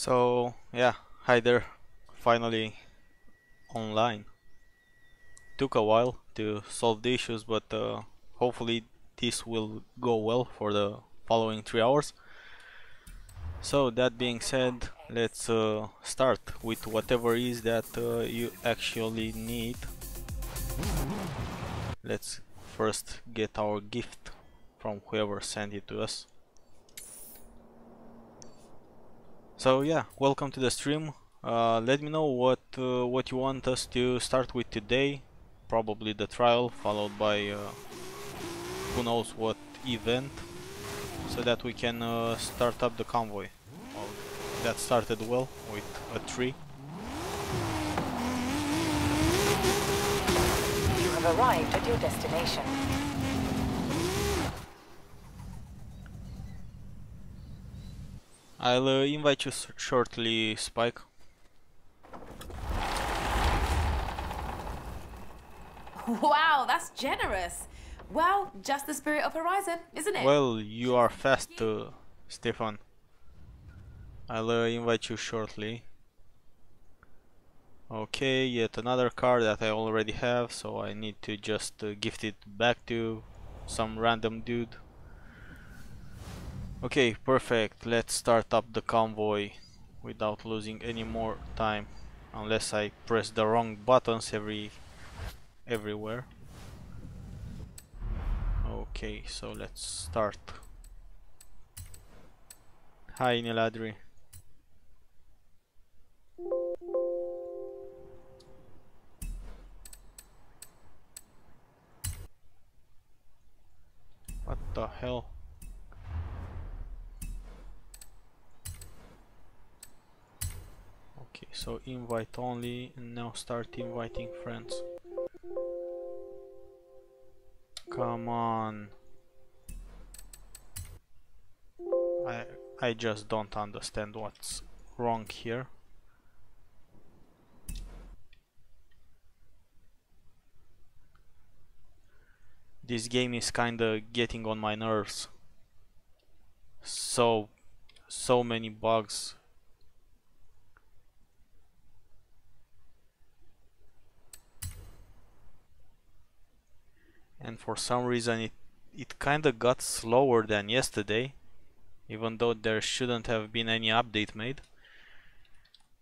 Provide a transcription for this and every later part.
So yeah, hi there. Finally online. Took a while to solve the issues, but hopefully this will go well for the following 3 hours. So that being said, let's start with whatever is that you actually need. Let's first get our gift from whoever sent it to us. So yeah, welcome to the stream. Let me know what you want us to start with today. Probably the trial, followed by who knows what event, so that we can start up the convoy. Well, that started well with a tree. You have arrived at your destination. I'll invite you shortly, Spike. Wow, that's generous. Well, just the spirit of Horizon, isn't it? Well, you are fast, Stefan. I'll invite you shortly. Okay, yet another car that I already have, so I need to just gift it back to some random dude. Okay, perfect. Let's start up the convoy without losing any more time, unless I press the wrong buttons everywhere. Okay, so let's start. Hi, Niladri. What the hell? Okay, so invite only, and now start inviting friends. Come on. I just don't understand what's wrong here. This game is kinda getting on my nerves. So many bugs. And for some reason it kinda got slower than yesterday, even though there shouldn't have been any update made.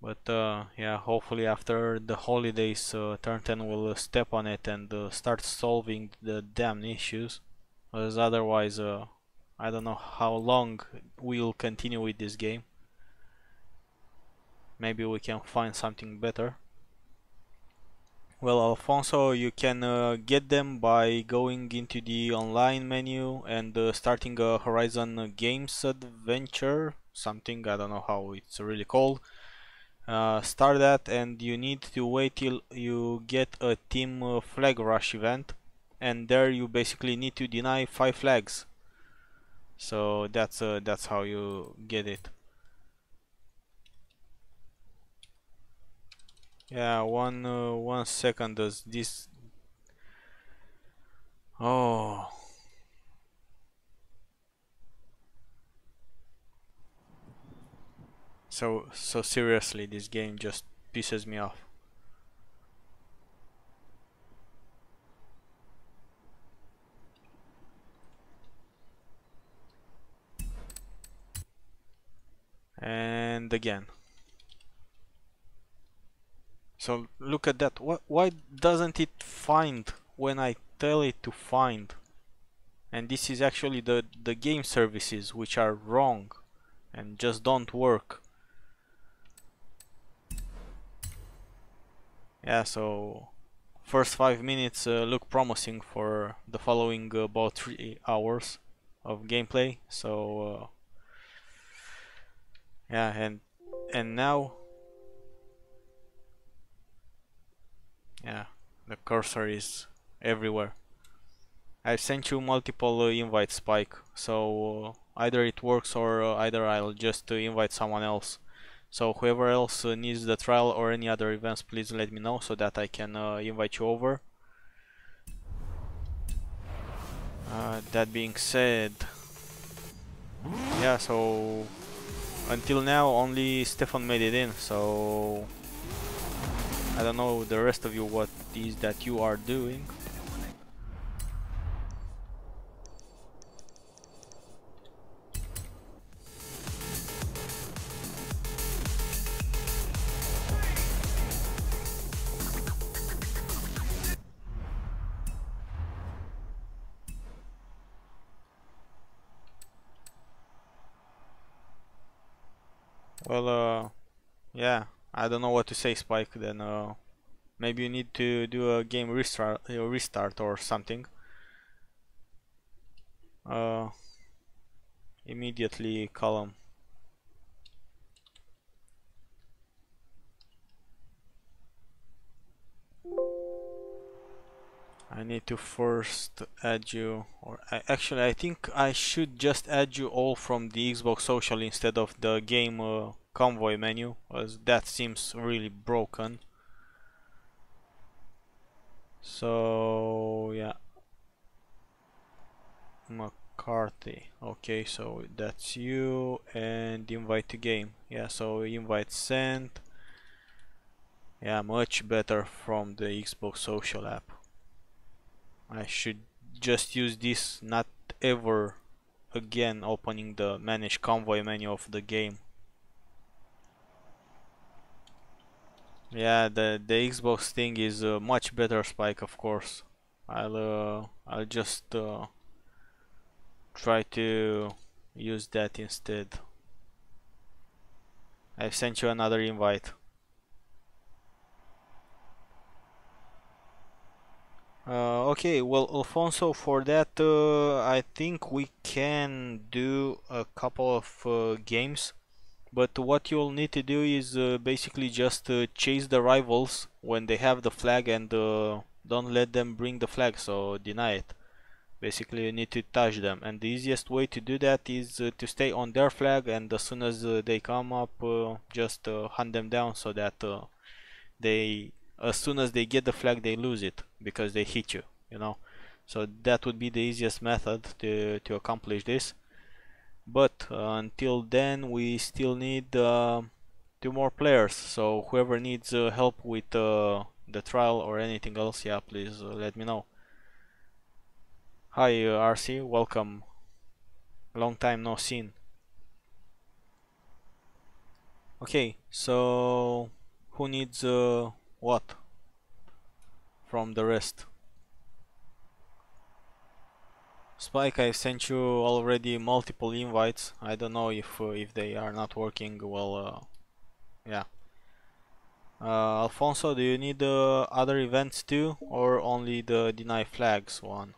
But yeah, hopefully after the holidays Turn 10 will step on it and start solving the damn issues, as otherwise I don't know how long we'll continue with this game. Maybe we can find something better. Well, Alfonso, you can get them by going into the online menu and starting a Horizon Games adventure, something, I don't know how it's really called. Start that, and you need to wait till you get a team flag rush event, and there you basically need to deny 5 flags. So that's how you get it. Yeah, one second. Does this? Oh. So seriously, this game just pisses me off. And again. So look at that. Why doesn't it find when I tell it to find? And this is actually the game services which are wrong and just don't work. Yeah, so first 5 minutes look promising for the following about 3 hours of gameplay. So yeah, and now, yeah, the cursor is everywhere. I've sent you multiple invites, Spike, so either it works or either I'll just invite someone else. So whoever else needs the trial or any other events, please let me know so that I can invite you over. That being said, yeah, so Until now, only Stefan made it in, so I don't know the rest of you what is that you are doing. Well, yeah, I don't know what to say, Spike. Then maybe you need to do a game restart or something. Uh, Immediately column. I need to first add you, or actually I think I should just add you all from the Xbox Social instead of the game convoy menu, as that seems really broken. So yeah, McCarthy. Okay, so that's you, and invite to game. Yeah, so invite sent. Yeah, much better from the Xbox Social app. I should just use this, not ever again opening the manage convoy menu of the game. Yeah, the Xbox thing is much better, Spike, of course. I'll just try to use that instead. I've sent you another invite. Okay, well, Alfonso, for that, I think we can do a couple of games. But what you'll need to do is basically just chase the rivals when they have the flag and don't let them bring the flag, so deny it. Basically, you need to touch them, and the easiest way to do that is to stay on their flag, and as soon as they come up, just hunt them down so that they, as soon as they get the flag, they lose it because they hit you, you know. So that would be the easiest method to accomplish this. But until then, we still need 2 more players. So whoever needs help with the trial or anything else, yeah, please let me know. Hi, RC, welcome. Long time no seen. Okay, so who needs what from the rest? Spike, I sent you already multiple invites. I don't know if they are not working well. Yeah. Alfonso, do you need other events too, or only the deny flags one?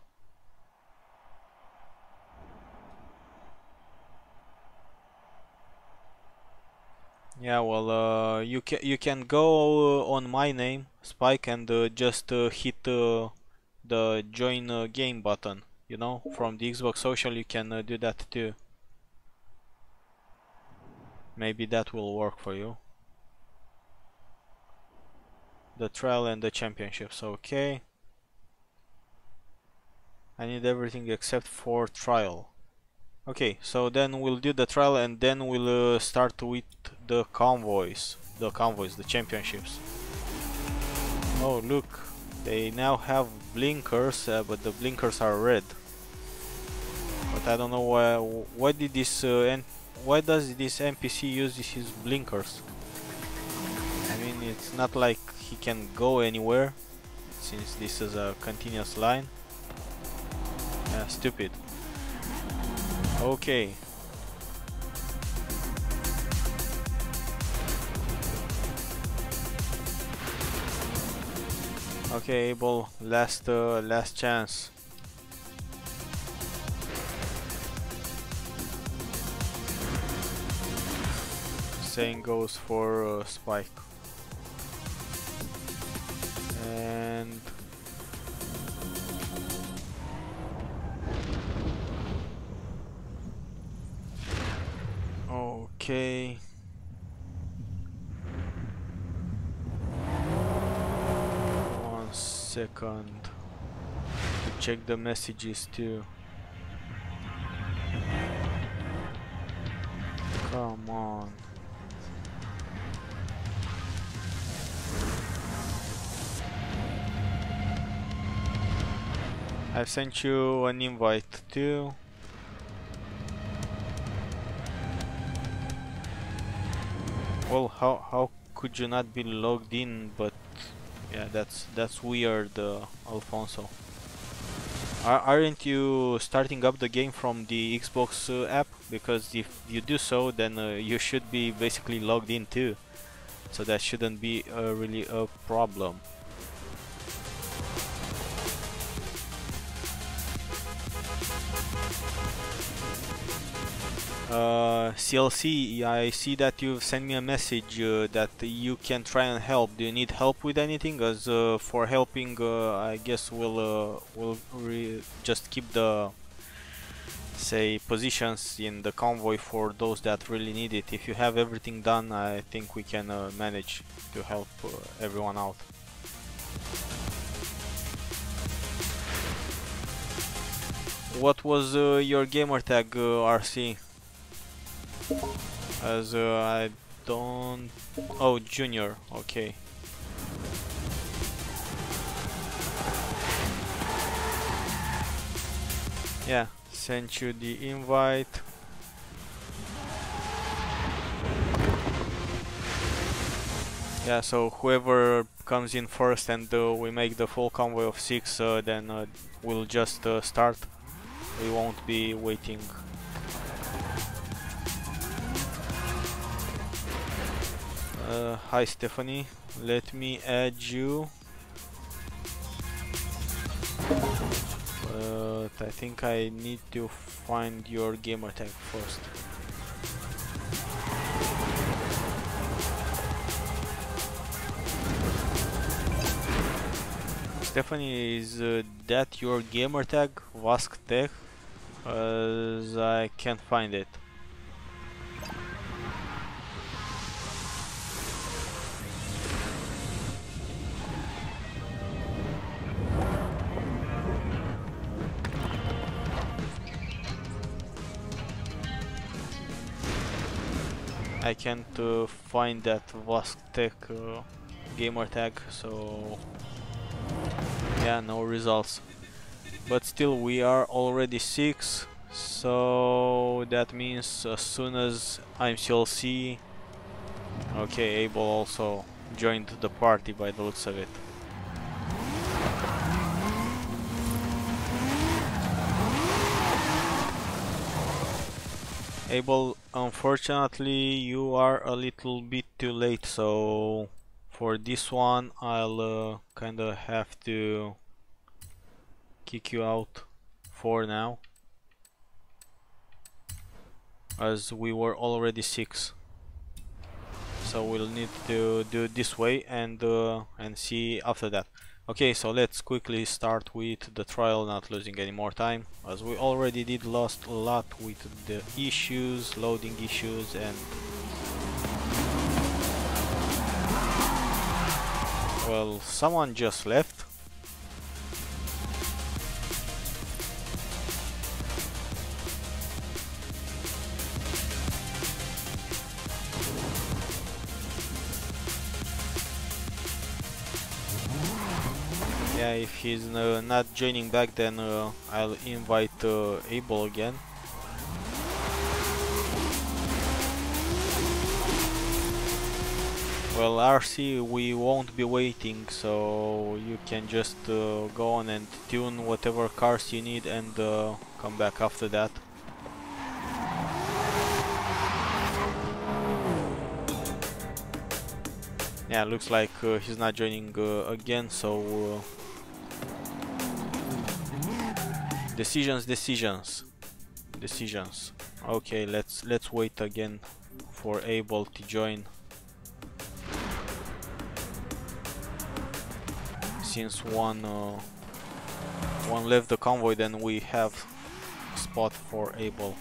Yeah, well, you can go on my name, Spike, and just hit the join game button. You know, from the Xbox Social, you can do that too. Maybe that will work for you. The trial and the championships, okay. I need everything except for trial. Okay, so then we'll do the trial and then we'll start with the convoys. The championships. Oh, look, they now have blinkers, but the blinkers are red. But I don't know why did this why does this NPC use his blinkers? I mean, it's not like he can go anywhere since this is a continuous line. Yeah, stupid. Okay. Okay, Abel, last chance. Same goes for Spike. And okay. One second to check the messages too. Come on. I've sent you an invite too. Well, how could you not be logged in? But yeah, that's weird, Alfonso. Aren't you starting up the game from the Xbox app? Because if you do so, then you should be basically logged in too. So that shouldn't be really a problem. CLC, I see that you've sent me a message that you can try and help. Do you need help with anything? As for helping, I guess we'll just keep the, say, positions in the convoy for those that really need it. If you have everything done, I think we can manage to help everyone out. What was your gamer tag, RC? As I don't... Oh, Junior, okay. Yeah, sent you the invite. Yeah, so whoever comes in first and we make the full convoy of 6, then we'll just start. We won't be waiting. Hi Stephanie, let me add you. But I think I need to find your gamer tag first. Stephanie, is that your gamer tag, Vask Tech? As I can't find it. I can't find that Vask Tech gamer tag, so yeah, no results. But still, we are already 6, so that means as soon as I'm CLC, okay, Abel also joined the party by the looks of it. Abel, unfortunately you are a little bit too late, so for this one I'll kinda have to kick you out for now, as we were already 6. So we'll need to do it this way and see after that. Okay, so let's quickly start with the trial, not losing any more time, as we already did lost a lot with the issues, loading issues, and well, someone just left. Yeah, if he's not joining back, then I'll invite Abel again. Well, RC, we won't be waiting, so you can just go on and tune whatever cars you need and come back after that. Yeah, looks like he's not joining again, so decisions. Okay, let's wait again for Abel to join. Since one left the convoy, then we have spot for Abel.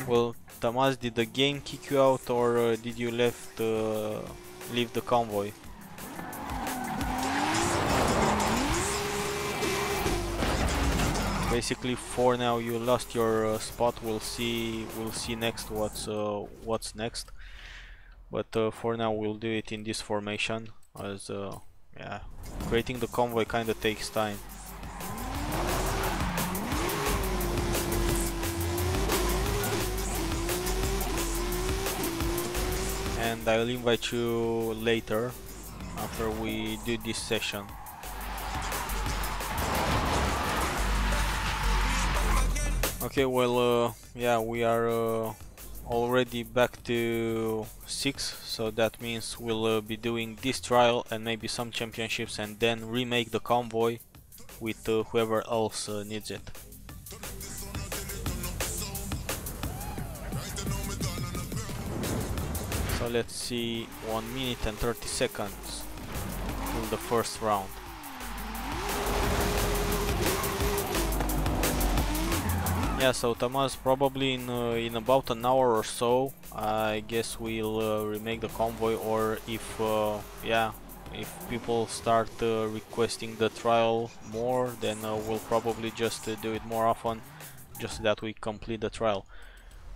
Well, Tamaz, did the game kick you out, or did you leave the convoy? Basically, for now you lost your spot. We'll see next what's next. But for now we'll do it in this formation, as yeah, creating the convoy kind of takes time. And I'll invite you later after we do this session. Okay, well, yeah, we are already back to 6, so that means we'll be doing this trial and maybe some championships, and then remake the convoy with whoever else needs it. So let's see, 1 minute and 30 seconds till the first round. Yeah, so Tamaz, probably in about an hour or so, I guess we'll remake the convoy, or if yeah, if people start requesting the trial more, then we'll probably just do it more often, just so that we complete the trial.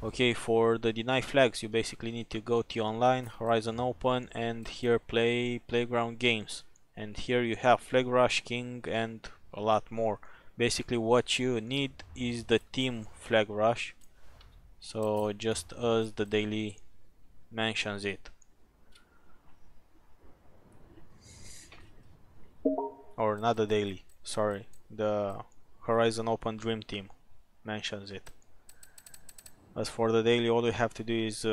Okay, for the deny flags, you basically need to go to online, Horizon Open, and here play playground games. And here you have Flag Rush, King, and a lot more. Basically what you need is the team Flag Rush, so just as the daily mentions it. Or not the daily, sorry, the Horizon Open Dream Team mentions it. As for the daily, all you have to do is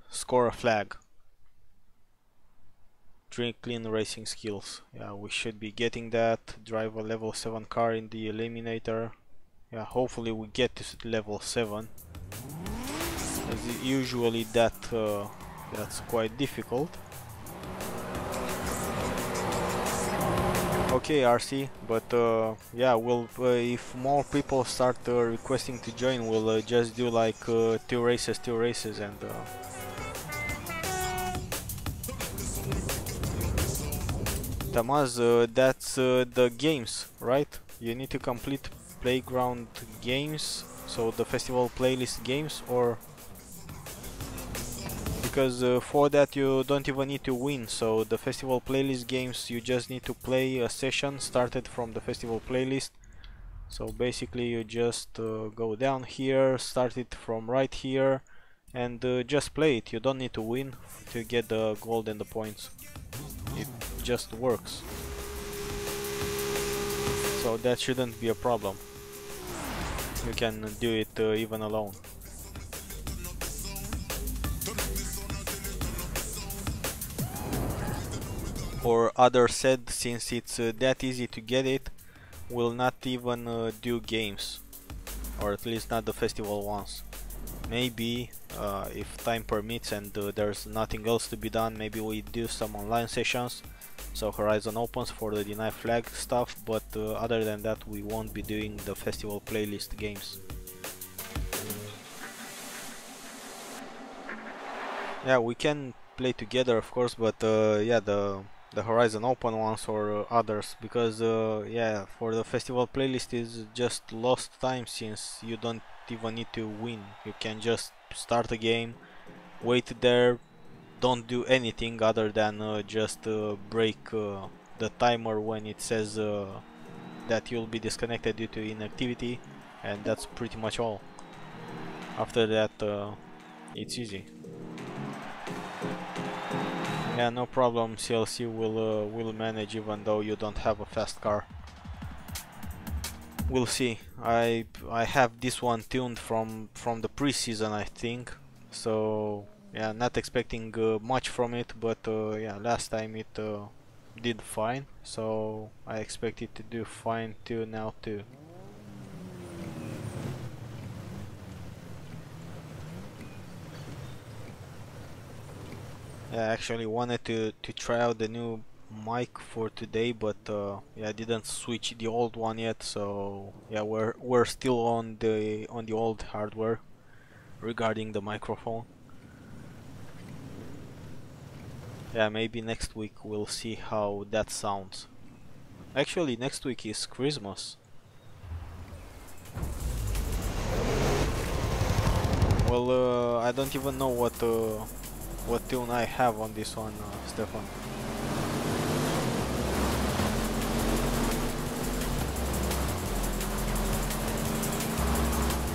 score a flag. Drink clean racing skills. Yeah, we should be getting that. Drive a level 7 car in the eliminator. Yeah, hopefully we get to level 7. As usually that's quite difficult. Okay, RC, but yeah, we'll if more people start requesting to join, we'll just do like two races, and Tamaz, that's the games, right? You need to complete playground games, so the festival playlist games, or because for that you don't even need to win. So the festival playlist games, you just need to play a session started from the festival playlist. So basically you just go down here, start it from right here, and just play it. You don't need to win to get the gold and the points. It just works. So that shouldn't be a problem. You can do it even alone. Or other said, since it's that easy to get it, we'll not even do games, or at least not the festival ones. Maybe if time permits and there's nothing else to be done, maybe we do some online sessions, so Horizon opens for the deny flag stuff, but other than that we won't be doing the festival playlist games. Yeah, we can play together of course, but yeah, the Horizon Open ones or others, because yeah, for the festival playlist is just lost time, since you don't even need to win. You can just start a game, wait there, don't do anything other than just break the timer when it says that you'll be disconnected due to inactivity, and that's pretty much all. After that it's easy. Yeah, no problem, CLC will manage even though you don't have a fast car. We'll see. I have this one tuned from the preseason, I think. So yeah, not expecting much from it, but yeah, last time it did fine. So I expect it to do fine too now too. Yeah, I actually wanted to try out the new mic for today, but yeah, I didn't switch the old one yet. So yeah, we're still on the old hardware regarding the microphone. Yeah, maybe next week we'll see how that sounds. Actually, next week is Christmas. Well, I don't even know what tune I have on this one, Stefan.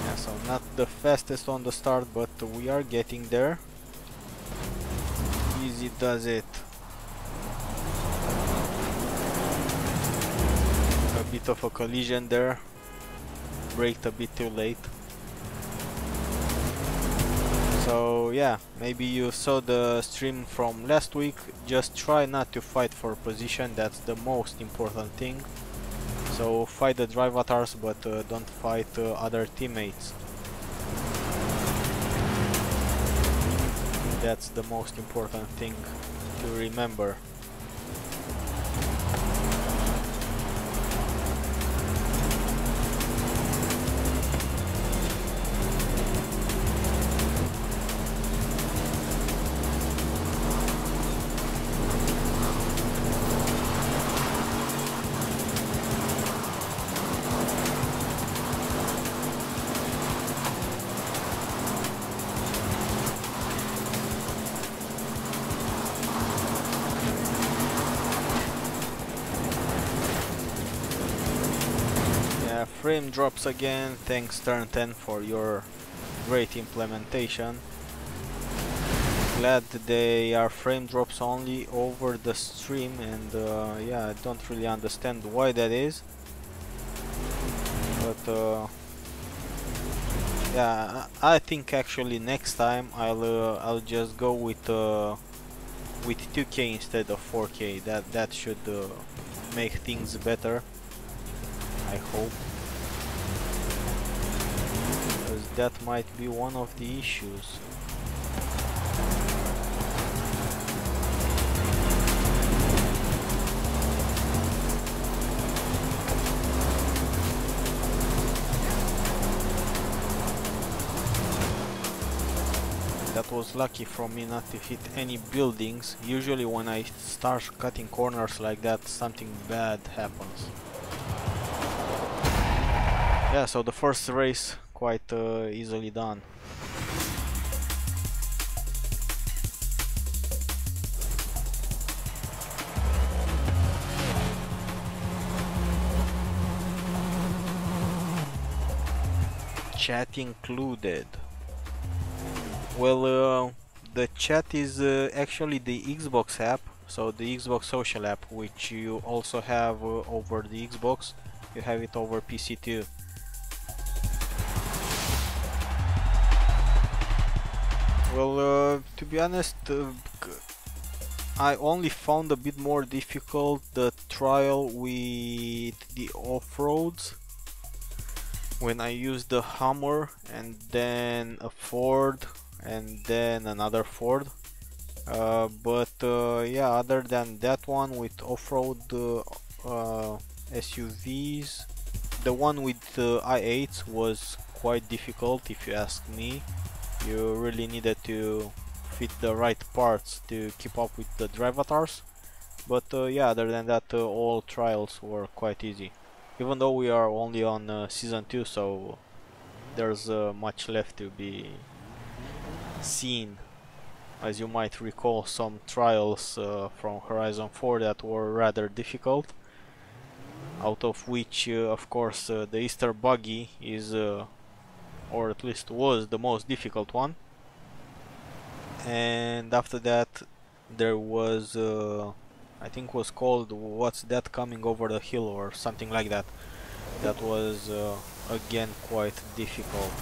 Yeah, so not the fastest on the start, but we are getting there. Easy does it. A bit of a collision there. Braked a bit too late. So yeah, maybe you saw the stream from last week. Just try not to fight for position, that's the most important thing. So fight the drive avatars, but don't fight other teammates. That's the most important thing to remember. Frame drops again, thanks Turn 10 for your great implementation. Glad they are frame drops only over the stream, and yeah, I don't really understand why that is. But yeah, I think actually next time I'll just go with 2K instead of 4K. That should make things better, I hope. That might be one of the issues. That was lucky from me not to hit any buildings. Usually when I start cutting corners like that, something bad happens. Yeah, so the first race quite easily done. Chat included. Well, the chat is actually the Xbox app, so the Xbox social app, which you also have over the Xbox. You have it over PC too. Well, to be honest, I only found a bit more difficult the trial with the off-roads when I used the Hummer and then a Ford and then another Ford. Yeah, other than that one with off-road SUVs, the one with i8s was quite difficult if you ask me. You really needed to fit the right parts to keep up with the drive avatars. But yeah, other than that, all trials were quite easy. Even though we are only on season 2, so there's much left to be seen. As you might recall, some trials from Horizon 4 that were rather difficult, out of which of course the Easter buggy is or at least was the most difficult one. And after that there was I think was called What's That Coming Over the Hill or something like that. That was again quite difficult.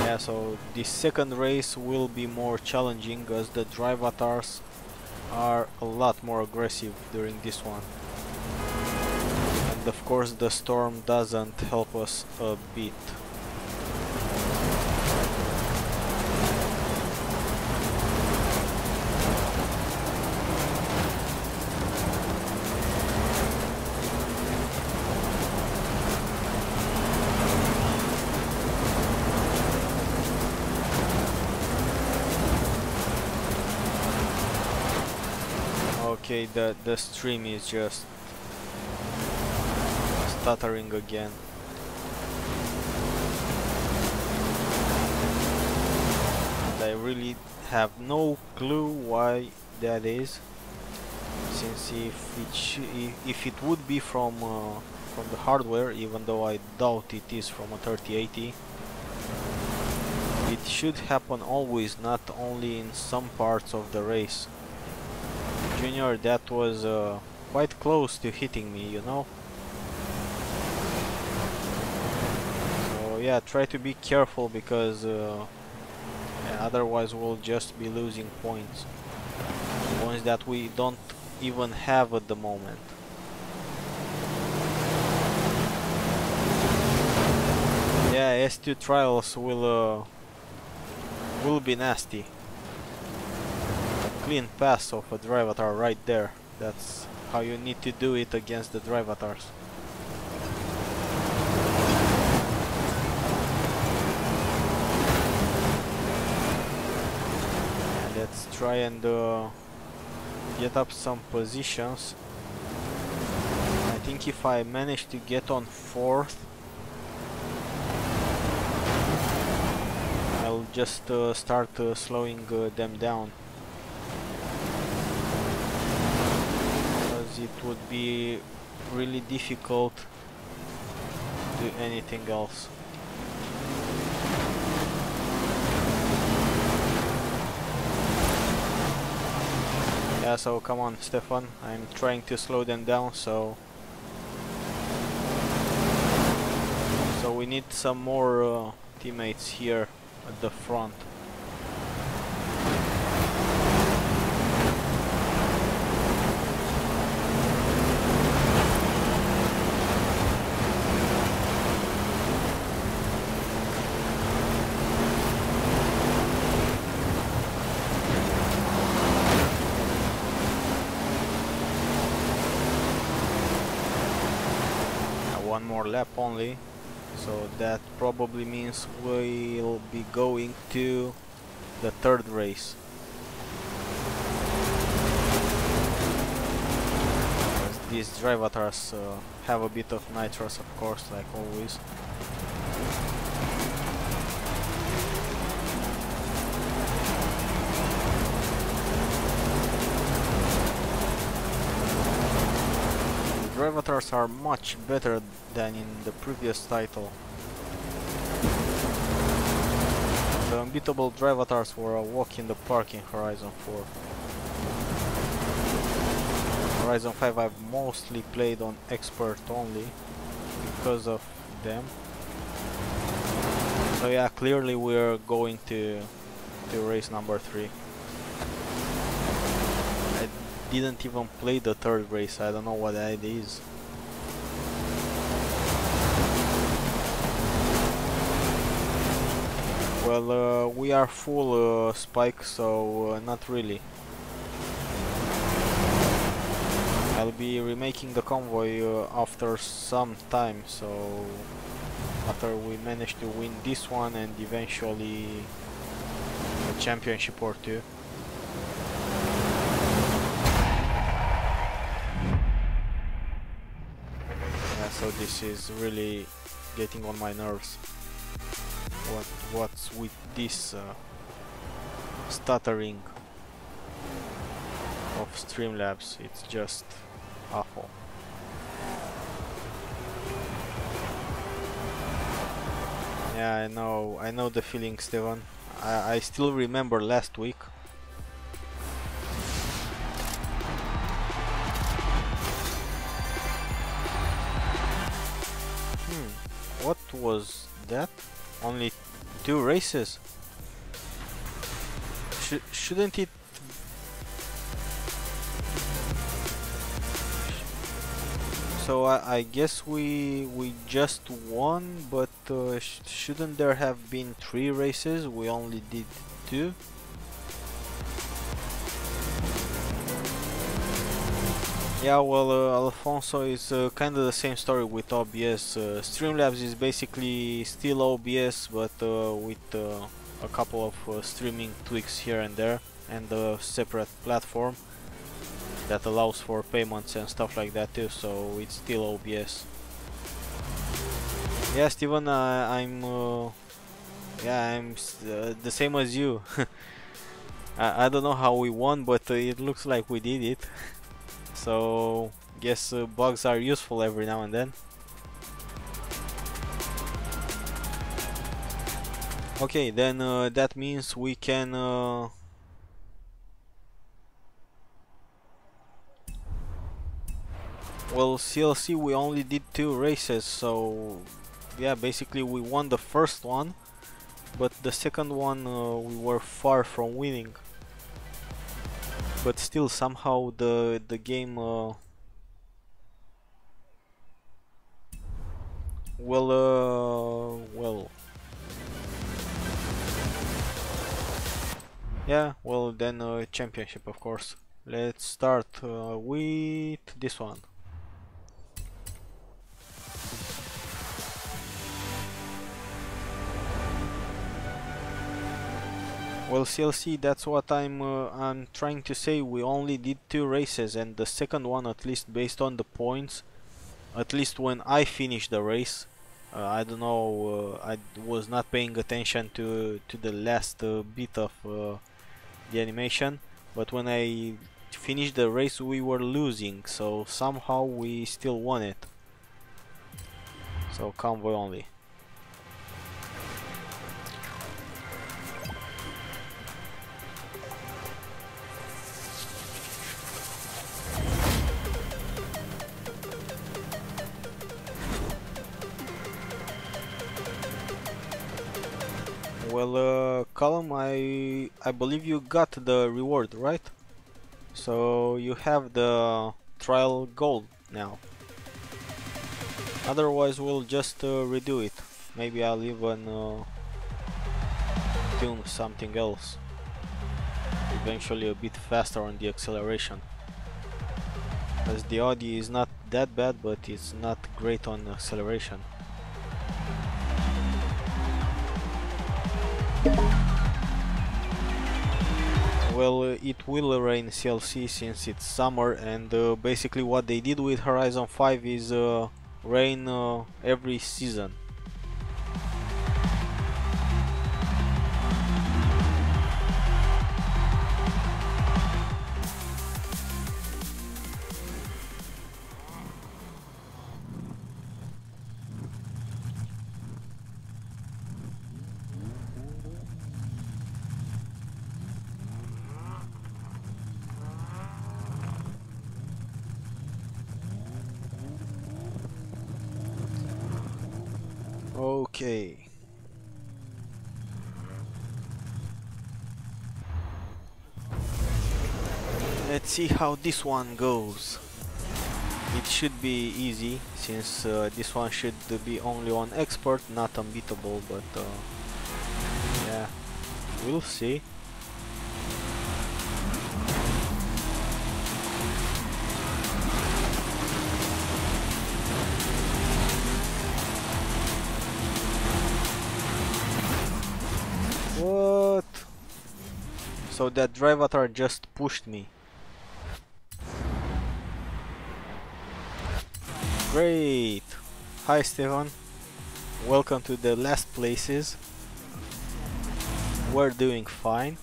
Yeah, so the second race will be more challenging as the drive avatars are a lot more aggressive during this one. And of course the storm doesn't help us a bit. Okay, the stream is just stuttering again. really have no clue why that is, since if it would be from the hardware, even though I doubt it is from a 3080, it should happen always, not only in some parts of the race. Junior, that was quite close to hitting me, you know? So yeah, try to be careful, because yeah, otherwise we'll just be losing points. Points that we don't even have at the moment. Yeah, S2 trials will be nasty. A clean pass of a drivatar right there. That's how you need to do it against the drivatars. And let's try and get up some positions. I think if I manage to get on 4th, I'll just start slowing them down, because it would be really difficult to do anything else. Yeah, so come on, Stefan, I'm trying to slow them down, so we need some more teammates here at the front. One more lap only. So that probably means we'll be going to the 3rd race. These drivatars have a bit of nitrous, of course, like always. Drivatars are much better than in the previous title. The unbeatable drivatars were a walk in the park in Horizon 4. Horizon 5 I've mostly played on expert only because of them. So yeah, clearly we're going to race number 3. Didn't even play the 3rd race, I don't know what that is. Well, we are full spike, so not really. I'll be remaking the convoy after some time, so after we manage to win this one and eventually a championship or two. So this is really getting on my nerves. What's with this stuttering of Streamlabs? It's just awful. Yeah, I know the feeling, Steven. I still remember last week. What was that? Only 2 races? Shouldn't it... So I guess we just won, but shouldn't there have been 3 races? We only did 2? Yeah, well, Alfonso, is kind of the same story with OBS. Streamlabs is basically still OBS, but with a couple of streaming tweaks here and there, and a separate platform that allows for payments and stuff like that too, so it's still OBS. Yeah, Steven, I'm the same as you. I don't know how we won, but it looks like we did it. So guess bugs are useful every now and then. Okay, then that means we can well, CLC we only did 2 races, so yeah, basically we won the first one, but the second one we were far from winning. But still, somehow the game well, yeah, well then championship, of course. Let's start with this one. Well, CLC, that's what I'm trying to say. We only did 2 races, and the second one, at least based on the points, at least when I finished the race, I don't know, I was not paying attention to the last bit of the animation, but when I finished the race we were losing, so somehow we still won it. So convoy only. Well, Column, I believe you got the reward, right? So you have the trial gold now. Otherwise we'll just redo it. Maybe I'll even tune something else. Eventually a bit faster on the acceleration. As the audio is not that bad, but it's not great on acceleration. Well, it will rain CLC since it's summer, and basically what they did with Horizon 5 is rain every season. Okay. Let's see how this one goes. It should be easy, since this one should be only on expert, not unbeatable, but yeah, we'll see. What? So that drivatar just pushed me. Great! Hi Stefan, welcome to the last places. We're doing fine.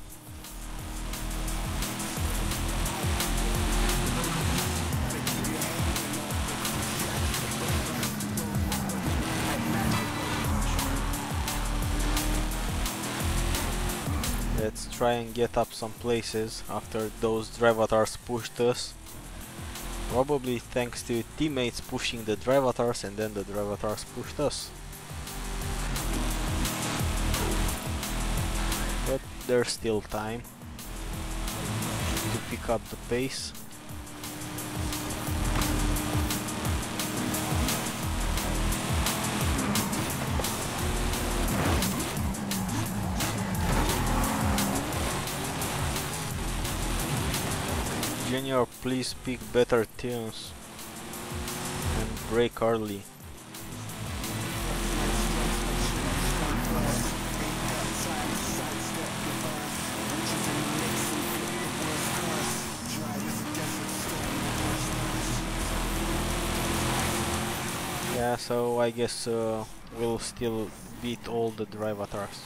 Let's try and get up some places after those drivatars pushed us. Probably thanks to teammates pushing the drivatars, and then the drivatars pushed us. But there's still time to pick up the pace. Junior, please pick better tunes and break early. Yeah, so I guess we'll still beat all the drivatars.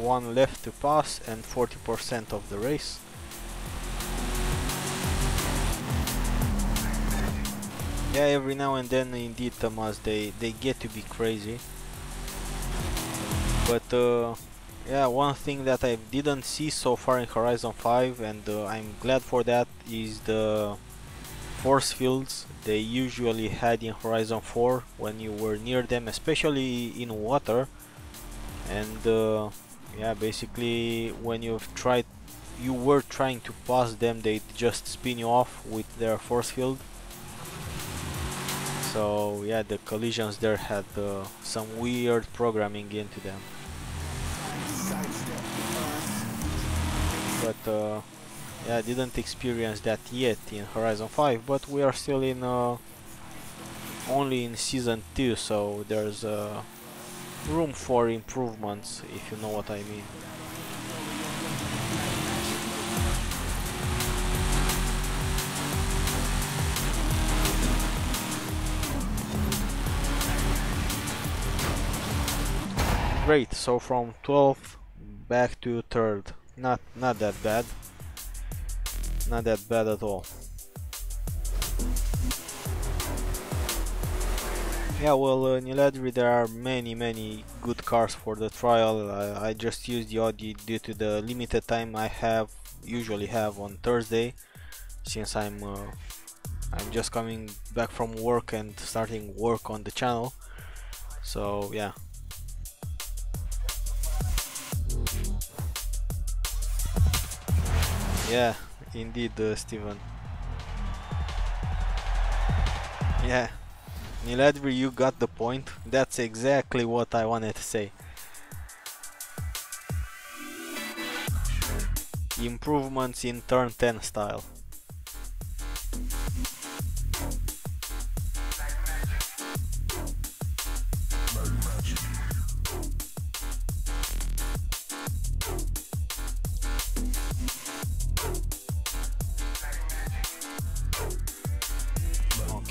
one left to pass and 40% of the race. Yeah, every now and then indeed, Thomas, they get to be crazy. But yeah, one thing that I didn't see so far in Horizon 5, and I'm glad for that, is the force fields they usually had in Horizon 4 when you were near them, especially in water. And yeah, basically when you were trying to pass them, they just spin you off with their force field. So yeah, the collisions there had some weird programming into them. But yeah, I didn't experience that yet in Horizon 5, but we are still in only in Season 2, so there's room for improvements, if you know what I mean. Great, so from 12th back to 3rd. Not that bad. Not that bad at all. Yeah, well, Niladri, there are many good cars for the trial. I just used the Audi due to the limited time I usually have on Thursday, since I'm just coming back from work and starting work on the channel. So yeah. Yeah, indeed, Steven. Yeah, Niladri, you got the point. That's exactly what I wanted to say. Improvements in turn 10 style.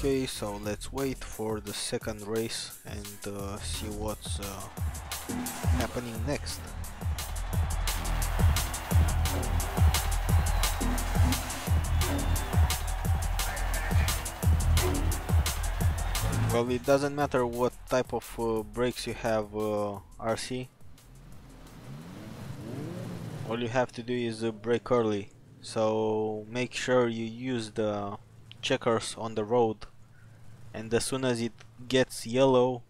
Okay, so let's wait for the second race and see what's happening next. Well, it doesn't matter what type of brakes you have, RC. All you have to do is brake early, so make sure you use the checkers on the road, and as soon as it gets yellow,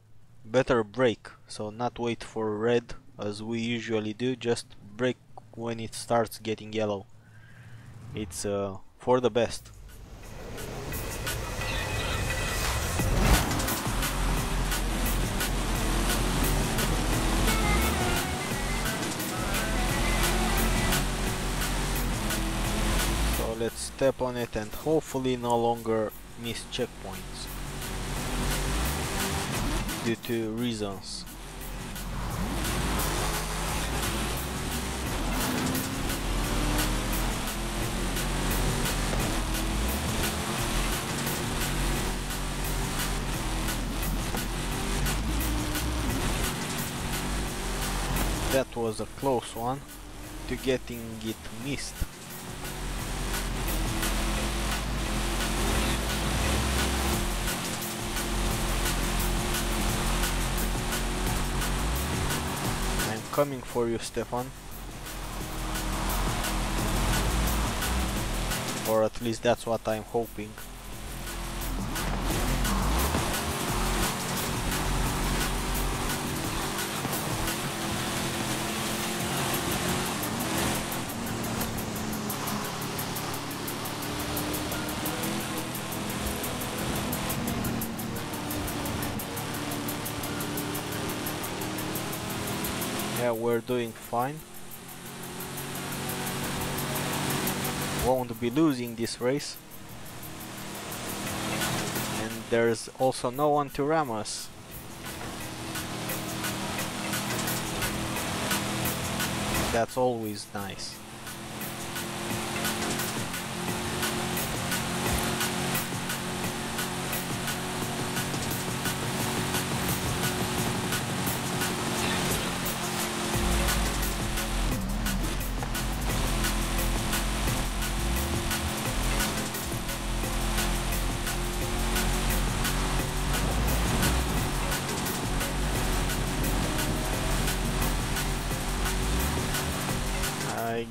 better brake. So not wait for red as we usually do, just brake when it starts getting yellow. It's for the best. So let's step on it and hopefully no longer miss checkpoints due to reasons. That was a close one to getting it missed. I'm coming for you, Stefan. Or at least that's what I'm hoping. Yeah, we're doing fine. Won't be losing this race. And there's also no one to ram us. That's always nice.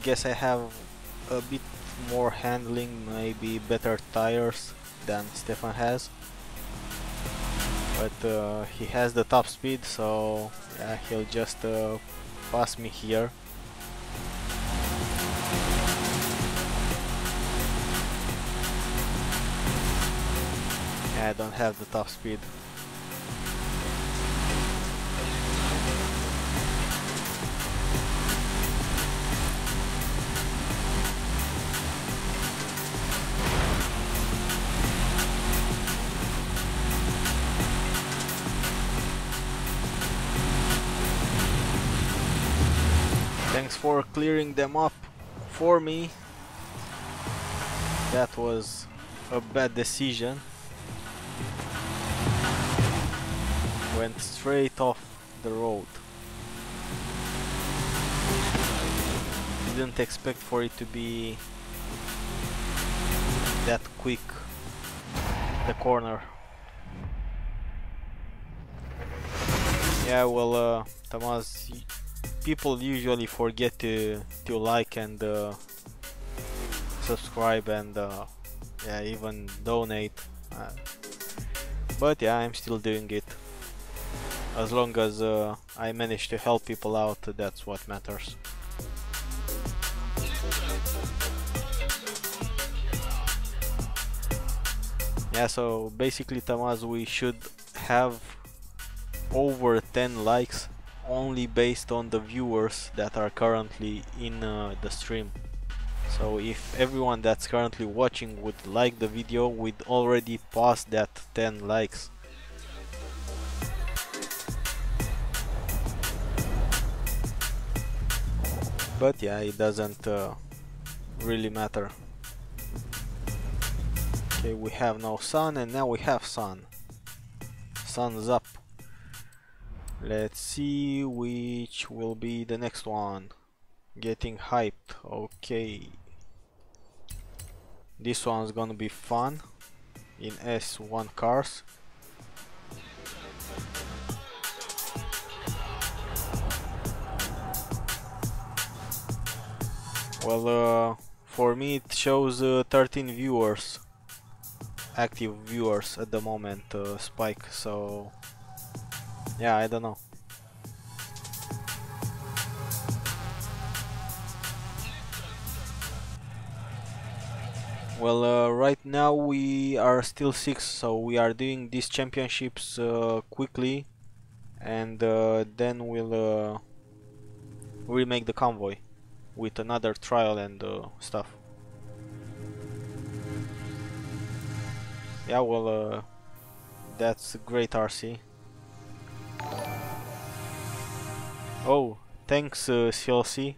guess I have a bit more handling, maybe better tires than Stefan has. But he has the top speed, so yeah, he'll just pass me here. Yeah, I don't have the top speed. Thanks for clearing them up for me. That was a bad decision. Went straight off the road. Didn't expect for it to be that quick, the corner. Yeah, well, Tamaz, people usually forget to like and subscribe and yeah, even donate. But yeah, I'm still doing it. As long as I manage to help people out, that's what matters. Yeah, so basically, Tamaz, we should have over 10 likes only based on the viewers that are currently in the stream. So if everyone that's currently watching would like the video, we'd already pass that 10 likes. But yeah, it doesn't really matter. Okay, we have no sun and now we have sun. Sun's up. Let's see which will be the next one. Getting hyped. Okay. This one's gonna be fun in S1 cars. Well, for me it shows 13 viewers, active viewers at the moment, Spike, so yeah, I don't know. Well, right now we are still 6, so we are doing these championships quickly, and then we'll make the convoy with another trial and stuff. Yeah, well, that's great, RC. Oh, thanks, CLC.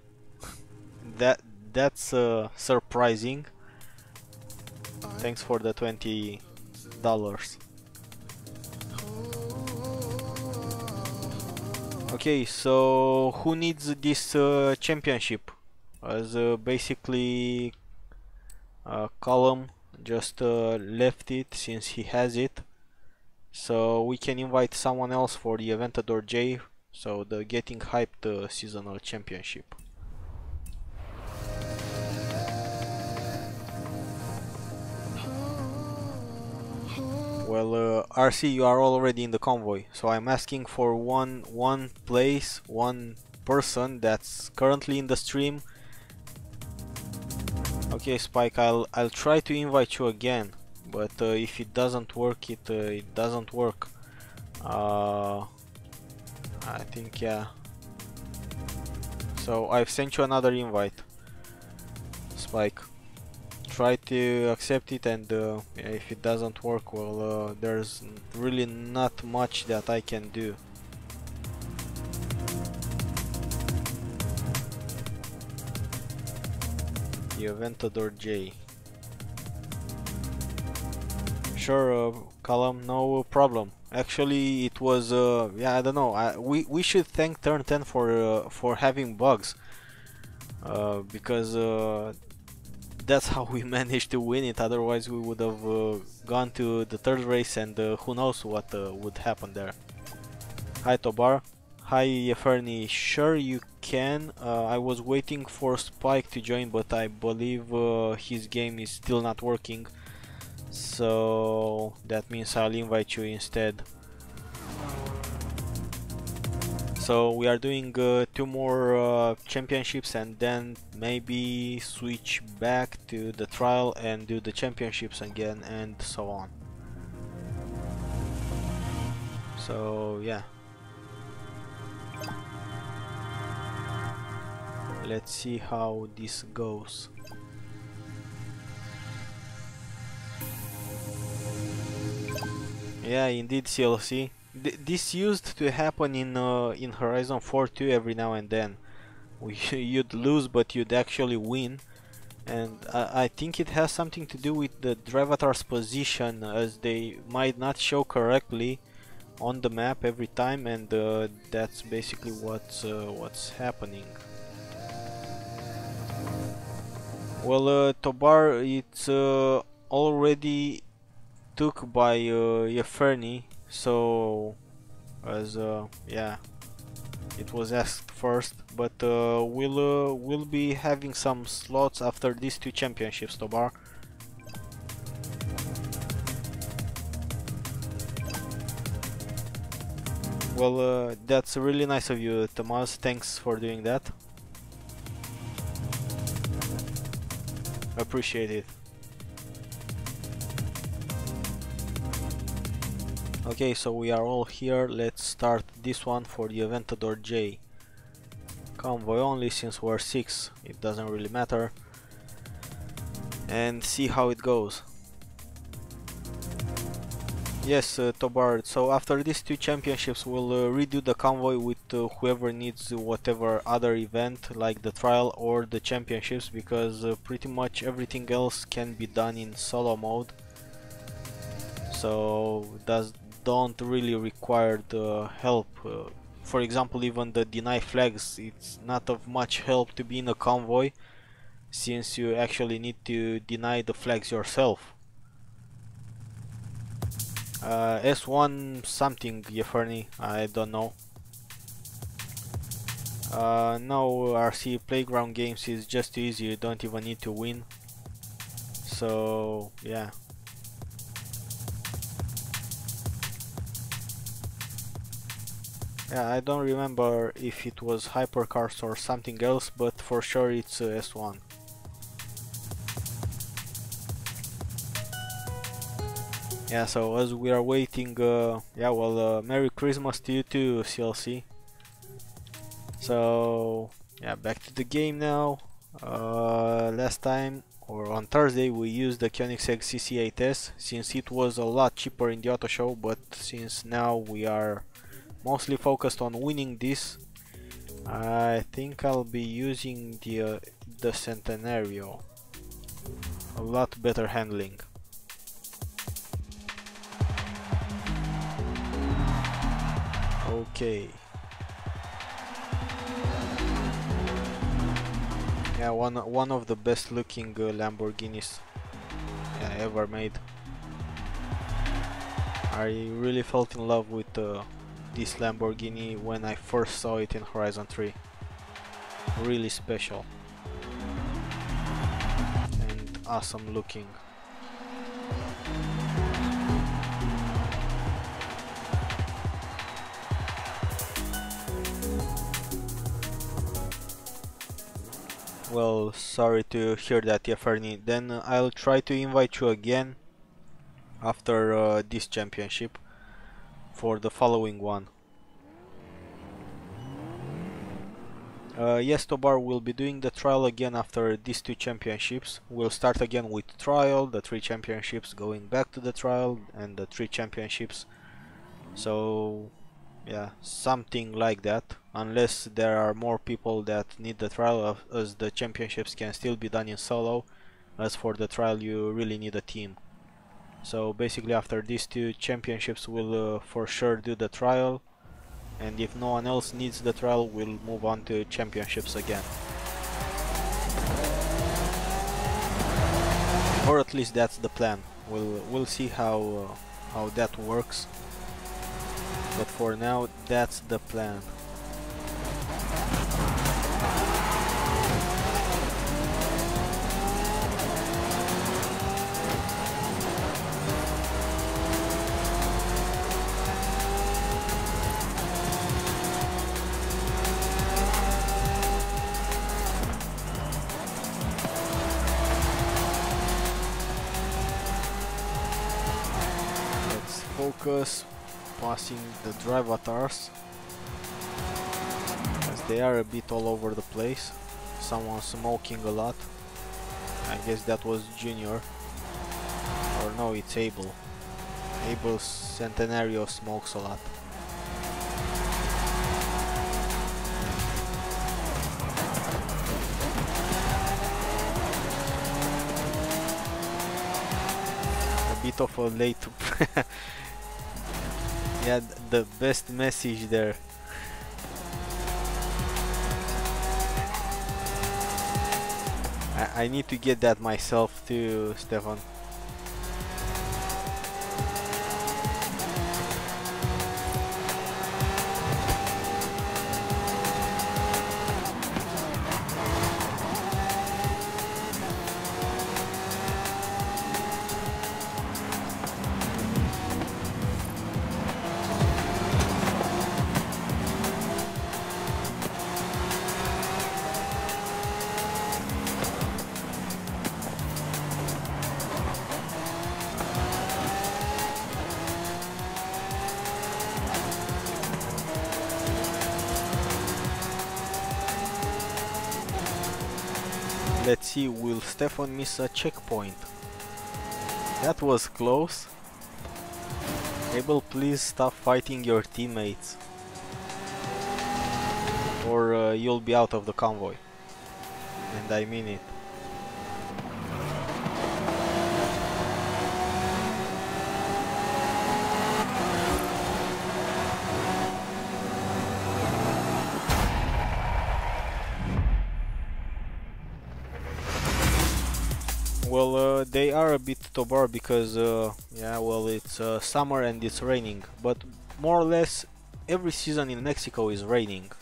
That's surprising. Thanks for the $20. Okay, so who needs this championship? As basically Column just left it since he has it, so we can invite someone else for the Aventador J, so the Getting Hyped seasonal championship. Well, RC, you are already in the convoy, so I'm asking for one place, one person that's currently in the stream. Okay, Spike, I'll try to invite you again, but if it doesn't work, it doesn't work. I think, yeah. So I've sent you another invite, Spike. Try to accept it, and if it doesn't work, well, there's really not much that I can do. The Aventador J. Sure, Column, no problem. Actually, it was yeah, I don't know. We should thank Turn 10 for having bugs, because that's how we managed to win it. Otherwise, we would have gone to the third race, and who knows what would happen there. Hi, Tobar. Hi Fernie, sure you can. I was waiting for Spike to join, but I believe his game is still not working. So that means I'll invite you instead. So we are doing 2 more championships and then maybe switch back to the trial and do the championships again and so on. So yeah. Let's see how this goes. Yeah, indeed, CLC. This used to happen in Horizon 4 too every now and then. You'd lose, but you'd actually win. And I think it has something to do with the drivatar's position, as they might not show correctly on the map every time, and that's basically what's happening. Well, Tobar, it's already took by Yeferni, so as yeah, it was asked first, but we'll be having some slots after these 2 championships, Tobar. Well, that's really nice of you, Tomas. Thanks for doing that. Appreciate it. Okay, so we are all here. Let's start this one for the Aventador J. Convoy only, since we're 6, it doesn't really matter. And see how it goes. Yes, Tobar, so after these 2 championships we'll redo the convoy with whoever needs whatever other event, like the trial or the championships, because pretty much everything else can be done in solo mode. So don't really require the help. For example, even the deny flags, it's not of much help to be in a convoy, since you actually need to deny the flags yourself. S1 something, Yeferni, I don't know. No, RC Playground Games is just too easy, you don't even need to win. So, yeah. Yeah, I don't remember if it was Hypercars or something else, but for sure it's S1. Yeah, so as we are waiting, yeah, well, Merry Christmas to you too, CLC. So, yeah, back to the game now. Last time, or on Thursday, we used the Koenigsegg CC8S, since it was a lot cheaper in the auto show, but since now we are mostly focused on winning this, I think I'll be using the Centenario. A lot better handling. Okay. Yeah, one of the best looking Lamborghinis ever made. I really felt in love with this Lamborghini when I first saw it in Horizon 3. Really special and awesome looking. Well, sorry to hear that, Yeferni. Then I'll try to invite you again after this championship for the following one. Yes, Tobar will be doing the trial again after these 2 championships. We'll start again with trial, the 3 championships, going back to the trial, and the 3 championships. So yeah, something like that, unless there are more people that need the trial, as the championships can still be done in solo. As for the trial, you really need a team. So basically after these 2 championships we'll for sure do the trial, and if no one else needs the trial we'll move on to championships again. Or at least that's the plan. We'll see how that works. But for now, that's the plan. focus passing the drive avatars, as they are a bit all over the place. Someone smoking a lot. I guess that was Junior. Or no, it's Abel. Abel Centenario smokes a lot. A bit of a late yeah, the best message there. I need to get that myself too, Stefan. Let's see, will Stefan miss a checkpoint? That was close. Abel, please stop fighting your teammates, or you'll be out of the convoy. And I mean it. Well, they are a bit tobar because, yeah, well, it's summer and it's raining, but more or less every season in Mexico is raining.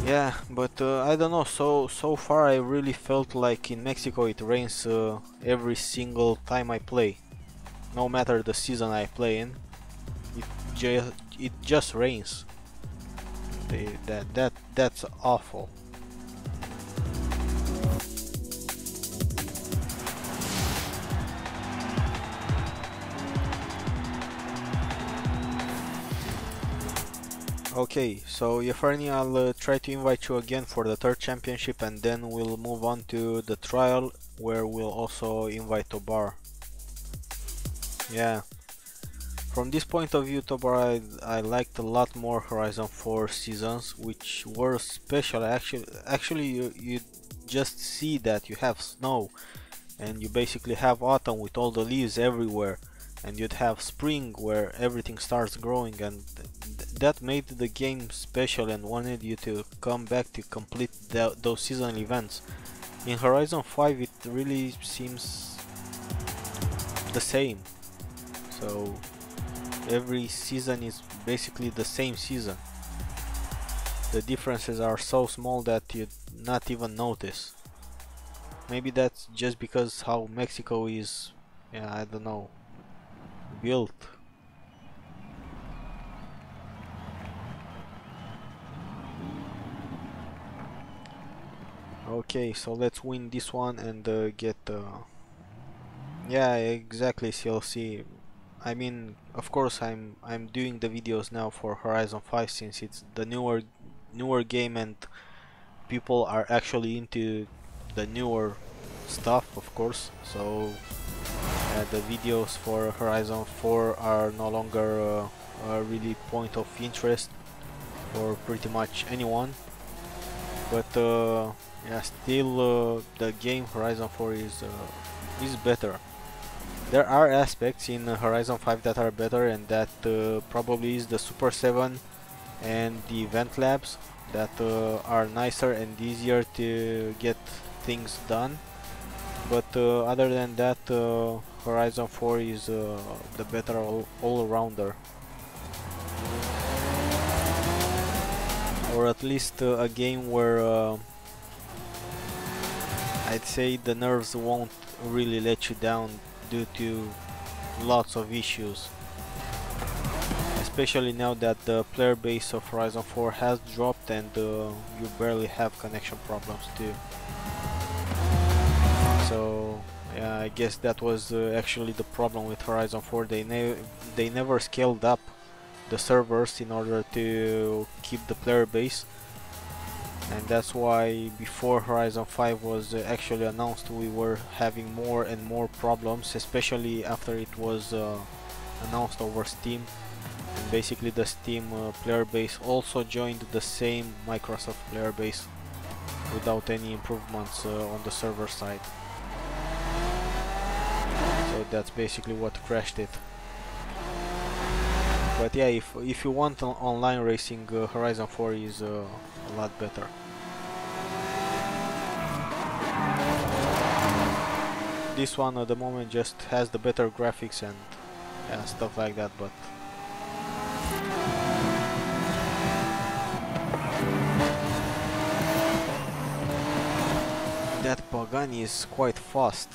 Yeah, but I don't know, so far I really felt like in Mexico it rains every single time I play. No matter the season I play in, it just rains. That's awful. Okay, so Yeferni, I'll try to invite you again for the third championship, and then we'll move on to the trial, where we'll also invite Tobar. Yeah. From this point of view, Tobar, I liked a lot more Horizon 4 seasons, which were special. Actually, you just see that you have snow, and you basically have autumn with all the leaves everywhere, and you'd have spring where everything starts growing, and that made the game special and wanted you to come back to complete those seasonal events. In Horizon 5, it really seems the same. So every season is basically the same season. The differences are so small that you'd not even notice. Maybe that's just because how Mexico is, yeah, I don't know, built. Okay, so let's win this one and get yeah, exactly, CLC. I mean, of course, I'm doing the videos now for Horizon 5 since it's the newer game and people are actually into the newer stuff, of course. So the videos for Horizon 4 are no longer a really point of interest for pretty much anyone. But yeah, still the game Horizon 4 is better. There are aspects in Horizon 5 that are better, and that probably is the Super 7 and the event labs that are nicer and easier to get things done. But other than that, Horizon 4 is the better all-rounder. Or at least a game where I'd say the nerves won't really let you down due to lots of issues, especially now that the player base of Horizon 4 has dropped and you barely have connection problems too. So Yeah, I guess that was actually the problem with Horizon 4. They never scaled up the servers in order to keep the player base, and that's why before Horizon 5 was actually announced, we were having more and more problems, especially after it was announced over Steam. And basically the Steam player base also joined the same Microsoft player base without any improvements on the server side. So that's basically what crashed it. But yeah, if you want online racing, Horizon 4 is a lot better. This one at the moment just has the better graphics and yeah, stuff like that, but that Pagani is quite fast.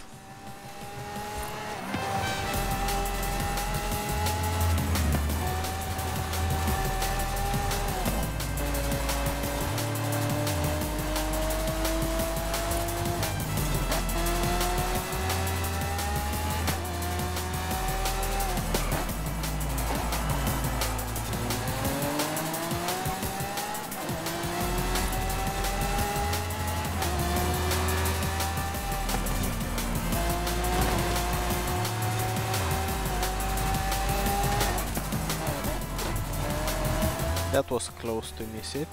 That was close to miss it.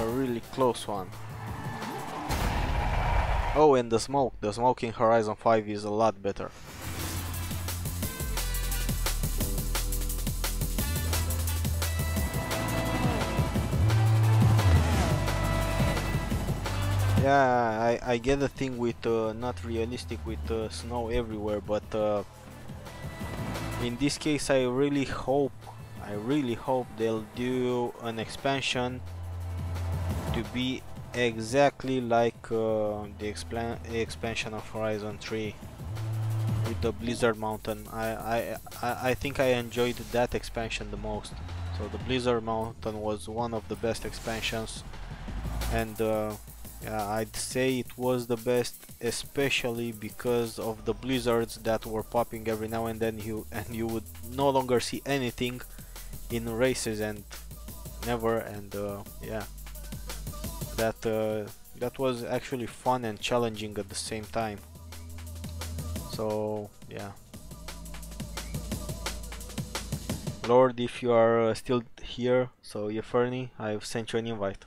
A really close one. Oh, and the smoke. The smoke in Horizon 5 is a lot better. Yeah, I get the thing with not realistic with snow everywhere, but in this case I really hope they'll do an expansion to be exactly like the expansion of Horizon 3 with the Blizzard Mountain. I think I enjoyed that expansion the most. So the Blizzard Mountain was one of the best expansions, and yeah, I'd say it was the best, especially because of the blizzards that were popping every now and then. You would no longer see anything in races and never, and yeah, that was actually fun and challenging at the same time. So yeah, Lord, if you are still here, so Yeferni, I've sent you an invite.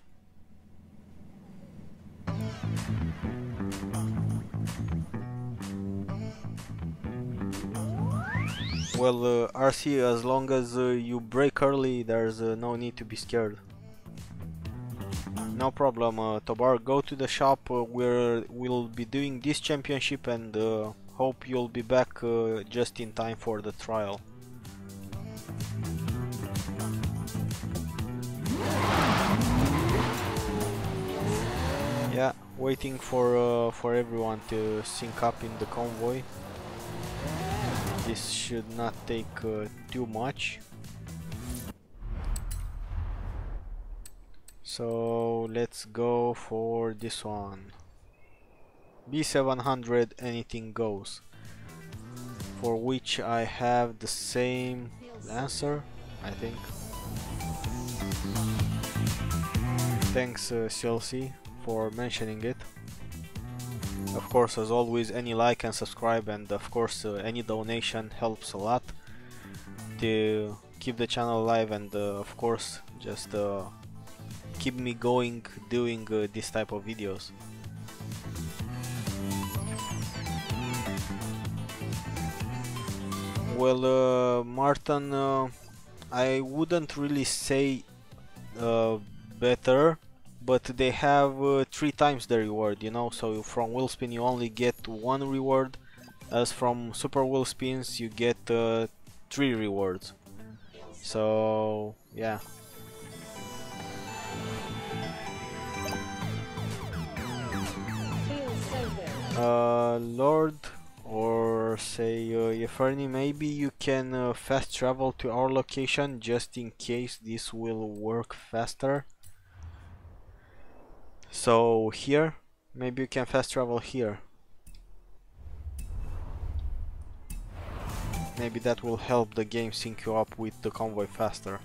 Well, RC, as long as you break early, there's no need to be scared. No problem, Tobar, go to the shop, we'll be doing this championship, and hope you'll be back just in time for the trial. Yeah, waiting for everyone to sync up in the convoy. This should not take too much. So let's go for this one. B700 anything goes. For which I have the same answer, I think. Thanks CLC for mentioning it. Of course, as always, any like and subscribe, and of course any donation helps a lot to keep the channel alive, and of course just keep me going doing this type of videos. Well, Martin, I wouldn't really say better, but they have 3 times the reward, you know. So from wheel spin you only get 1 reward, as from super wheel spins you get 3 rewards. So yeah. Lord, or say Yeferni, maybe you can fast travel to our location just in case this will work faster. So here, Maybe you can fast travel here. Maybe that will help the game sync you up with the convoy faster.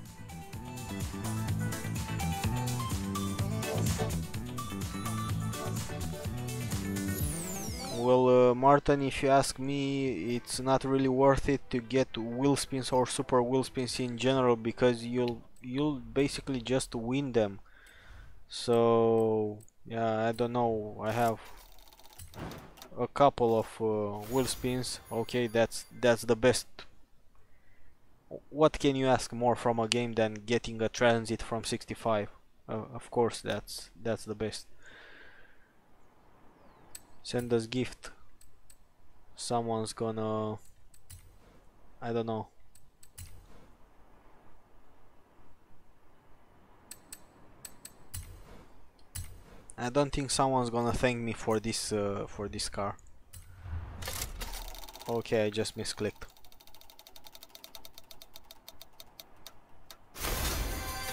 Well, Martin, if you ask me, it's not really worth it to get wheel spins or super wheel spins in general, because you'll basically just win them. So yeah, I don't know. I have a couple of wheel spins. Okay, that's the best. What can you ask more from a game than getting a transit from 65? Of course, that's the best. Send us gift. Someone's gonna, I don't know. I don't think someone's gonna thank me for this car. Okay, I just misclicked.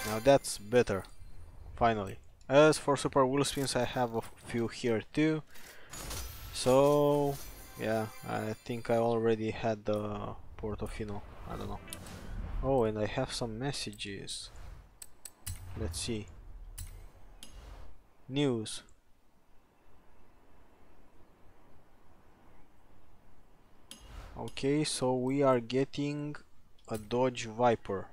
Now that's better. Finally. As for super wheel spins, I have a few here too. So yeah, I think I already had the Portofino. I don't know. Oh, and I have some messages. Let's see. News. Okay, so we are getting a Dodge Viper.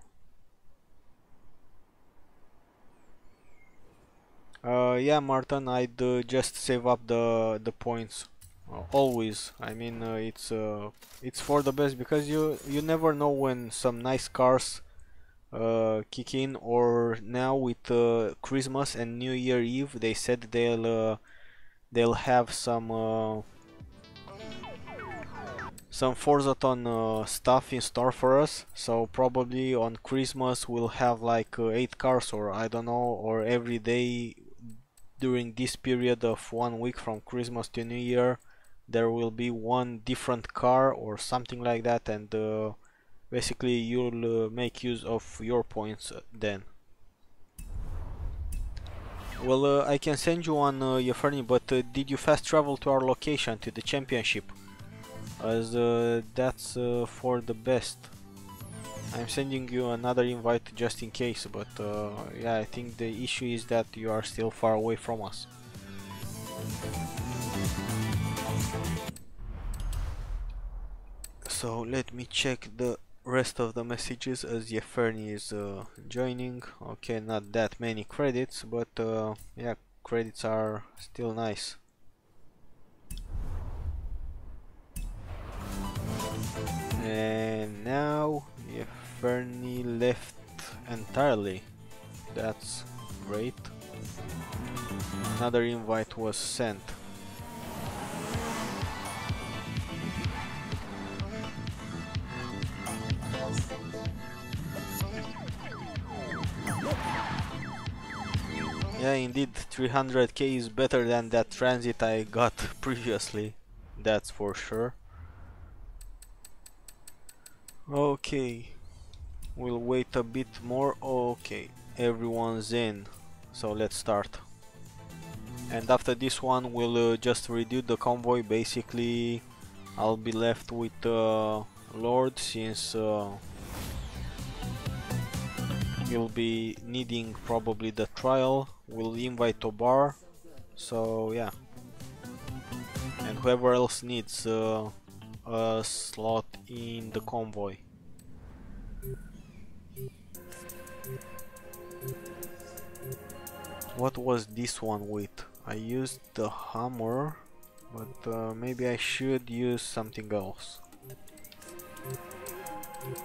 Yeah, Martin, I'd just save up the points. Always. I mean, it's for the best, because you never know when some nice cars kick in. Or now with Christmas and New Year Eve, they said they'll have some Forzathon stuff in store for us. So probably on Christmas we'll have like 8 cars, or I don't know, or every day during this period of 1 week from Christmas to New Year there will be one different car or something like that, and basically you'll make use of your points then. Well, I can send you one, Yeferni, but did you fast travel to our location, to the championship? As that's for the best. I'm sending you another invite just in case, but yeah, I think the issue is that you are still far away from us. So let me check the rest of the messages as Yeferni is joining. Okay, not that many credits, but yeah, credits are still nice. And now Yeferni left entirely. That's great. Another invite was sent. Yeah, indeed, 300k is better than that transit I got previously. That's for sure. Okay, we'll wait a bit more. Okay, everyone's in, so let's start. And after this one we'll just redo the convoy. Basically I'll be left with Lord, since he'll be needing probably the trial. We'll invite Tobar, so yeah, and whoever else needs a slot in the convoy. What was this one with? I used the hammer, but maybe I should use something else.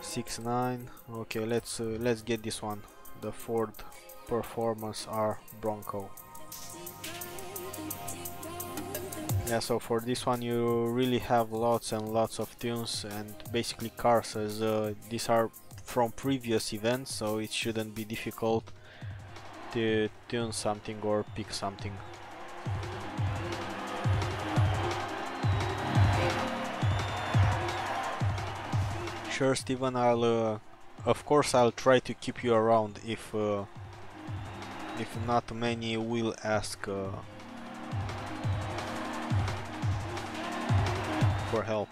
6-9. Okay, let's get this one, the Ford Performance R Bronco. Yeah, so for this one you really have lots and lots of tunes and basically cars, as these are from previous events, so it shouldn't be difficult to tune something or pick something. Sure, Steven, I'll of course I'll try to keep you around if not many will ask for help.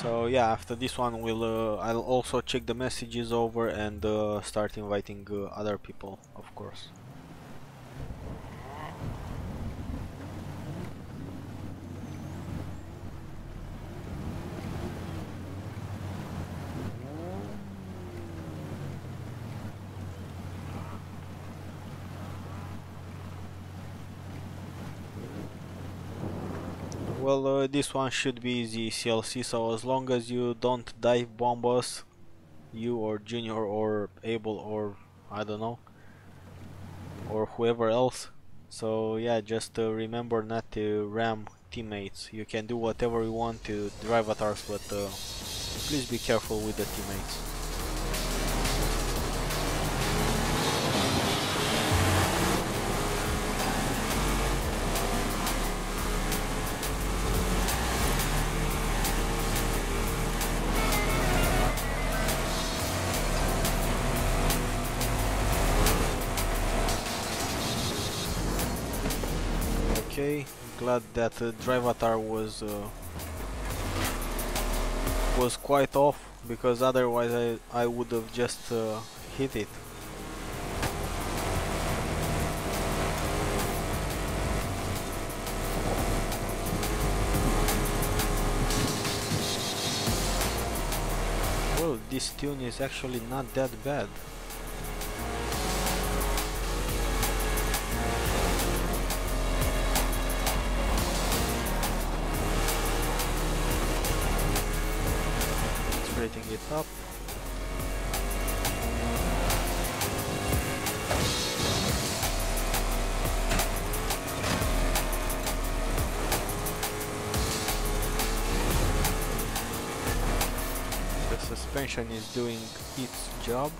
So yeah, after this one I'll also check the messages over and start inviting other people, of course. Well, this one should be easy CLC, so as long as you don't dive bomb us, you or Junior or Abel or I don't know, or whoever else. So yeah, just remember not to ram teammates. You can do whatever you want to drive avatars, but please be careful with the teammates. Okay, glad that drivatar was quite off, because otherwise I would have just hit it. Well, this tune is actually not that bad. Rating it up. The suspension is doing its job.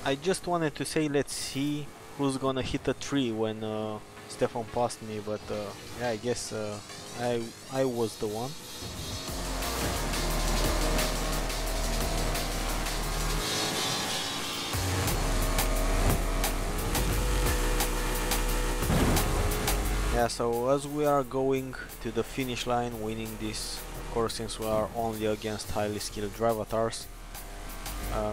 I just wanted to say, let's see who's gonna hit a tree when Stefan passed me, but yeah, I guess I was the one. Yeah, so as we are going to the finish line, winning this, of course, since we are only against highly skilled drivatars.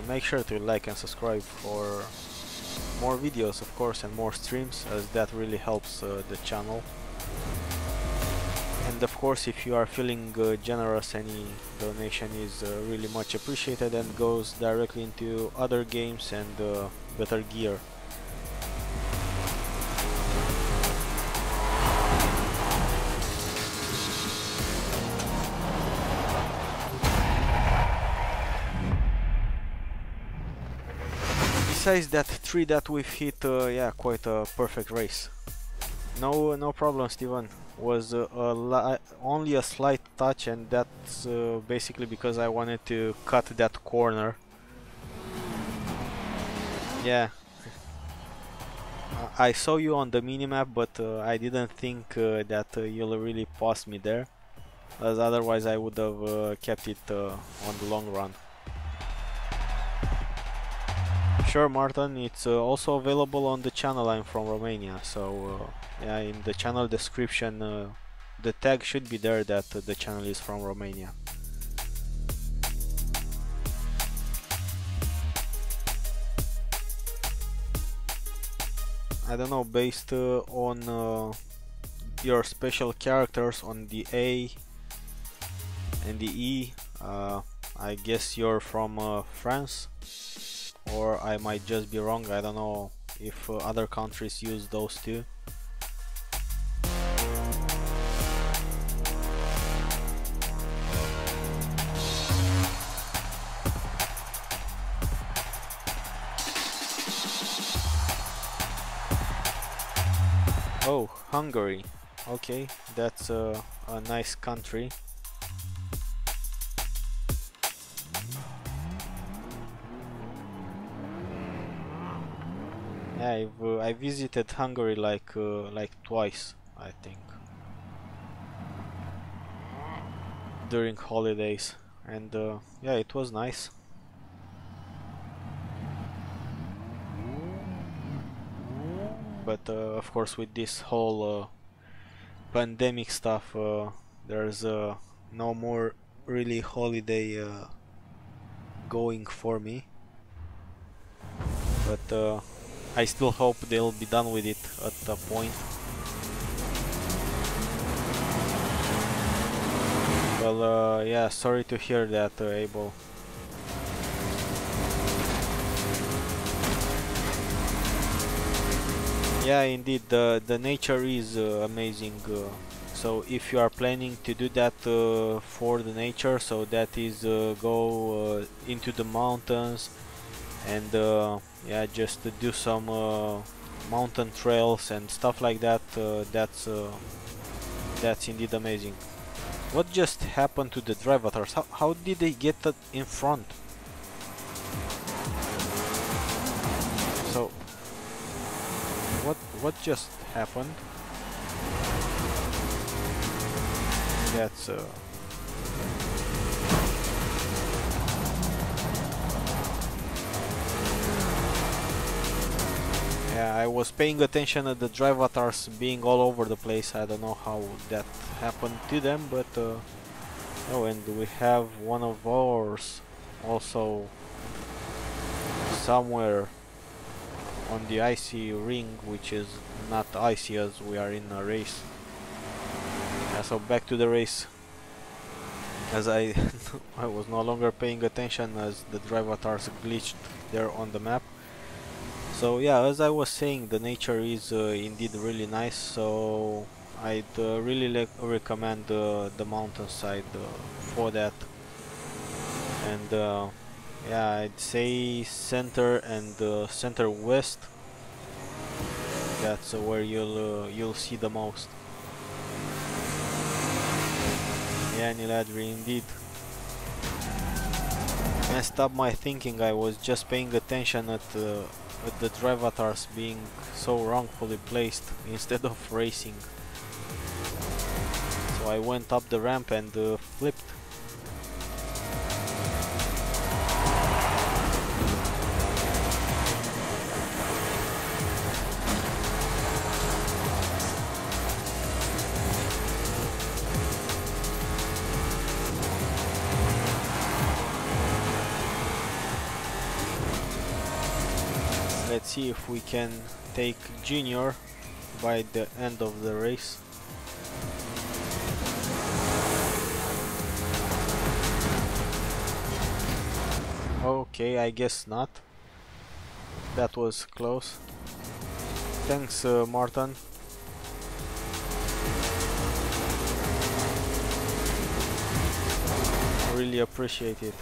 Make sure to like and subscribe for more videos, of course, and more streams, as that really helps the channel. And of course, if you are feeling generous, any donation is really much appreciated and goes directly into other games and better gear. Besides that tree that we've hit, yeah, quite a perfect race. No problem, Steven. Was only a slight touch, and that's basically because I wanted to cut that corner. Yeah, I saw you on the minimap, but I didn't think that you'll really pass me there, as otherwise I would have kept it on the long run. Sure, Martin, it's also available on the channel. I'm from Romania, so yeah, in the channel description the tag should be there that the channel is from Romania. I don't know, based on your special characters on the A and the E, I guess you're from France. Or I might just be wrong, I don't know if other countries use those too. Oh, Hungary. Okay, that's a nice country. Yeah, I visited Hungary like twice, I think, during holidays, and yeah, it was nice. But of course, with this whole pandemic stuff, there's no more really holiday going for me. But I still hope they'll be done with it at a point. Well, yeah, sorry to hear that, Abel. Yeah, indeed, the nature is amazing. So if you are planning to do that for the nature, so that is go into the mountains and yeah, just to do some mountain trails and stuff like that. That's indeed amazing. What just happened to the drive avatars? How did they get that in front? So what just happened? That's yeah, I was paying attention at the drive avatars being all over the place. I don't know how that happened to them, but oh, and we have one of ours also somewhere on the icy ring, which is not icy as we are in a race. Yeah, so back to the race, as I I was no longer paying attention as the drive avatars glitched there on the map. So yeah, as I was saying, the nature is indeed really nice, so I'd really recommend the mountainside for that. And yeah, I'd say center and center west. That's where you'll see the most. Yeah, Niladri, indeed. Messed up my thinking. I was just paying attention at the drive avatars being so wrongfully placed instead of racing. So I went up the ramp and flipped. Let's see if we can take Junior by the end of the race. Okay, I guess not. That was close. Thanks, Martin. Really appreciate it.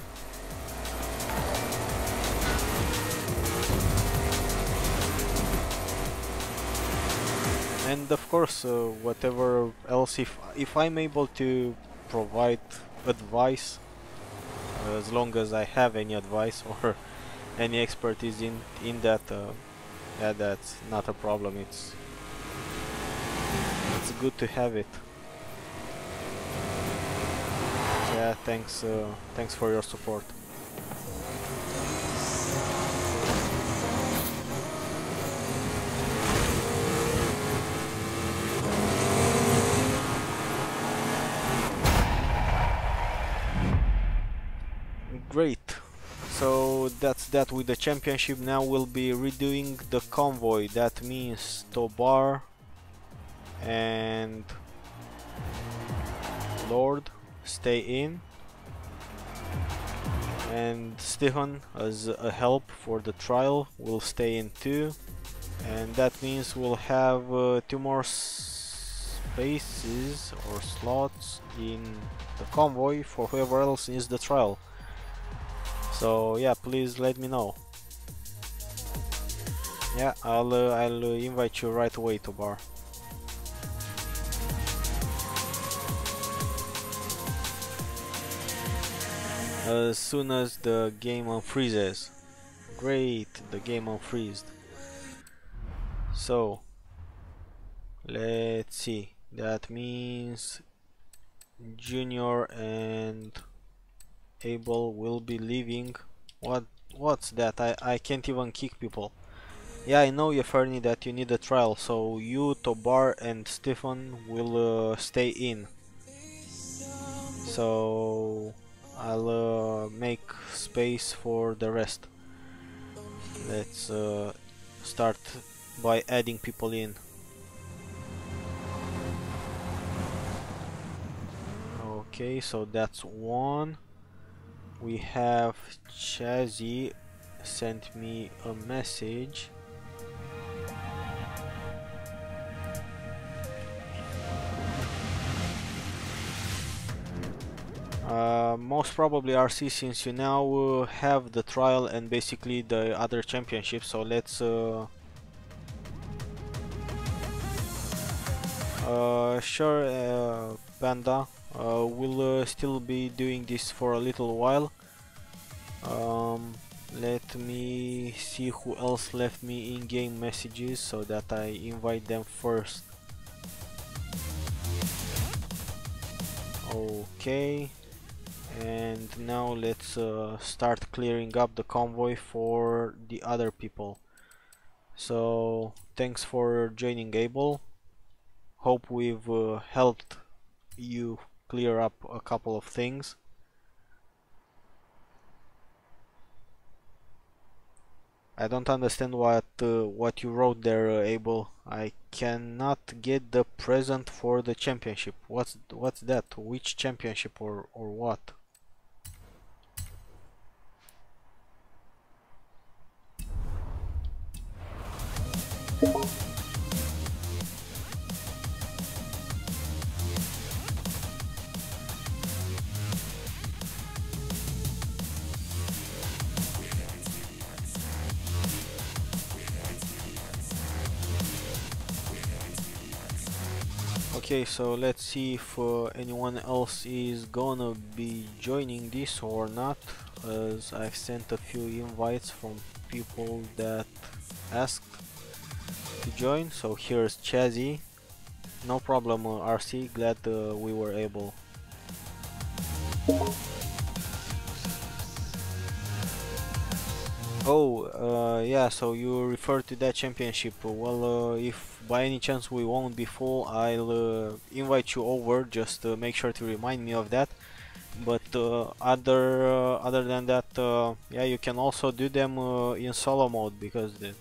And of course, whatever else, if I'm able to provide advice, as long as I have any advice or any expertise in that, yeah, that's not a problem. It's good to have it. Yeah, thanks for your support. Great. So that's that with the championship. Now we'll be redoing the convoy. That means Tobar and Lord stay in, and Stefan as a help for the trial will stay in too, and that means we'll have 2 more spaces or slots in the convoy for whoever else is the trial. So yeah, please let me know. Yeah, I'll invite you right away to bar. As soon as the game unfreezes. Great, the game unfreezed. So let's see. That means Junior and Abel will be leaving. What's that? I can't even kick people. Yeah, I know, Yeferni, that you need a trial, so you, Tobar, and Stefan will stay in. So I'll make space for the rest. Let's start by adding people in. Okay, so that's one. We have Chazzy sent me a message. Most probably RC, since you now have the trial and basically the other championship, so let's sure, Panda, we'll still be doing this for a little while. Let me see who else left me in-game messages so that I invite them first. Okay, and now let's start clearing up the convoy for the other people. So thanks for joining, Abel. Hope we've helped you clear up a couple of things. I don't understand what you wrote there, Abel. I cannot get the present for the championship. What's that? Which championship or what? Okay, so let's see if anyone else is gonna be joining this or not, as I've sent a few invites from people that asked to join. So here's Chazzy. No problem, RC, glad we were able. Oh, yeah, so you refer to that championship. Well, if by any chance we won't be full, I'll invite you over. Just make sure to remind me of that. But other than that, yeah, you can also do them in solo mode, because they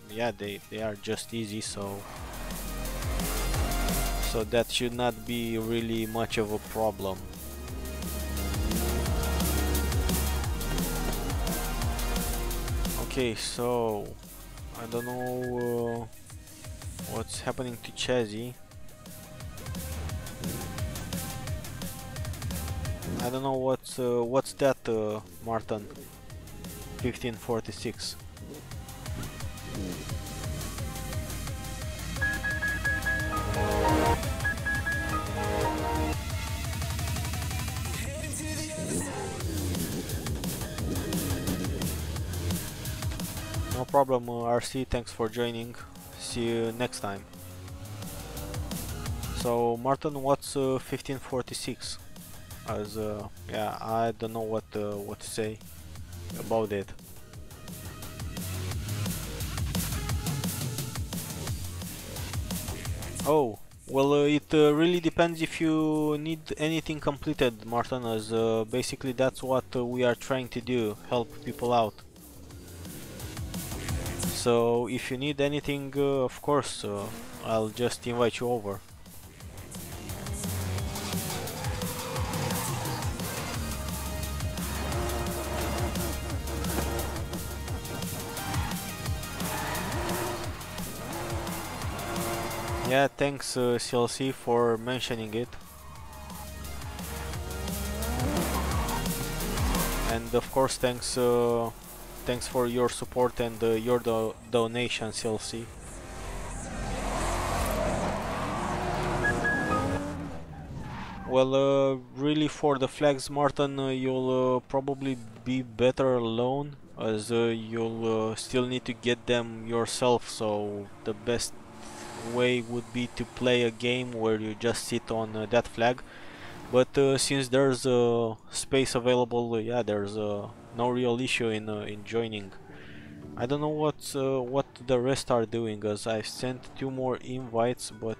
are just easy. So that should not be really much of a problem. Okay, so I don't know what's happening to Chazzy. I don't know what's that, Martin. 1546. No problem, RC, thanks for joining. See you next time. So, Martin, what's 1546? As yeah, I don't know what to say about it. Oh, well, it really depends if you need anything completed, Martin, as basically that's what we are trying to do, help people out. So if you need anything, of course, I'll just invite you over. Yeah, thanks CLC for mentioning it. And of course thanks for your support and your donation, CLC. Well, really for the flags, Martin, you'll probably be better alone, as you'll still need to get them yourself, so the best way would be to play a game where you just sit on that flag, but since there's space available, yeah, there's no real issue in joining. I don't know what the rest are doing, as I've sent 2 more invites, but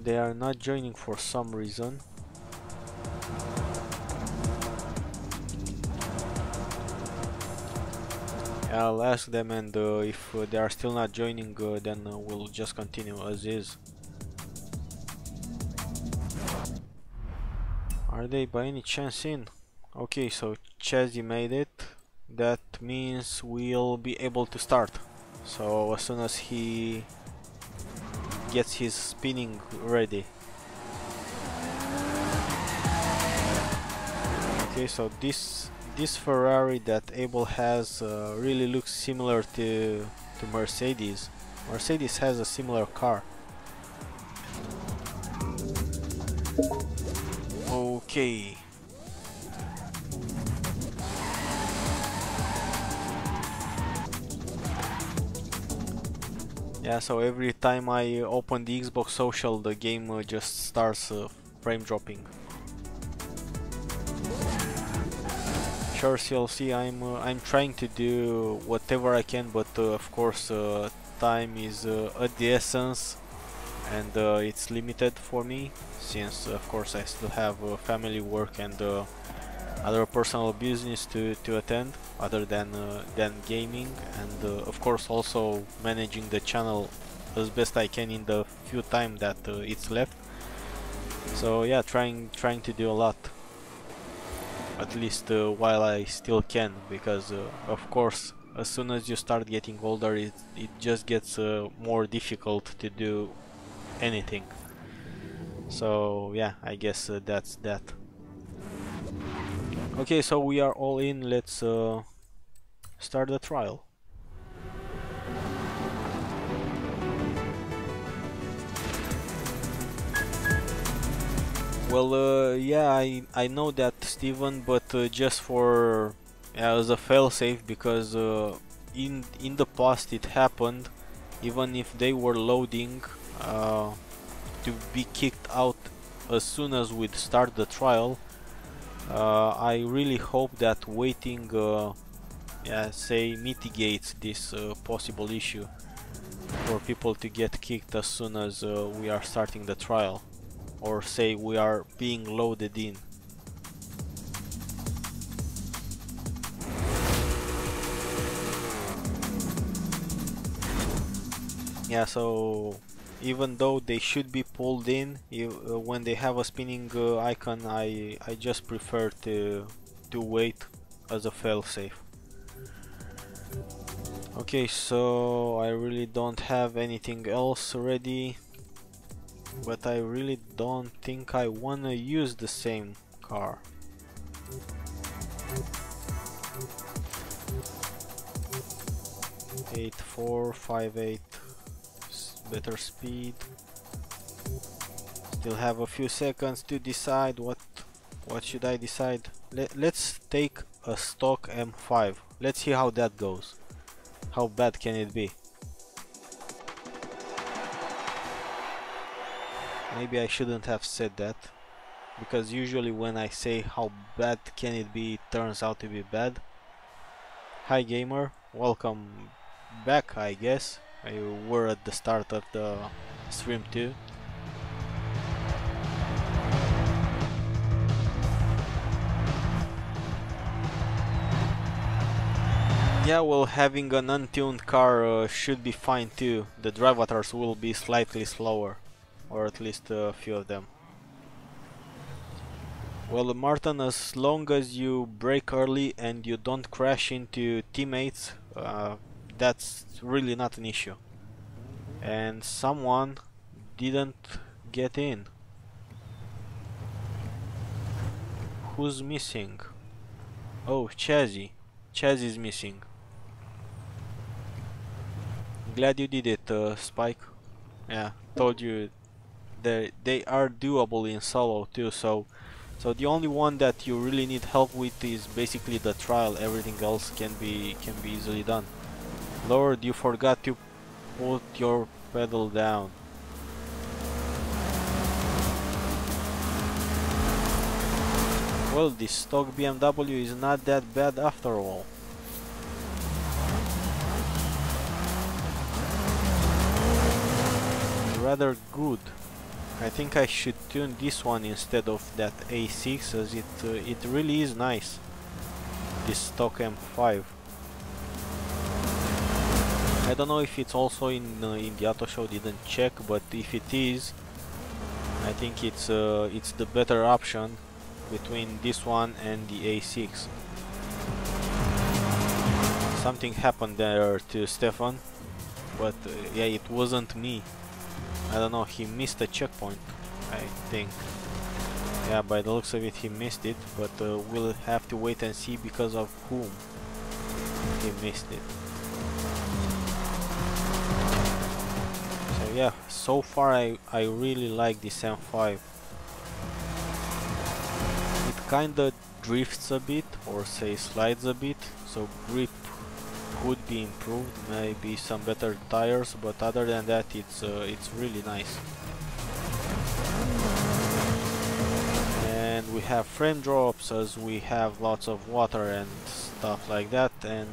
they are not joining for some reason. I'll ask them, and if they are still not joining, then we'll just continue as is. Are they by any chance in? Okay, so Chazzy made it. That means we'll be able to start. So as soon as he gets his spinning ready. Okay, so this Ferrari that Abel has really looks similar to Mercedes. Mercedes has a similar car. Okay. Yeah, so every time I open the Xbox Social, the game just starts frame dropping. Sure, CLC, I'm trying to do whatever I can, but of course time is at the essence, and it's limited for me, since of course I still have family, work, and other personal business to attend other than gaming, and of course also managing the channel as best I can in the few time that it's left. So yeah, trying to do a lot, at least while I still can, because of course as soon as you start getting older, it just gets more difficult to do anything. So yeah, I guess that's that. Okay, so we are all in. Let's start the trial. Well, yeah, I know that, Steven, but just for as a failsafe, because in the past it happened, even if they were loading, to be kicked out as soon as we'd start the trial. I really hope that waiting, yeah, say, mitigates this possible issue for people to get kicked as soon as we are starting the trial, or say we are being loaded in. Yeah, so even though they should be pulled in, when they have a spinning icon, I just prefer to wait as a failsafe. Okay, so I really don't have anything else ready, but I really don't think I wanna use the same car. Eight 4 5 8, better speed. Still have a few seconds to decide what should I decide. Let's take a stock M5. Let's see how that goes. How bad can it be? Maybe I shouldn't have said that, because usually when I say how bad can it be, it turns out to be bad. Hi gamer, welcome back, I guess. You were at the start of the stream too. Yeah, well, having an untuned car should be fine too. The drive avatars will be slightly slower, or at least a few of them. Well, Martin, as long as you brake early and you don't crash into teammates, that's really not an issue. And someone didn't get in. Who's missing? Oh, Chazzy. Chazzy's missing. Glad you did it, Spike. Yeah, told you they are doable in solo too, so the only one that you really need help with is basically the trial. Everything else can be easily done. Lord, you forgot to put your pedal down. Well, this stock BMW is not that bad after all. Rather good. I think I should tune this one instead of that A6, as it really is nice. This stock M5. I don't know if it's also in the auto show, didn't check, but if it is, I think it's the better option between this one and the A6. Something happened there to Stefan, but yeah, it wasn't me. I don't know, he missed a checkpoint, I think. Yeah, by the looks of it he missed it, but we'll have to wait and see because of whom he missed it. So yeah, so far I really like this M5. It kinda drifts a bit, or say slides a bit, so grip could be improved, maybe some better tires, but other than that it's really nice. And we have frame drops as we have lots of water and stuff like that, and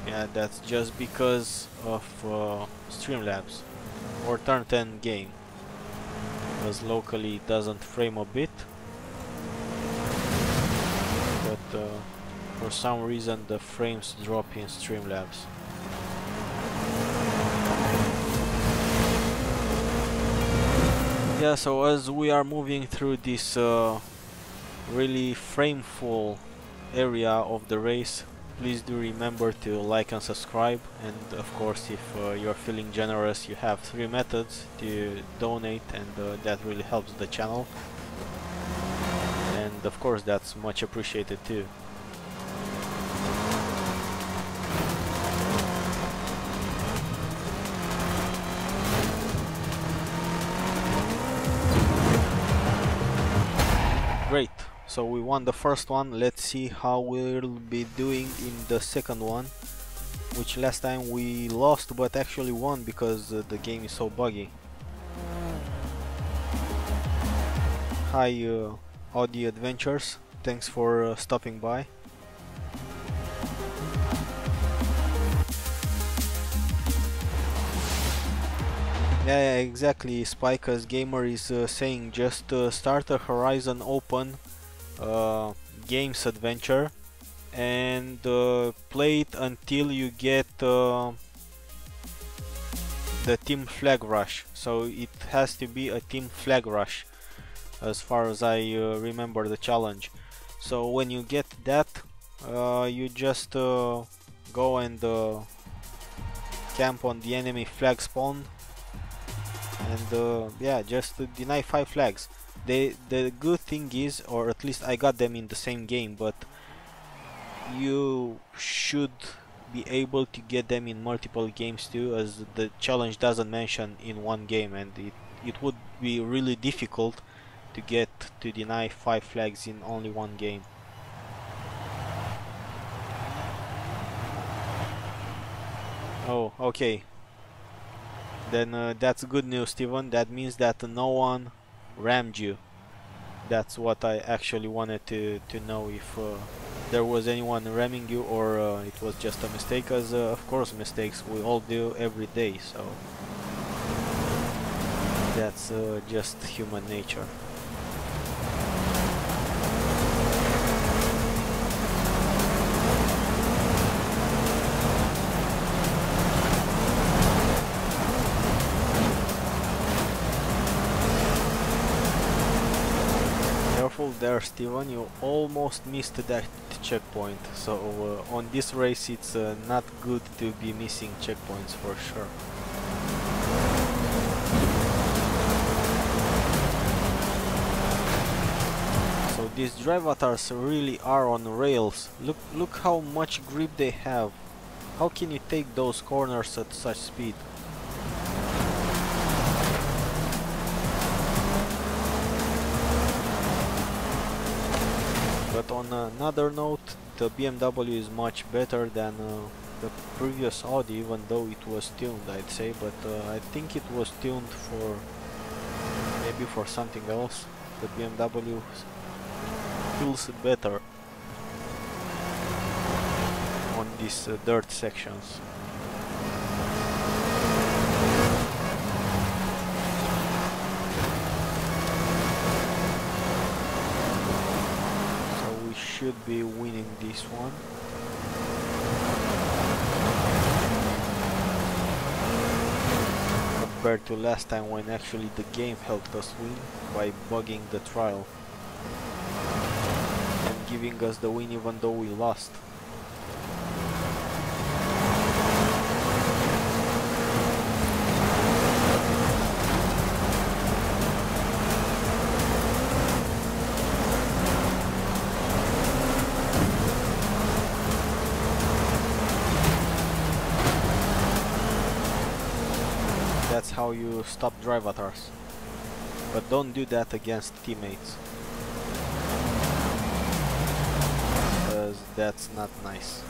yeah, that's just because of Streamlabs or Turn 10 game, as locally it doesn't frame a bit, but for some reason the frames drop in Streamlabs. Yeah, so as we are moving through this really frameful area of the race, please do remember to like and subscribe, and of course if you're feeling generous, you have 3 methods to donate, and that really helps the channel, and of course that's much appreciated too. Great, so we won the first one. Let's see how we'll be doing in the second one, which last time we lost but actually won because the game is so buggy. Hi Audi Adventures, thanks for stopping by. Yeah, exactly, Spike's Gamer is saying just start a Horizon Open games adventure and play it until you get the team flag rush. So it has to be a team flag rush as far as I remember the challenge. So when you get that, you just go and camp on the enemy flag spawn, and yeah, just deny 5 flags. The good thing is, or at least I got them in the same game, but you should be able to get them in multiple games too, as the challenge doesn't mention in one game, and it would be really difficult to get to deny 5 flags in only one game. Oh, okay. Then that's good news, Steven. That means that no one rammed you. That's what I actually wanted to know, if there was anyone ramming you or it was just a mistake, as of course mistakes we all do every day, so that's just human nature. There, Steven, you almost missed that checkpoint, so on this race it's not good to be missing checkpoints for sure. So these drive avatars really are on rails. Look how much grip they have. How can you take those corners at such speed? But on another note, the BMW is much better than the previous Audi, even though it was tuned, I'd say, but I think it was tuned for maybe for something else. The BMW feels better on these dirt sections. So we should be winning this one. Compared to last time when actually the game helped us win by bugging the trial and giving us the win even though we lost. That's how you stop drive avatars. But don't do that against teammates, because that's not nice.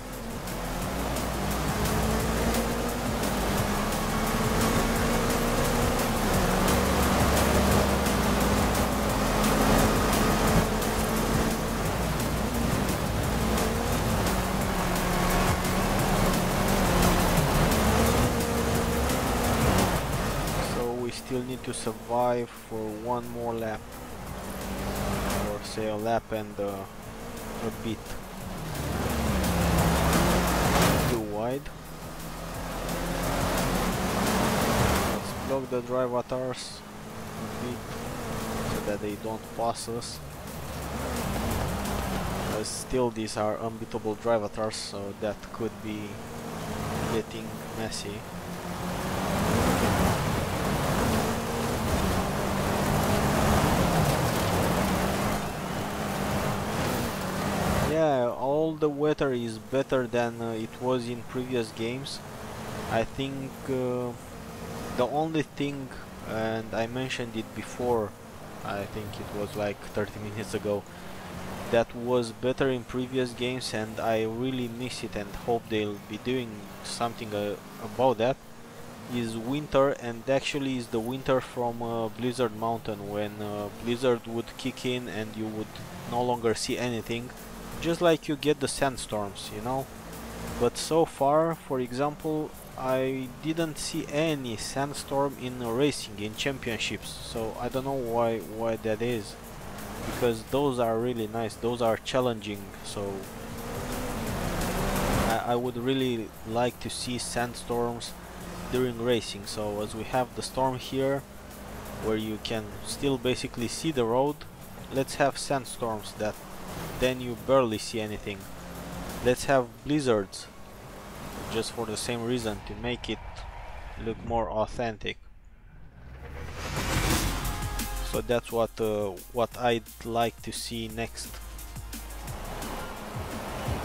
Still need to survive for one more lap, or say a lap and a bit. Too wide. Let's block the drive avatars a bit so that they don't pass us. Still, these are unbeatable drive avatars, so that could be getting messy. Yeah, all the weather is better than it was in previous games. I think the only thing, and I mentioned it before, I think it was like 30 minutes ago, that was better in previous games, and I really miss it and hope they'll be doing something about that, is winter, and actually is the winter from Blizzard Mountain, when Blizzard would kick in and you would no longer see anything. Just like you get the sandstorms, you know. But so far, for example, I didn't see any sandstorm in racing, in championships. So I don't know why that is. Because those are really nice, those are challenging. So I would really like to see sandstorms during racing. So as we have the storm here, where you can still basically see the road, let's have sandstorms that then you barely see anything. Let's have blizzards, just for the same reason, to make it look more authentic. So that's what I'd like to see next,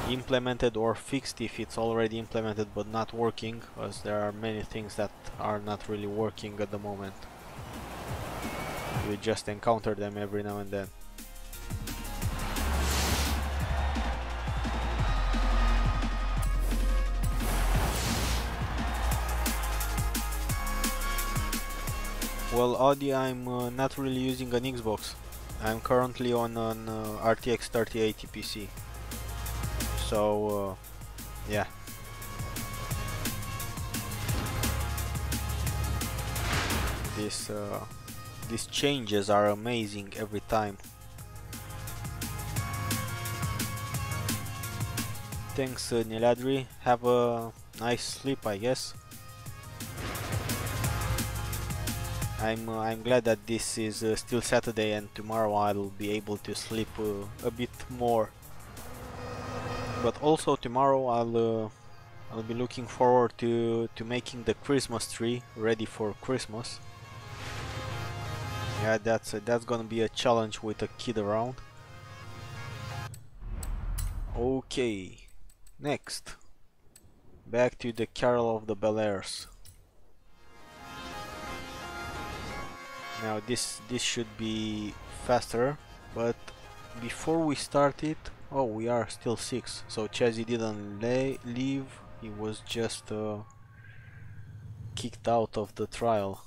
implemented or fixed if it's already implemented but not working, as there are many things that are not really working at the moment. We just encounter them every now and then. Well, Audi, I'm not really using an Xbox. I'm currently on an RTX 3080 PC. So, yeah. These changes are amazing every time. Thanks, Niladri. Have a nice sleep, I guess. I'm glad that this is still Saturday, and tomorrow I'll be able to sleep a bit more. But also tomorrow I'll be looking forward to making the Christmas tree ready for Christmas. Yeah, that's gonna be a challenge with a kid around. Okay, next, back to the Carol of the Bel Airs. Now this should be faster, but before we start it, oh, we are still 6, so Chazzy didn't leave. he was just kicked out of the trial.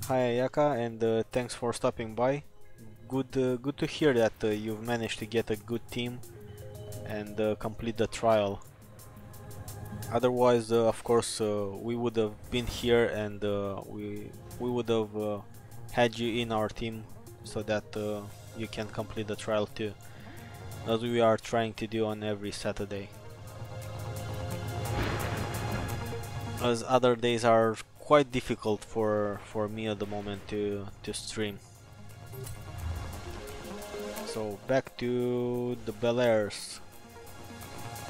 Hi Ayaka, and thanks for stopping by. Good to hear that you've managed to get a good team and complete the trial. Otherwise, of course, we would have been here and we would have had you in our team so that you can complete the trial too, as we are trying to do on every Saturday. As other days are quite difficult for me at the moment to stream. So back to the Bel Airs.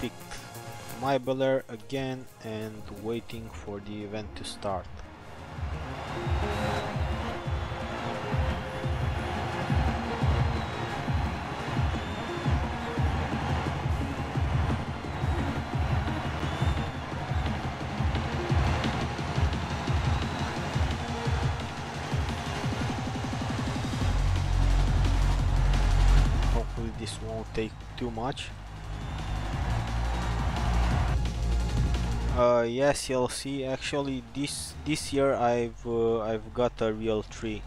Picked my Bel Air again and waiting for the event to start. Hopefully this won't take too much. Yeah, CLC. Actually, this year I've got a real tree.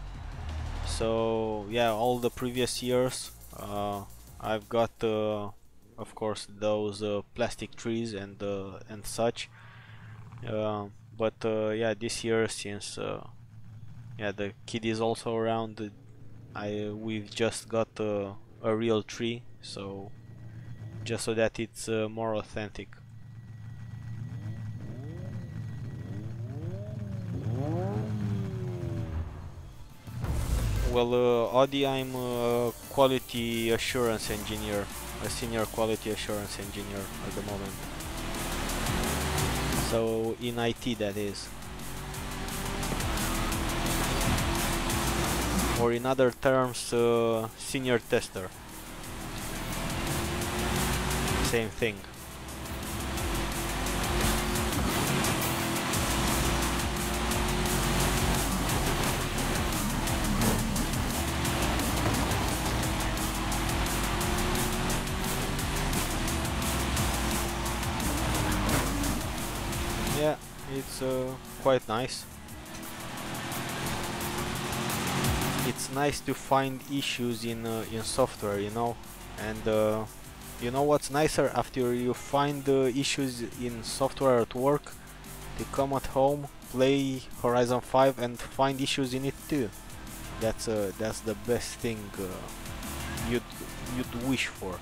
So yeah, all the previous years I've got, of course, those plastic trees and such. But yeah, this year, since yeah, the kid is also around, we've just got a real tree. So just so that it's more authentic. Well, Audi, I'm a quality assurance engineer, a senior quality assurance engineer at the moment. So in IT, that is. Or in other terms, senior tester. Same thing. Yeah, it's quite nice. It's nice to find issues in software, you know, and you know what's nicer? After you find issues in software at work, to come at home, play Horizon 5 and find issues in it too. That's the best thing you'd wish for.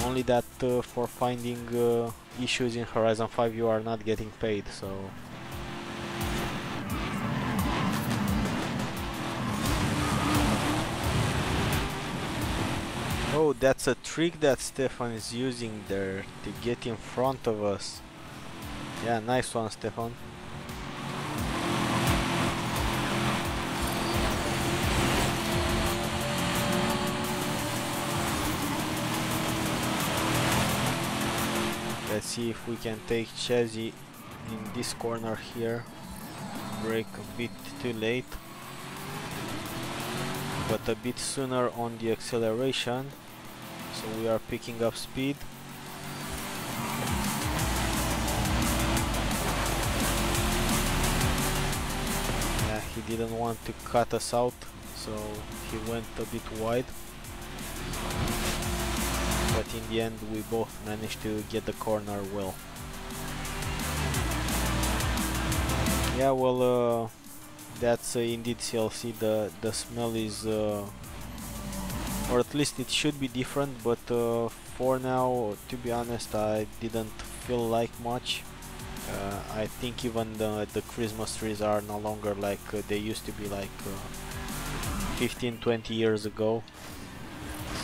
Only that for finding issues in Horizon 5 you are not getting paid, so oh, that's a trick that Stefan is using there to get in front of us. Yeah, nice one, Stefan. Let's see if we can take Chazzy in this corner here. Brake a bit too late, but a bit sooner on the acceleration, so we are picking up speed. Yeah, he didn't want to cut us out, so he went a bit wide. But in the end we both managed to get the corner well. Yeah, well, that's indeed CLC. The smell is, or at least it should be different, but for now, to be honest, I didn't feel like much. I think even the Christmas trees are no longer like they used to be, like 15-20 years ago.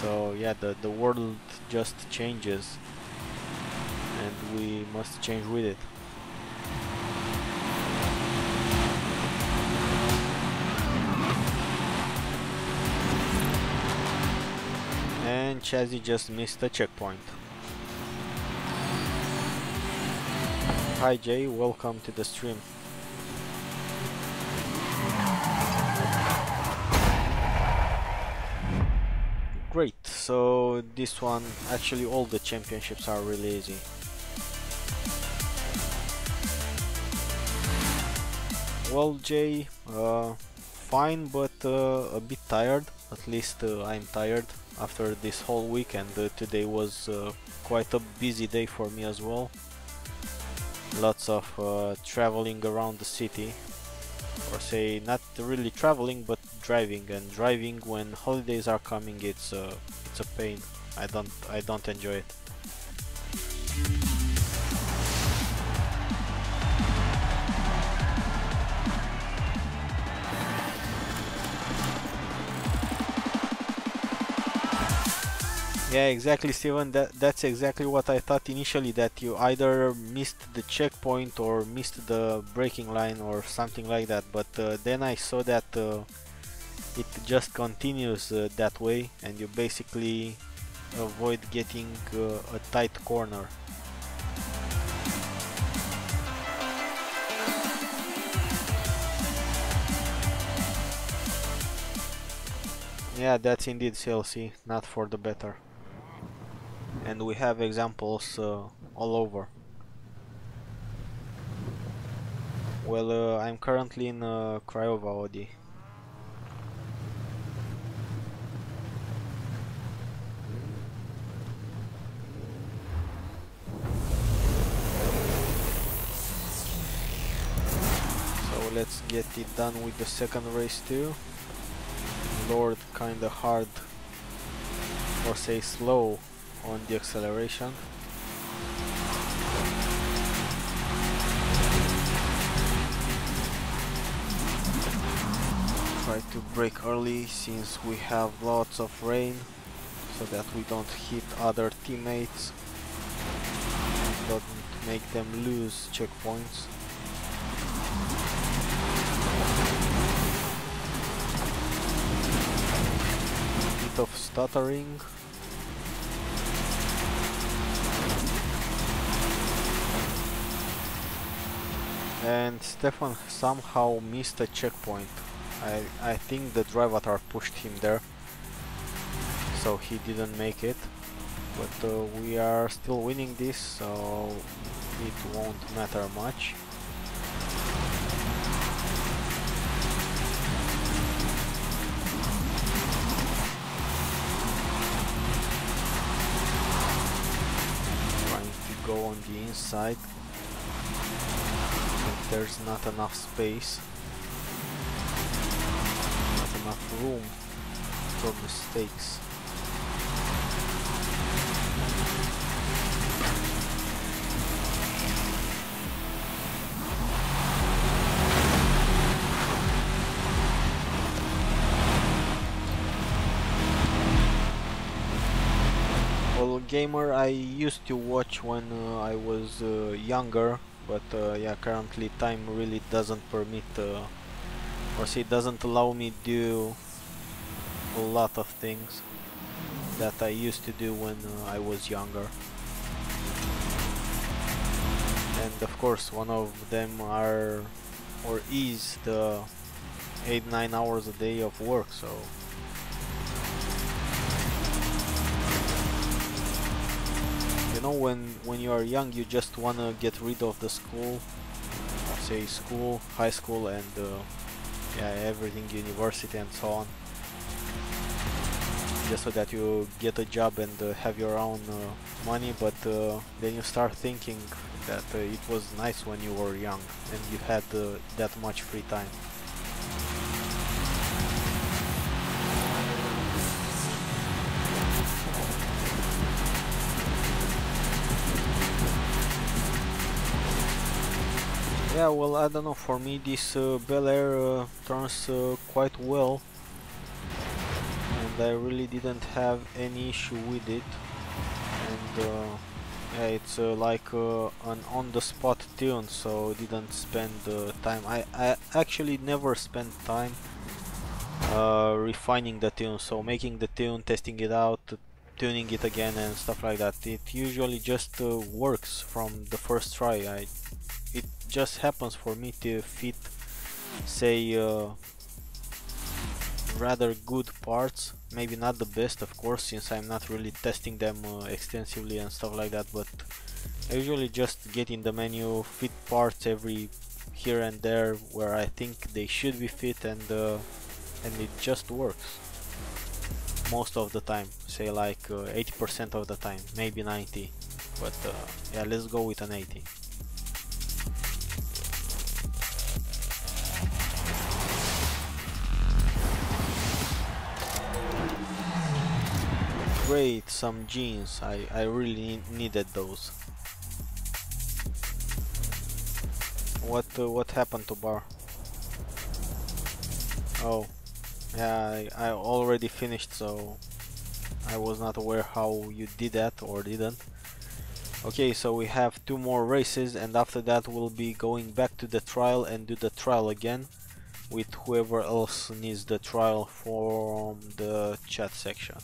So yeah, the world just changes and we must change with it. And Chazzy just missed the checkpoint. Hi Jay, welcome to the stream. Great, so this one, actually all the championships are really easy. Well, Jay, fine, but a bit tired. At least I'm tired after this whole week, and today was quite a busy day for me as well. Lots of traveling around the city, or say not really traveling, but driving. And driving when holidays are coming, it's a pain. I don't enjoy it. Yeah, exactly, Steven. That's exactly what I thought initially, that you either missed the checkpoint or missed the braking line or something like that. But then I saw that it just continues that way, and you basically avoid getting a tight corner. Yeah, that's indeed CLC, not for the better. And we have examples all over. Well, I'm currently in Craiova Audi. So let's get it done with the second race too. Lowered kinda hard, or say slow, on the acceleration. Try to brake early since we have lots of rain, so that we don't hit other teammates, don't make them lose checkpoints. Bit of stuttering. And Stefan somehow missed a checkpoint. I think the driver pushed him there, so he didn't make it. But we are still winning this, so it won't matter much. Trying to go on the inside, but there's not enough space, not enough room for mistakes. Well, gamer, I used to watch when I was younger, but yeah, currently time really doesn't permit, or say doesn't allow me do a lot of things that I used to do when I was younger. And of course, one of them are, or is, the 8-9 hours a day of work, so you know, when you are young, you just wanna get rid of the school, say school, high school, and yeah, everything, university and so on, just so that you get a job and have your own money. But then you start thinking that it was nice when you were young and you had that much free time. Yeah, well, I don't know, for me this Bel Air turns quite well, and I really didn't have any issue with it. And yeah, it's like an on-the-spot tune, so didn't spend time. I actually never spent time refining the tune, so making the tune, testing it out, tuning it again and stuff like that. It usually just works from the first try. It just happens for me to fit, say, rather good parts, maybe not the best of course, since I'm not really testing them extensively and stuff like that, but I usually just get in the menu, fit parts every here and there where I think they should be fit, and it just works most of the time, say like 80% of the time, maybe 90, but yeah, let's go with an 80. Great, some jeans. I really needed those. What happened to Bar? Oh, yeah, I already finished, so I was not aware how you did that or didn't. Okay, so we have 2 more races, and after that we'll be going back to the trial and do the trial again with whoever else needs the trial from the chat section.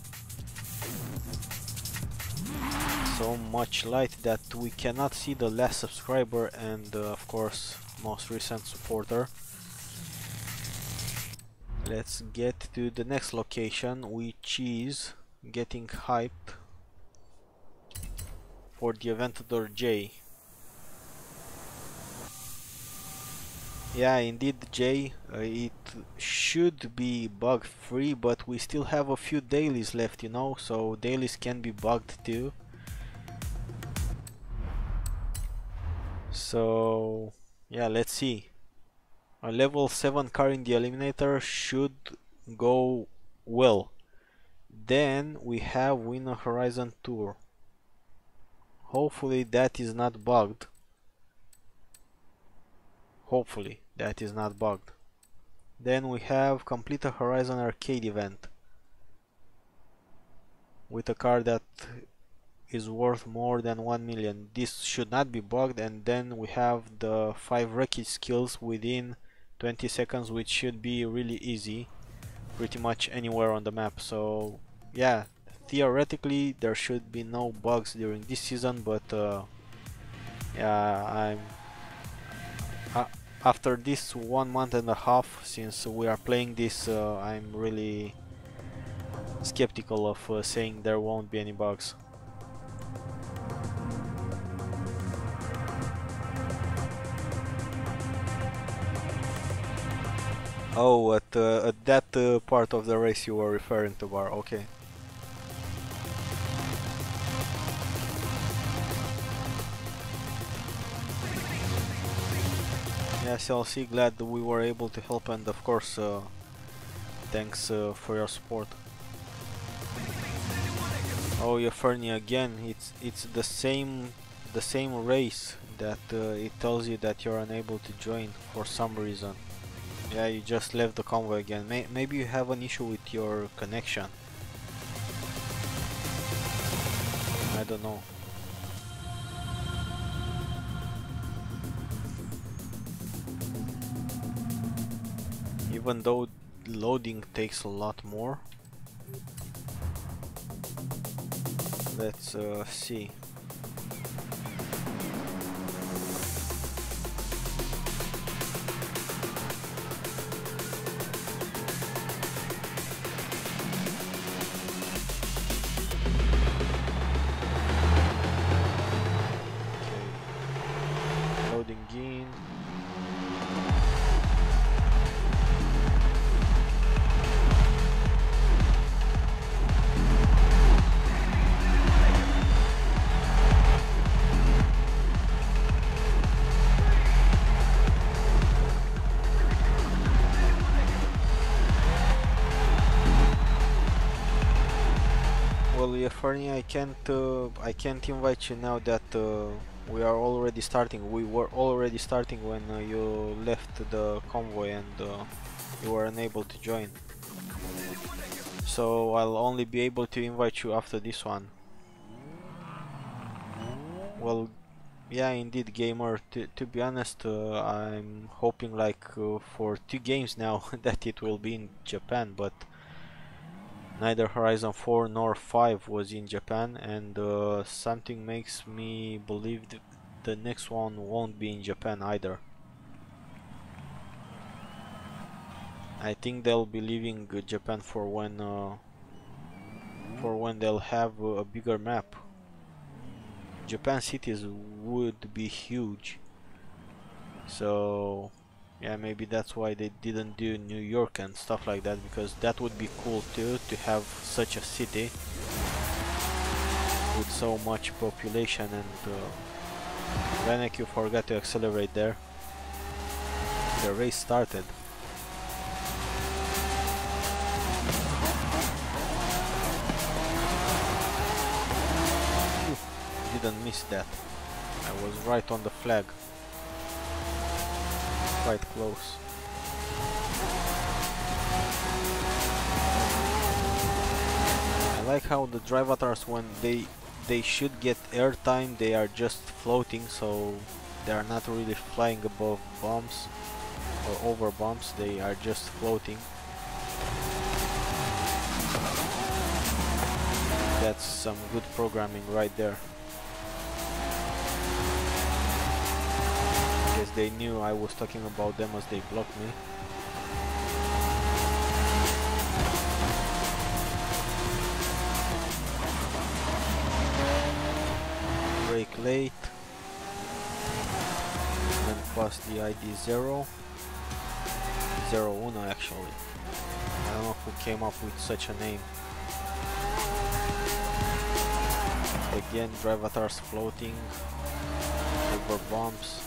So much light that we cannot see the last subscriber and of course most recent supporter. Let's get to the next location, which is getting hyped for the Aventador J. Yeah, indeed, J. It should be bug free, but we still have a few dailies left, you know, so dailies can be bugged too. So yeah, let's see. A level 7 car in the eliminator should go well. Then we have Win a Horizon Tour. Hopefully that is not bugged. Hopefully that is not bugged. Then we have Complete a Horizon Arcade event with a car that is worth more than 1 million. This should not be bugged. And then we have the 5 wreckage skills within 20 seconds, which should be really easy pretty much anywhere on the map. So yeah, theoretically there should be no bugs during this season, but yeah, after this 1 month and a half since we are playing this, I'm really skeptical of saying there won't be any bugs. Oh, at that part of the race you were referring to, Bar. Okay. Yes, LC, glad that we were able to help, and of course, thanks for your support. Oh, Yaferni again. It's the same race that it tells you that you're unable to join for some reason. Yeah, you just left the convoy again. Maybe you have an issue with your connection. I don't know. Even though loading takes a lot more. Let's see. Loading in. Well, Yaferni, I can't invite you now that we are already starting. We were already starting when you left the convoy and you were unable to join. So I'll only be able to invite you after this one. Well, yeah, indeed, gamer. To be honest, I'm hoping like for 2 games now that it will be in Japan, but neither Horizon 4 nor 5 was in Japan, and something makes me believe that the next one won't be in Japan either. I think they'll be leaving Japan for when they'll have a bigger map. Japan cities would be huge, so yeah, maybe that's why they didn't do New York and stuff like that, because that would be cool too, to have such a city with so much population. And Vanek, you forgot to accelerate there. The race started. Didn't miss that. I was right on the flag. Quite close. I like how the drive avatars, when they should get airtime, they are just floating, so they are not really flying above bumps or over bumps, they are just floating. That's some good programming right there. Guess they knew I was talking about them as they blocked me. Brake late. Then pass the ID 0. 01 actually. I don't know who came up with such a name. Again, drive avatars floating over bumps.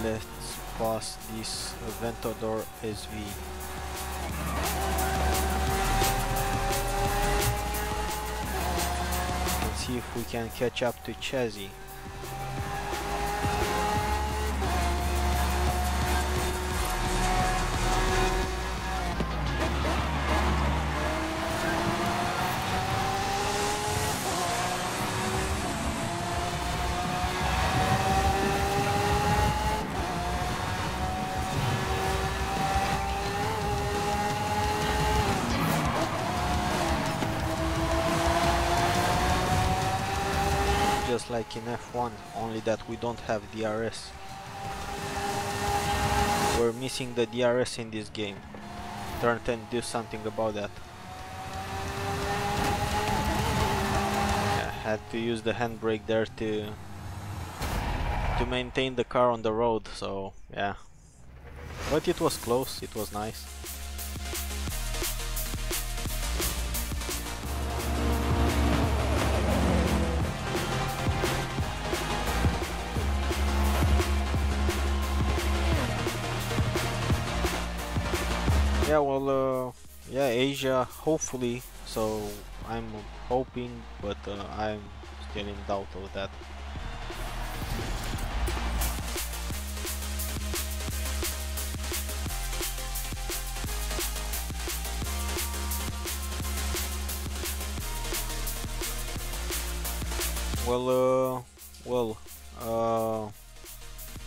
Let's pass this Aventador SV. And see if we can catch up to Chazzy. Just like in F1, only that we don't have DRS. We're missing the DRS in this game. Turn 10, do something about that. I had to use the handbrake there to maintain the car on the road, so yeah. But it was close, it was nice. Yeah, well, yeah, Asia, hopefully, so I'm hoping, but I'm still in doubt of that.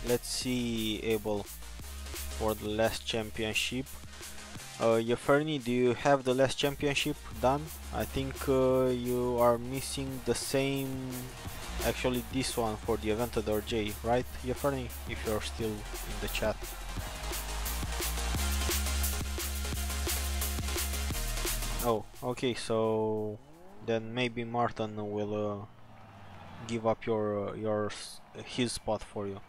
Let's see, Abel, for the last championship. Yeferny, do you have the last championship done? I think you are missing the same, actually this one for the Aventador J, right, Yeferny? If you're still in the chat. Oh, okay, so then maybe Martin will give up his spot for you.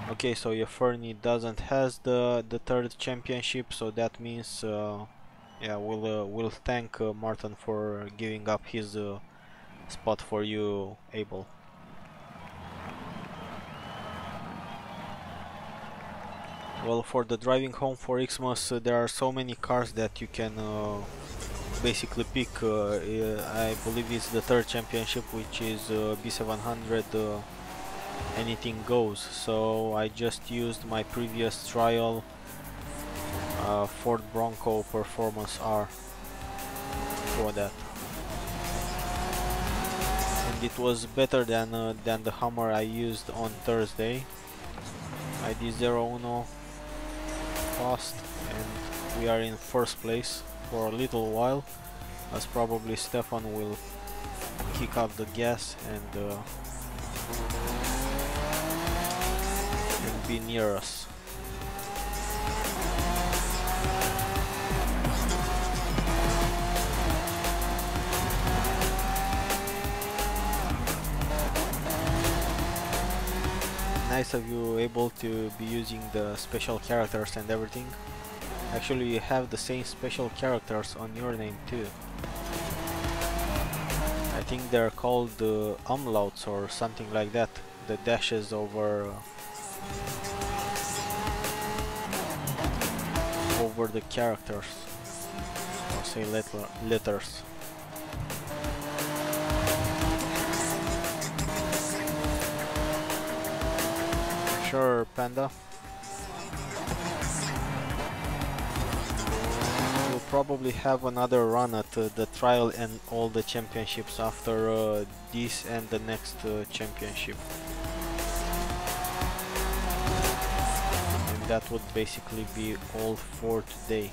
Okay, so Yeferny doesn't has the third championship, so that means yeah, we'll thank Martin for giving up his spot for you, Abel. Well, for the driving home for Xmas, there are so many cars that you can basically pick. I believe it's the third championship, which is B700. Anything goes, so I just used my previous trial Ford Bronco Performance R for that, and it was better than the Hummer I used on Thursday. ID 01 fast, and we are in first place for a little while, as probably Stefan will kick up the gas and be near us. Nice of you able to be using the special characters and everything. Actually, you have the same special characters on your name too. I think they're called umlauts or something like that. The dashes over the characters, or say letters. Sure, Panda. We'll probably have another run at the trial and all the championships after this and the next championship. And that would basically be all for today.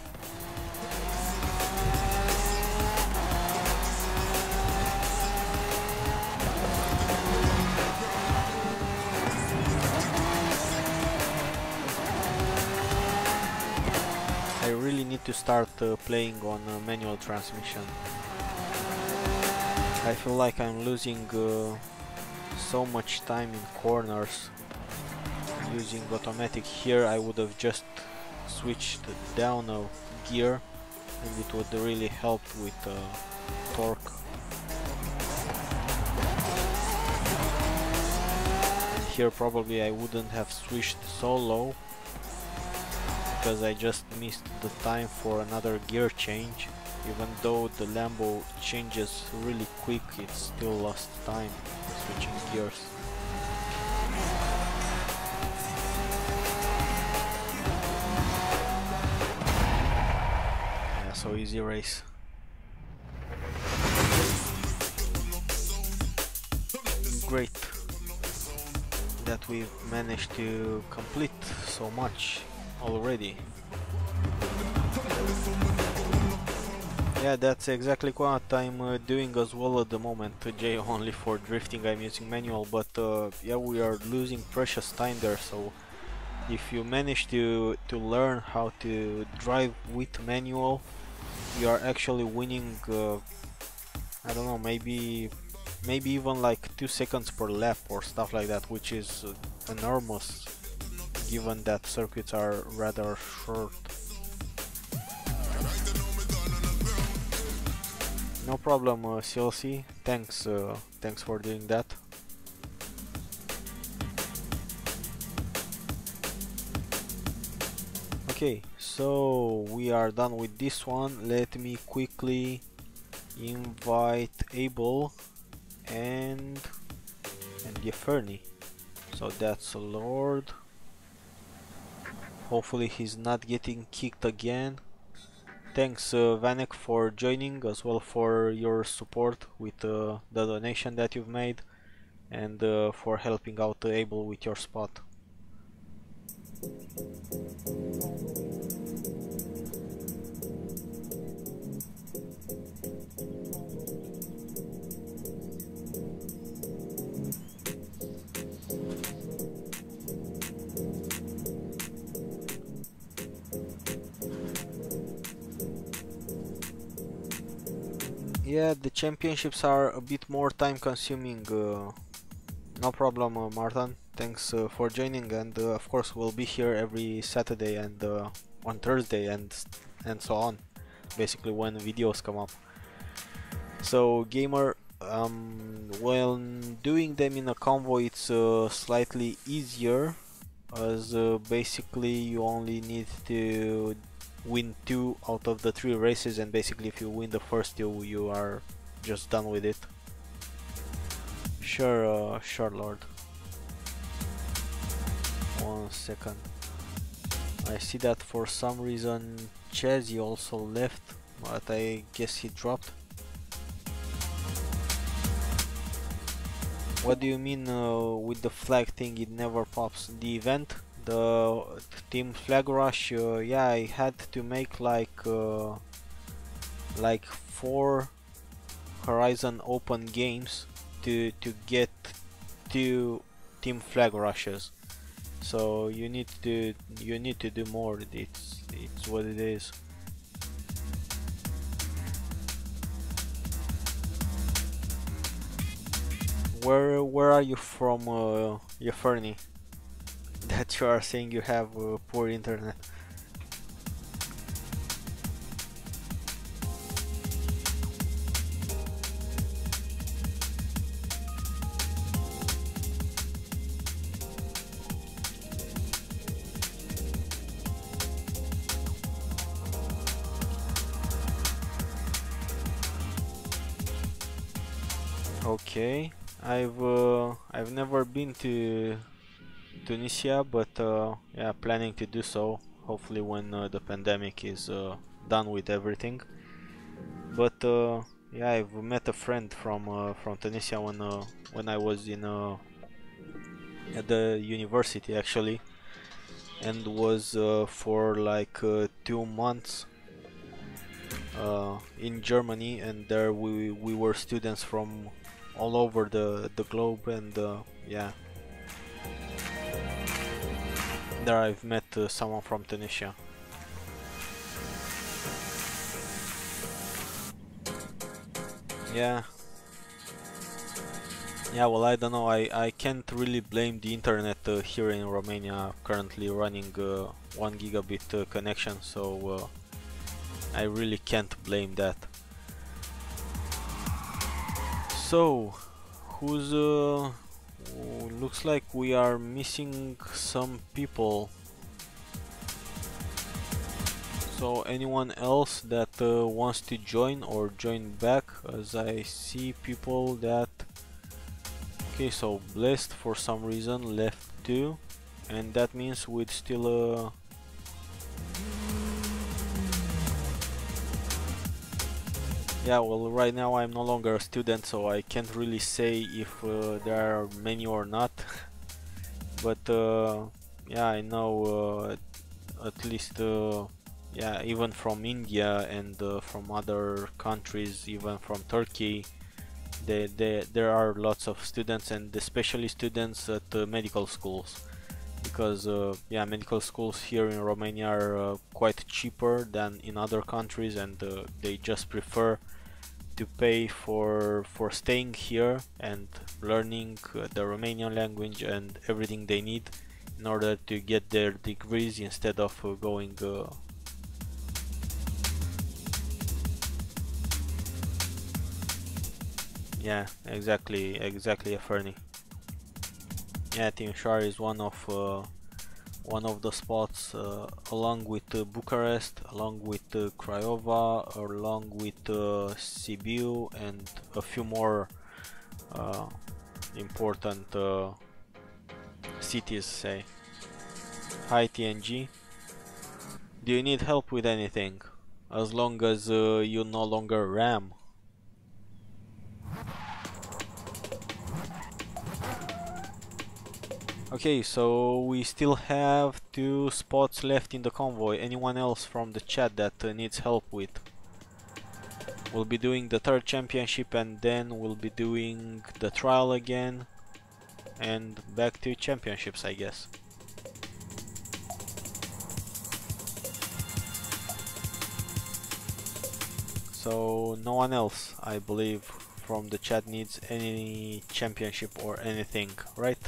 I really need to start playing on manual transmission. I feel like I'm losing so much time in corners. Using automatic here, I would have just switched down a gear and it would really help with torque. And here probably I wouldn't have switched so low, because I just missed the time for another gear change. Even though the Lambo changes really quick, it's still lost time switching gears. Yeah, so easy race. Great that we've managed to complete so much already. Yeah, that's exactly what I'm doing as well at the moment. J, only for drifting I'm using manual, but yeah, we are losing precious time there. So if you manage to learn how to drive with manual, you are actually winning I don't know, maybe even like 2 seconds per lap or stuff like that, which is enormous given that circuits are rather short. No problem, CLC. Thanks for doing that. Okay, so we are done with this one. Let me quickly invite Abel and Yeferny. So that's Lord. Hopefully he's not getting kicked again. Thanks Vanek for joining, as well for your support with the donation that you've made, and for helping out Abel with your spot. Yeah, the championships are a bit more time consuming. No problem, Martin. Thanks for joining, and of course we'll be here every Saturday and on Thursday and so on, basically when videos come up. So gamer, when doing them in a convoy it's slightly easier, as basically you only need to win 2 out of the 3 races, and basically if you win the first 2 you are just done with it. Sure, sure, Lord. 1 second. I see that for some reason Chazzy also left, but I guess he dropped. What do you mean with the flag thing? It never pops. The event, the team flag rush. Yeah, I had to make like 4 Horizon open games to get 2 team flag rushes. So you need to do more. It's what it is. Where are you from, Yeferni? That you are saying you have poor internet. Okay, I've never been to Tunisia, but yeah, planning to do so. Hopefully, when the pandemic is done with everything. But yeah, I've met a friend from Tunisia when I was in at the university actually, and was for like 2 months in Germany, and there we were students from all over the globe, and yeah, there I've met someone from Tunisia. Yeah. Yeah, well, I don't know. I can't really blame the internet here in Romania, currently running 1 gigabit connection, so I really can't blame that. So, who's looks like we are missing some people. So anyone else that wants to join or join back, as I see people that... Okay, so Blessed for some reason left too, and that means we'd still yeah, well, right now I'm no longer a student, so I can't really say if there are many or not. But yeah, I know at least yeah, even from India and from other countries, even from Turkey, there are lots of students, and especially students at medical schools, because yeah, medical schools here in Romania are quite cheaper than in other countries, and they just prefer to pay for staying here and learning the Romanian language and everything they need in order to get their degrees, instead of going yeah, exactly, Fernie. Yeah, Timișoara is one of the spots, along with Bucharest, along with Craiova, along with Sibiu, and a few more important cities, say. Hi TNG. Do you need help with anything? As long as you no longer ram. Okay, so we still have 2 spots left in the convoy. Anyone else from the chat that needs help with? We'll be doing the 3rd championship, and then we'll be doing the trial again, and back to championships, I guess. So no one else, I believe, from the chat needs any championship or anything, right?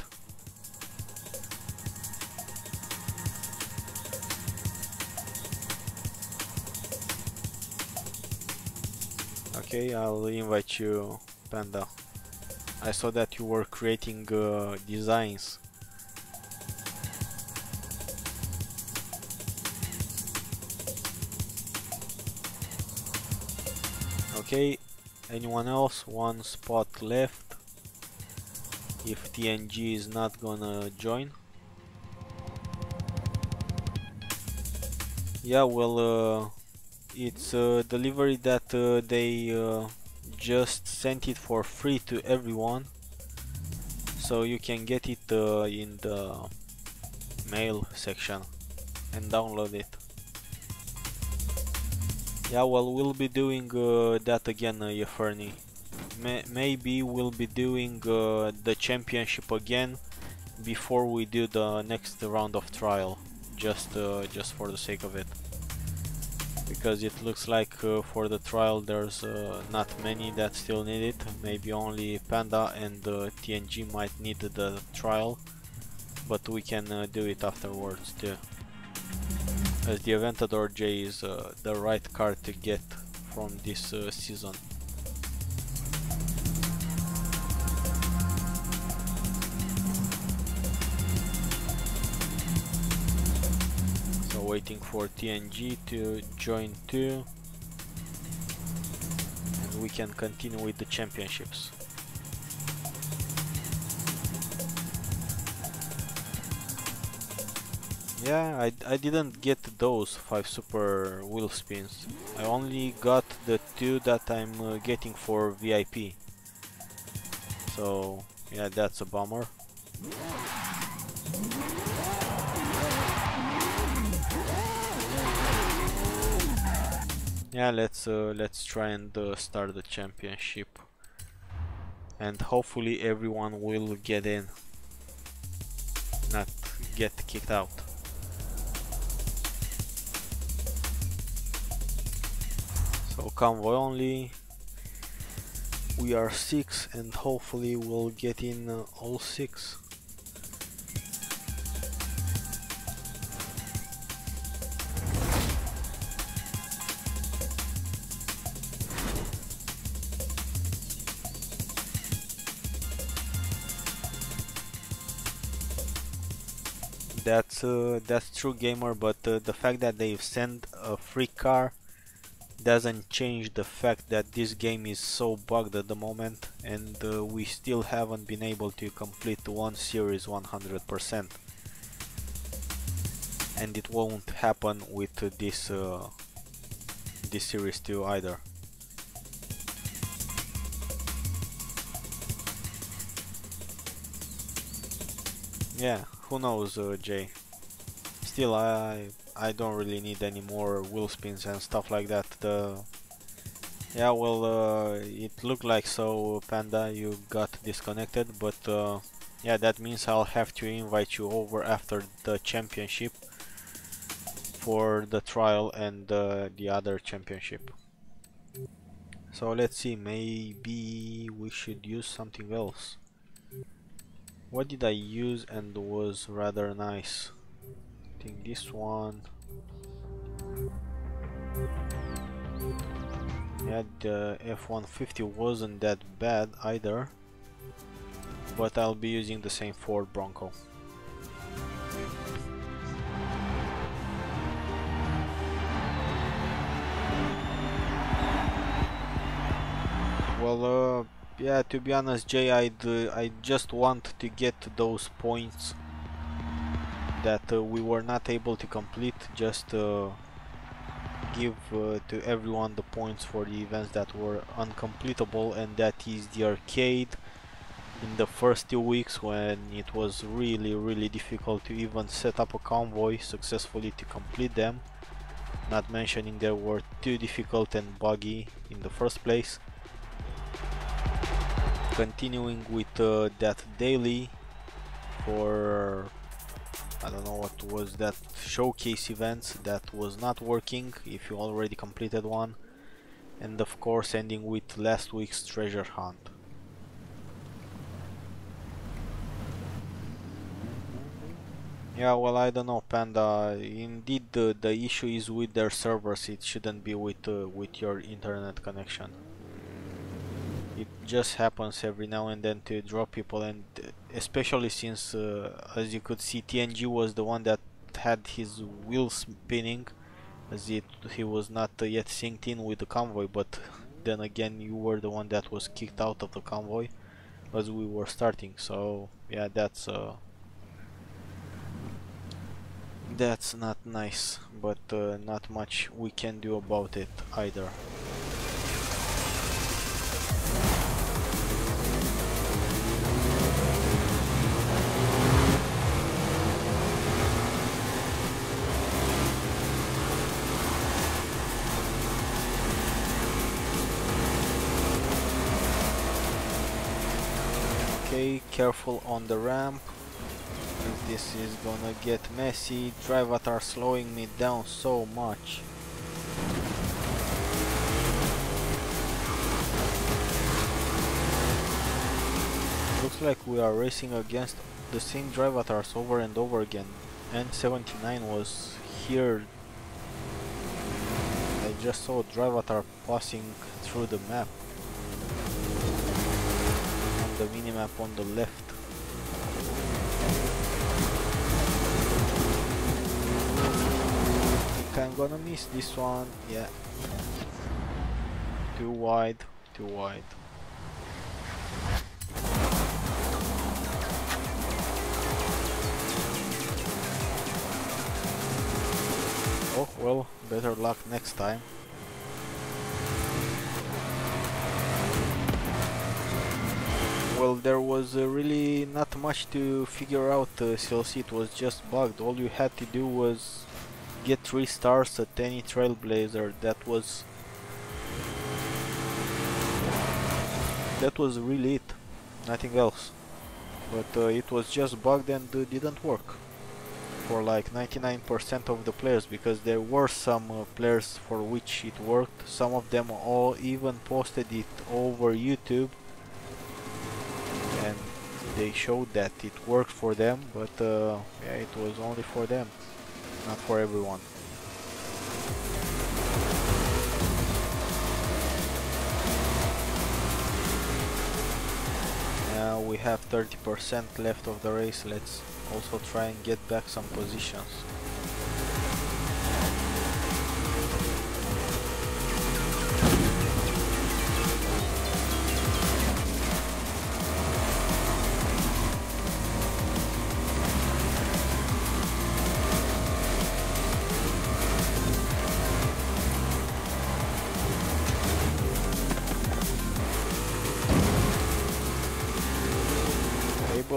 Okay, I'll invite you, Panda. I saw that you were creating designs. Okay, anyone else? 1 spot left. If TNG is not gonna join. Yeah, well, it's a delivery that they just sent it for free to everyone, so you can get it in the mail section and download it. Yeah, well, we'll be doing that again, Yeferni. Maybe we'll be doing the championship again, before we do the next round of trial, just for the sake of it, because it looks like for the trial there's not many that still need it. Maybe only Panda and TNG might need the trial, but we can do it afterwards too, as the Aventador J is the right car to get from this season. So waiting for TNG to join too, and we can continue with the championships. Yeah, I didn't get those 5 super wheel spins. I only got the 2 that I'm getting for VIP. So yeah, that's a bummer. Yeah, let's try and start the championship, and hopefully everyone will get in, not get kicked out. So convoy only. We are 6, and hopefully we'll get in all 6. That's true, gamer, but the fact that they've sent a free car doesn't change the fact that this game is so bugged at the moment, and we still haven't been able to complete one series 100%, and it won't happen with this series 2 either. Yeah, who knows, Jay. Still, I don't really need any more wheel spins and stuff like that. Yeah, well, it looked like so, Panda, you got disconnected, but yeah, that means I'll have to invite you over after the championship for the trial and the other championship. So let's see, maybe we should use something else. What did I use and was rather nice? I think this one. Yeah, the F-150 wasn't that bad either, but I'll be using the same Ford Bronco. Well, yeah, to be honest, Jay, I just want to get those points that we were not able to complete, just give to everyone the points for the events that were uncompletable, and that is the arcade in the first 2 weeks when it was really difficult to even set up a convoy successfully to complete them, not mentioning they were too difficult and buggy in the first place. Continuing with that daily for, I don't know what was that, showcase events that was not working if you already completed one, and of course ending with last week's treasure hunt. Yeah, well, I don't know, Panda. Indeed, the issue is with their servers. It shouldn't be with your internet connection. It just happens every now and then to drop people, and especially since, as you could see, TNG was the one that had his wheels spinning, as he was not yet synced in with the convoy. But then again, you were the one that was kicked out of the convoy as we were starting. So yeah, that's not nice, but not much we can do about it either. Okay, careful on the ramp. This is gonna get messy. Drivat are slowing me down so much. Looks like we are racing against the same Drivatars over and over again. N79 was here. I just saw Drivatar passing through the map. On the minimap on the left. I think I'm gonna miss this one. Yeah. Too wide, too wide. Oh well, better luck next time. Well, there was really not much to figure out, CLC. It was just bugged. All you had to do was get 3 stars at any Trailblazer. That was really it. Nothing else. But it was just bugged and didn't work for like 99% of the players, because there were some players for which it worked. Some of them all even posted it over YouTube and they showed that it worked for them, but yeah, it was only for them, not for everyone. Now we have 30% left of the race. Let's also try and get back some positions.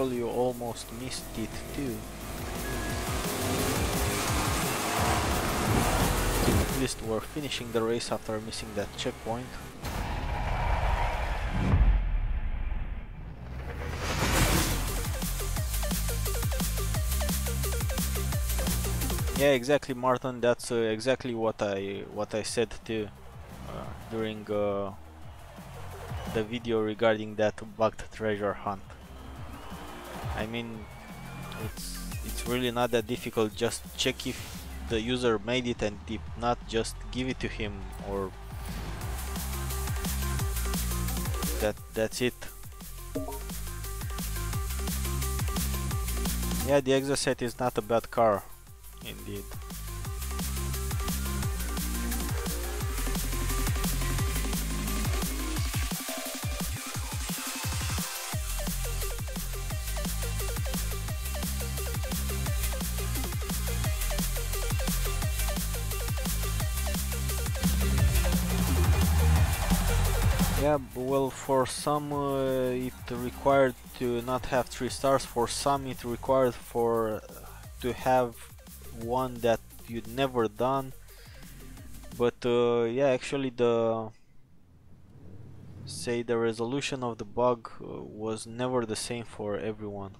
You almost missed it too. At least we're finishing the race after missing that checkpoint. Yeah, exactly, Martin. That's exactly what I said too during the video regarding that bugged treasure hunt. I mean, it's really not that difficult. Just check if the user made it, and if not, just give it to him, or that's it. Yeah, the Exocet is not a bad car, indeed. Yeah, well, for some it required to not have 3 stars, for some it required to have one that you'd never done. But yeah, actually the resolution of the bug was never the same for everyone.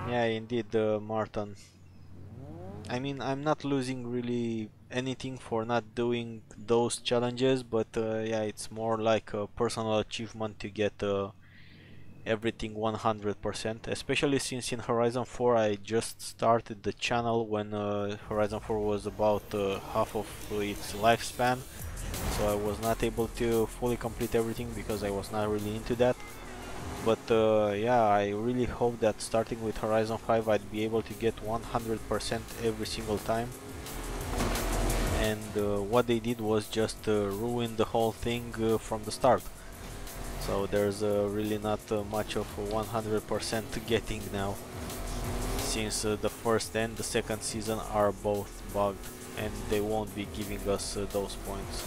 Yeah, indeed, Martin. I mean, I'm not losing really anything for not doing those challenges, but yeah, it's more like a personal achievement to get everything 100%, especially since in Horizon 4 I just started the channel when Horizon 4 was about half of its lifespan, so I was not able to fully complete everything because I was not really into that. But yeah, I really hope that starting with Horizon 5 I'd be able to get 100% every single time. And what they did was just ruin the whole thing from the start. So there's really not much of 100% getting now, since the first and the second season are both bugged and they won't be giving us those points.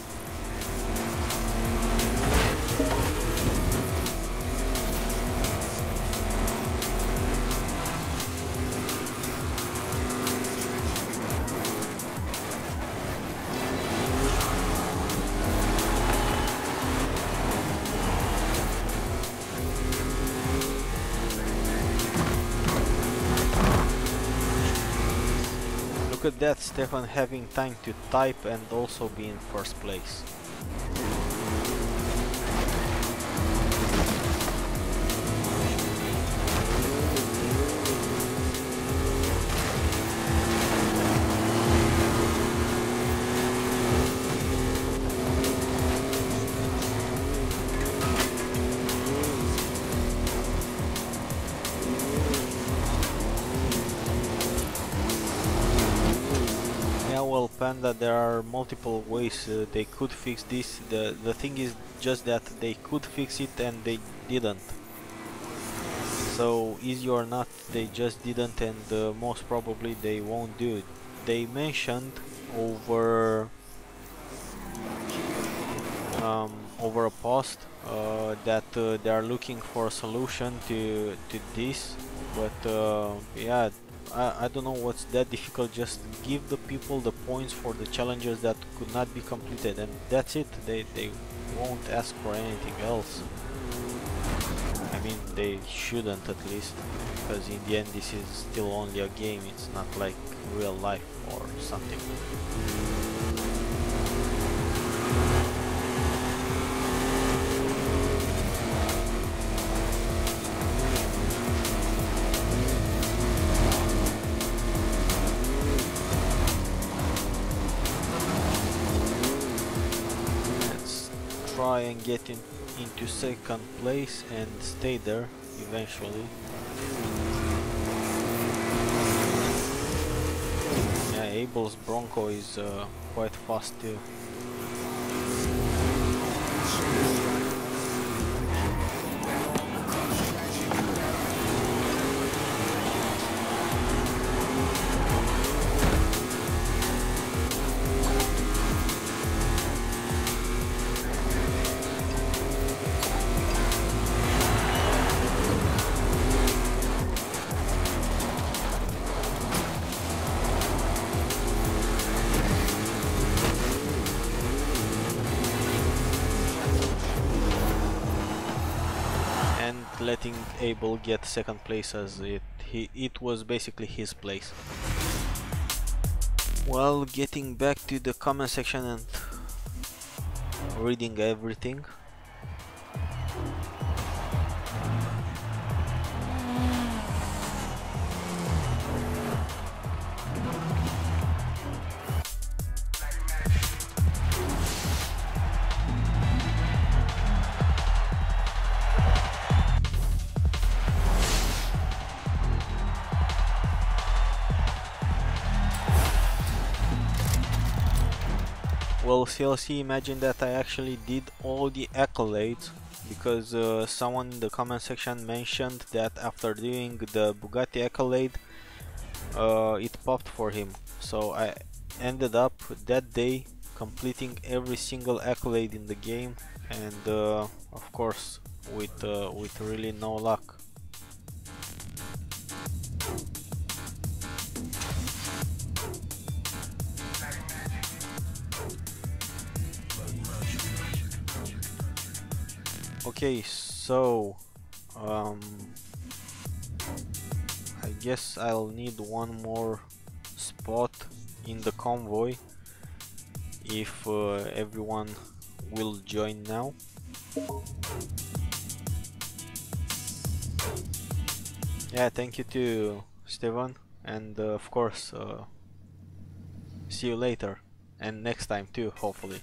Look at that, Stefan having time to type and also be in first place. Well, Panda, there are multiple ways they could fix this. The thing is just that they could fix it and they didn't. So easy or not, they just didn't, and most probably they won't do it. They mentioned over over a post that they are looking for a solution to this, but yeah. I don't know what's that difficult. Just give the people the points for the challenges that could not be completed, and that's it. They won't ask for anything else. I mean, they shouldn't, at least, because in the end this is still only a game. It's not like real life or something. Try and get into second place and stay there eventually. Yeah, Abel's Bronco is quite fast too. Letting Abel get second place, as it was basically his place. Well, getting back to the comment section and reading everything. Well, CLC, imagine that I actually did all the accolades, because someone in the comment section mentioned that after doing the Bugatti accolade, it popped for him. So I ended up that day completing every single accolade in the game, and of course with really no luck. Okay, so I guess I'll need one more spot in the convoy if everyone will join now. Yeah, thank you to Stevan, and of course see you later, and next time too, hopefully.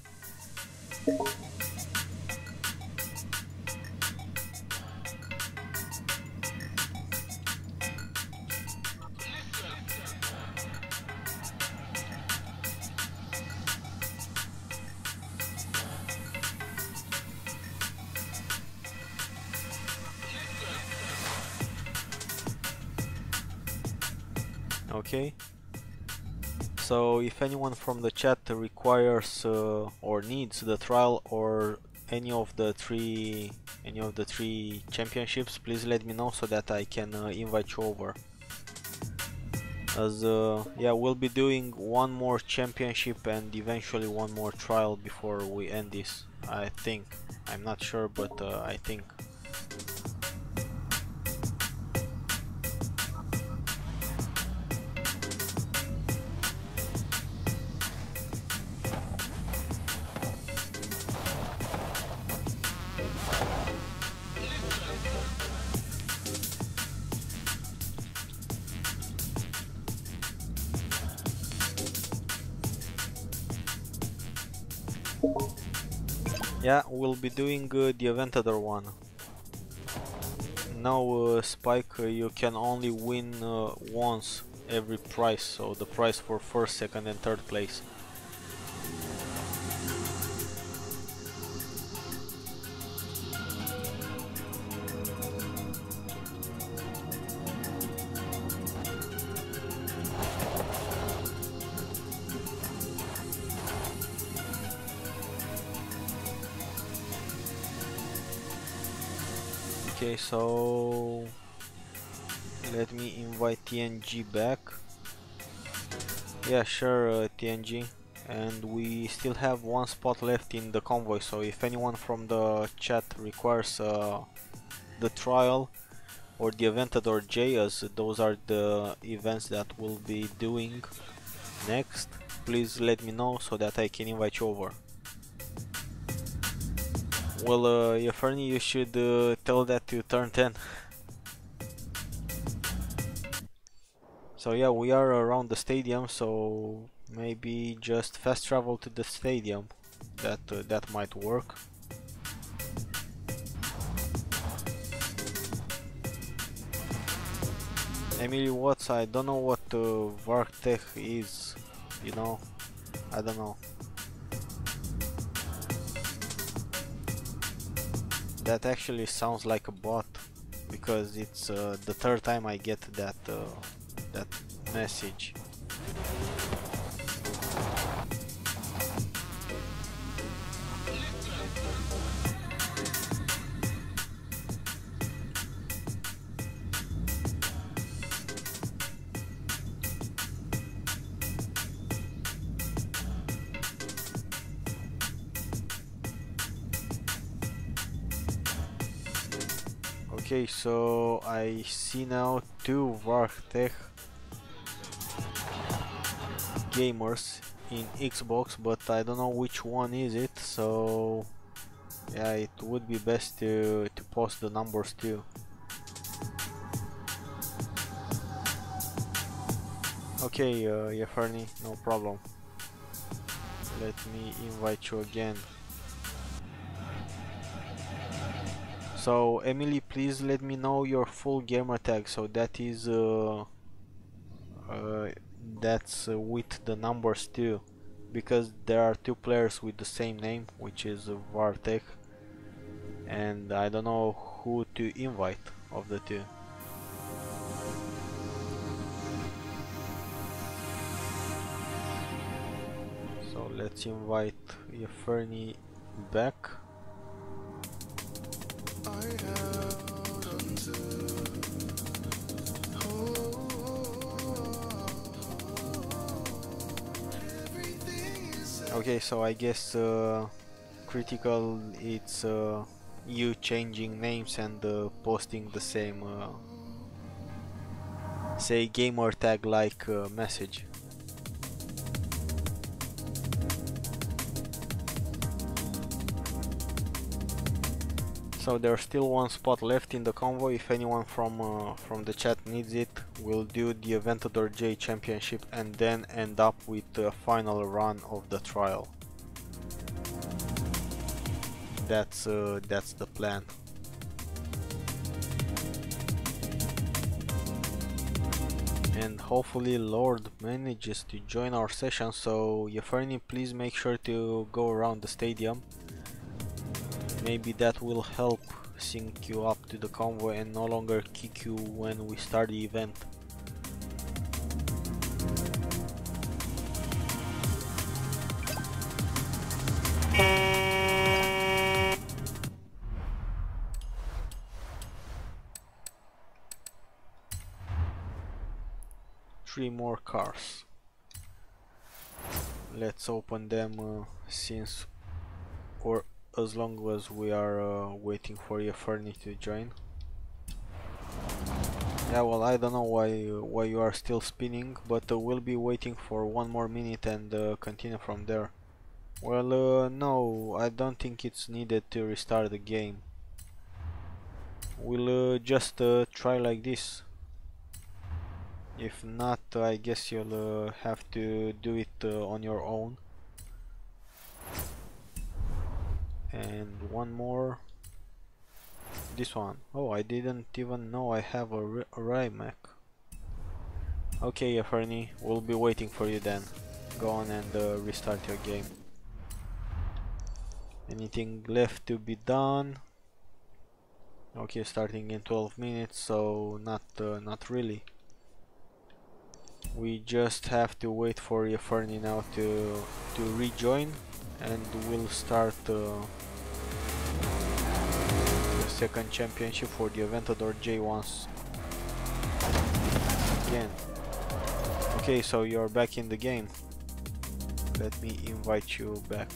Okay, so if anyone from the chat requires or needs the trial or any of the three championships, please let me know so that I can invite you over. As yeah, we'll be doing one more championship and eventually one more trial before we end this, I think. I'm not sure, but I think. Yeah, we'll be doing the Aventador one. Now, Spike, you can only win once every prize, so the prize for first, second and third place. Okay, so let me invite TNG back. Yeah, sure, TNG. And we still have one spot left in the convoy, so if anyone from the chat requires the trial or the Aventador J, as those are the events that we'll be doing next, please let me know so that I can invite you over. Well, Yaferni, you should tell that to turn 10. So yeah, we are around the stadium, so maybe just fast travel to the stadium. That might work. Emily Watts, I don't know what Vartech is, you know, I don't know. That actually sounds like a bot, because it's the third time I get that message. Okay, so I see now two Vartech gamers in Xbox, but I don't know which one is it, so yeah, it would be best to post the numbers too. Okay, Yeferni, no problem. Let me invite you again. So Emily, please let me know your full gamer tag. So that is that's with the numbers too, because there are two players with the same name, which is Vartech, and I don't know who to invite of the two. So let's invite Yeferni back. Okay, so I guess critical, it's you changing names and posting the same say gamer tag like message. So there's still one spot left in the convoy. If anyone from the chat needs it, we'll do the Aventador J Championship and then end up with the final run of the trial. That's the plan. And hopefully Lord manages to join our session. So Yeferni, please make sure to go around the stadium. Maybe that will help sync you up to the convoy and no longer kick you when we start the event. Three more cars. Let's open them since, or as long as we are waiting for Yeferni to join. Yeah, well, I don't know why you are still spinning, but we'll be waiting for 1 more minute and continue from there. Well, no, I don't think it's needed to restart the game. We'll just try like this. If not, I guess you'll have to do it on your own. And one more. This one. Oh, I didn't even know I have a Rymac. Okay, Fernie, we'll be waiting for you then. Go on and restart your game. Anything left to be done? Okay, starting in 12 minutes, so not really. We just have to wait for Fernie now to rejoin, and we'll start the second championship for the Aventador J once again. Okay, so you're back in the game. Let me invite you back.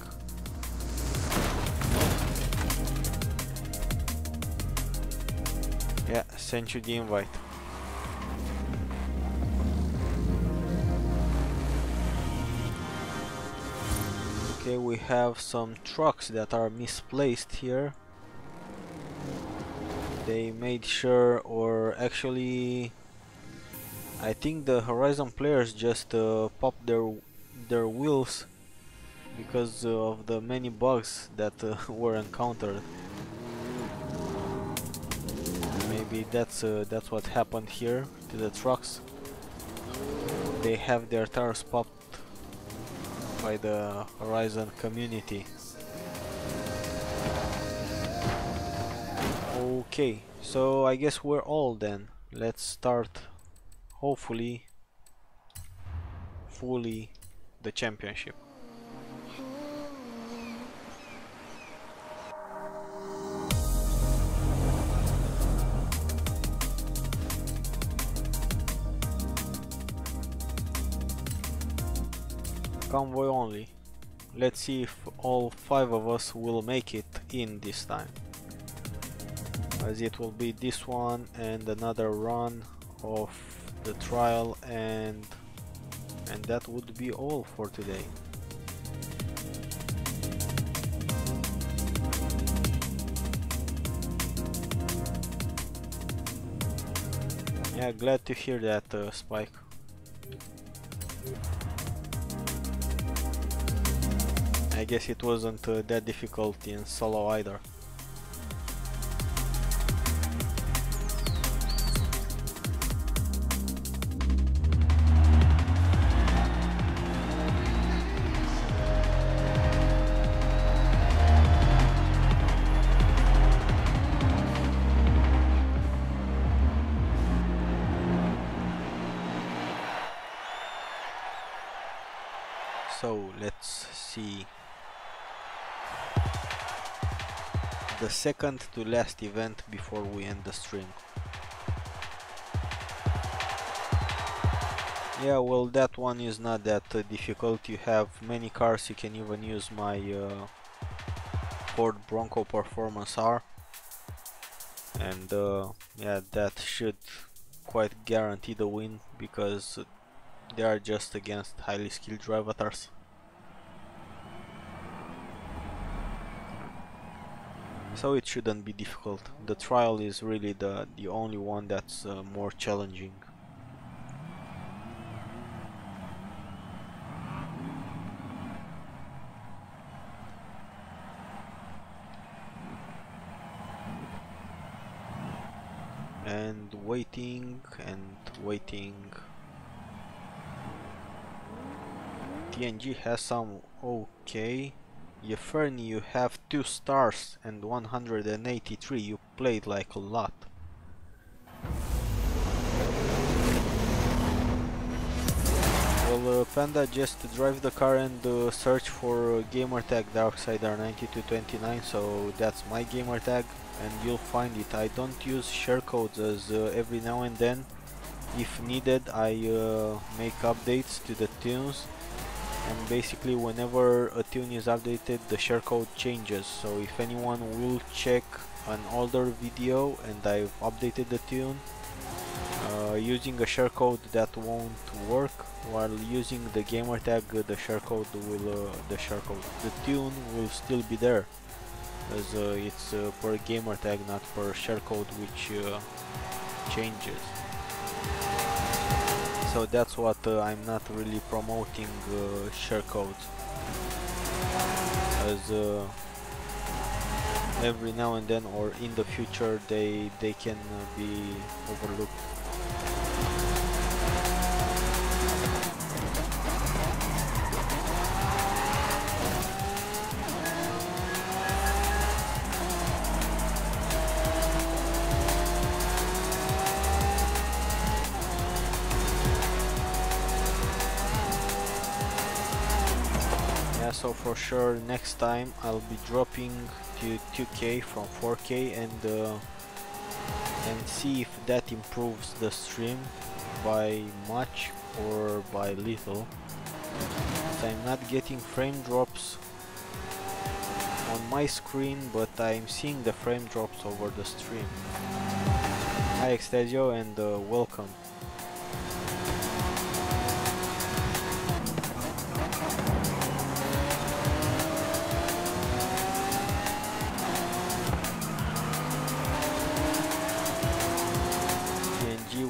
Yeah, sent you the invite. Okay, we have some trucks that are misplaced here. They made sure, or actually I think the Horizon players just popped their wheels because of the many bugs that were encountered. Maybe that's what happened here to the trucks. They have their tires popped by the Horizon community. Okay, so I guess we're all then. Let's start, hopefully, fully the championship. Convoy only. Let's see if all 5 of us will make it in this time, as it will be this one and another run of the trial, and that would be all for today. Yeah, glad to hear that, Spike. I guess it wasn't that difficult in solo either. So let's see. The second to last event before we end the stream. Yeah, well, that one is not that difficult. You have many cars. You can even use my Ford Bronco Performance R, and yeah, that should quite guarantee the win, because they are just against highly skilled drivatars. So it shouldn't be difficult. The trial is really the only one that's more challenging. And waiting and waiting. TNG has some. Okay. Fernie, you have 2 stars and 183. You played like a lot. Well, Panda, just drive the car and search for gamertag Darksider9229, so that's my gamertag, and you'll find it. I don't use share codes, as every now and then, if needed, I make updates to the tunes, and basically whenever a tune is updated, the share code changes. So if anyone will check an older video and I've updated the tune, using a share code, that won't work. While using the gamertag, the tune will still be there, as it's per gamertag, not per share code, which changes. So that's what I'm not really promoting, share codes, as every now and then, or in the future they can be overlooked. So for sure next time I'll be dropping to 2K from 4K and see if that improves the stream by much or by little. So I'm not getting frame drops on my screen, but I'm seeing the frame drops over the stream. Hi Extasio, and welcome.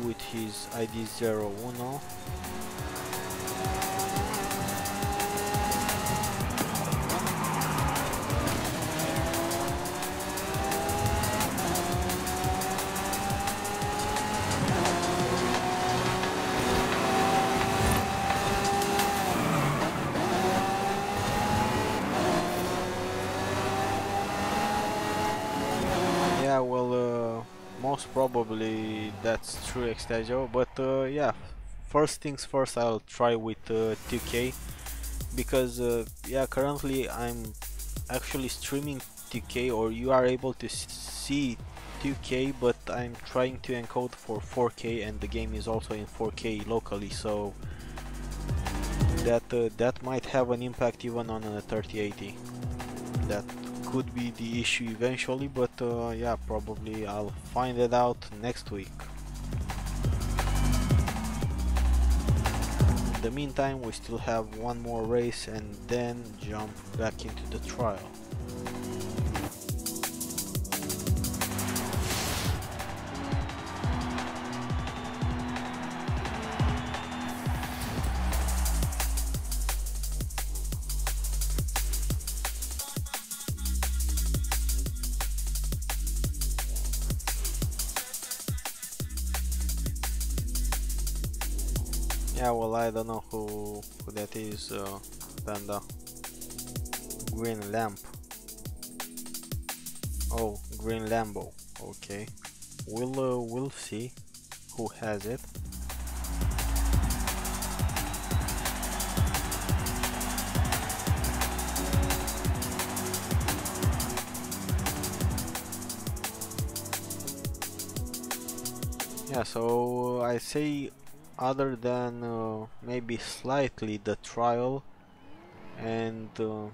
With his ID 01. Yeah, well, most probably that's true, Extasio, but yeah, first things first, I'll try with 2K, because yeah, currently I'm actually streaming 2K, or you are able to see 2K, but I'm trying to encode for 4K, and the game is also in 4K locally, so that might have an impact even on a 3080. That could be the issue eventually, but yeah, probably I'll find it out next week. In the meantime, we still have one more race and then jump back into the trial. Yeah, well, I don't know who that is, Panda. Green lamp. Oh, green Lambo. Okay, we'll see who has it. Yeah, so I say, other than maybe slightly the trial and the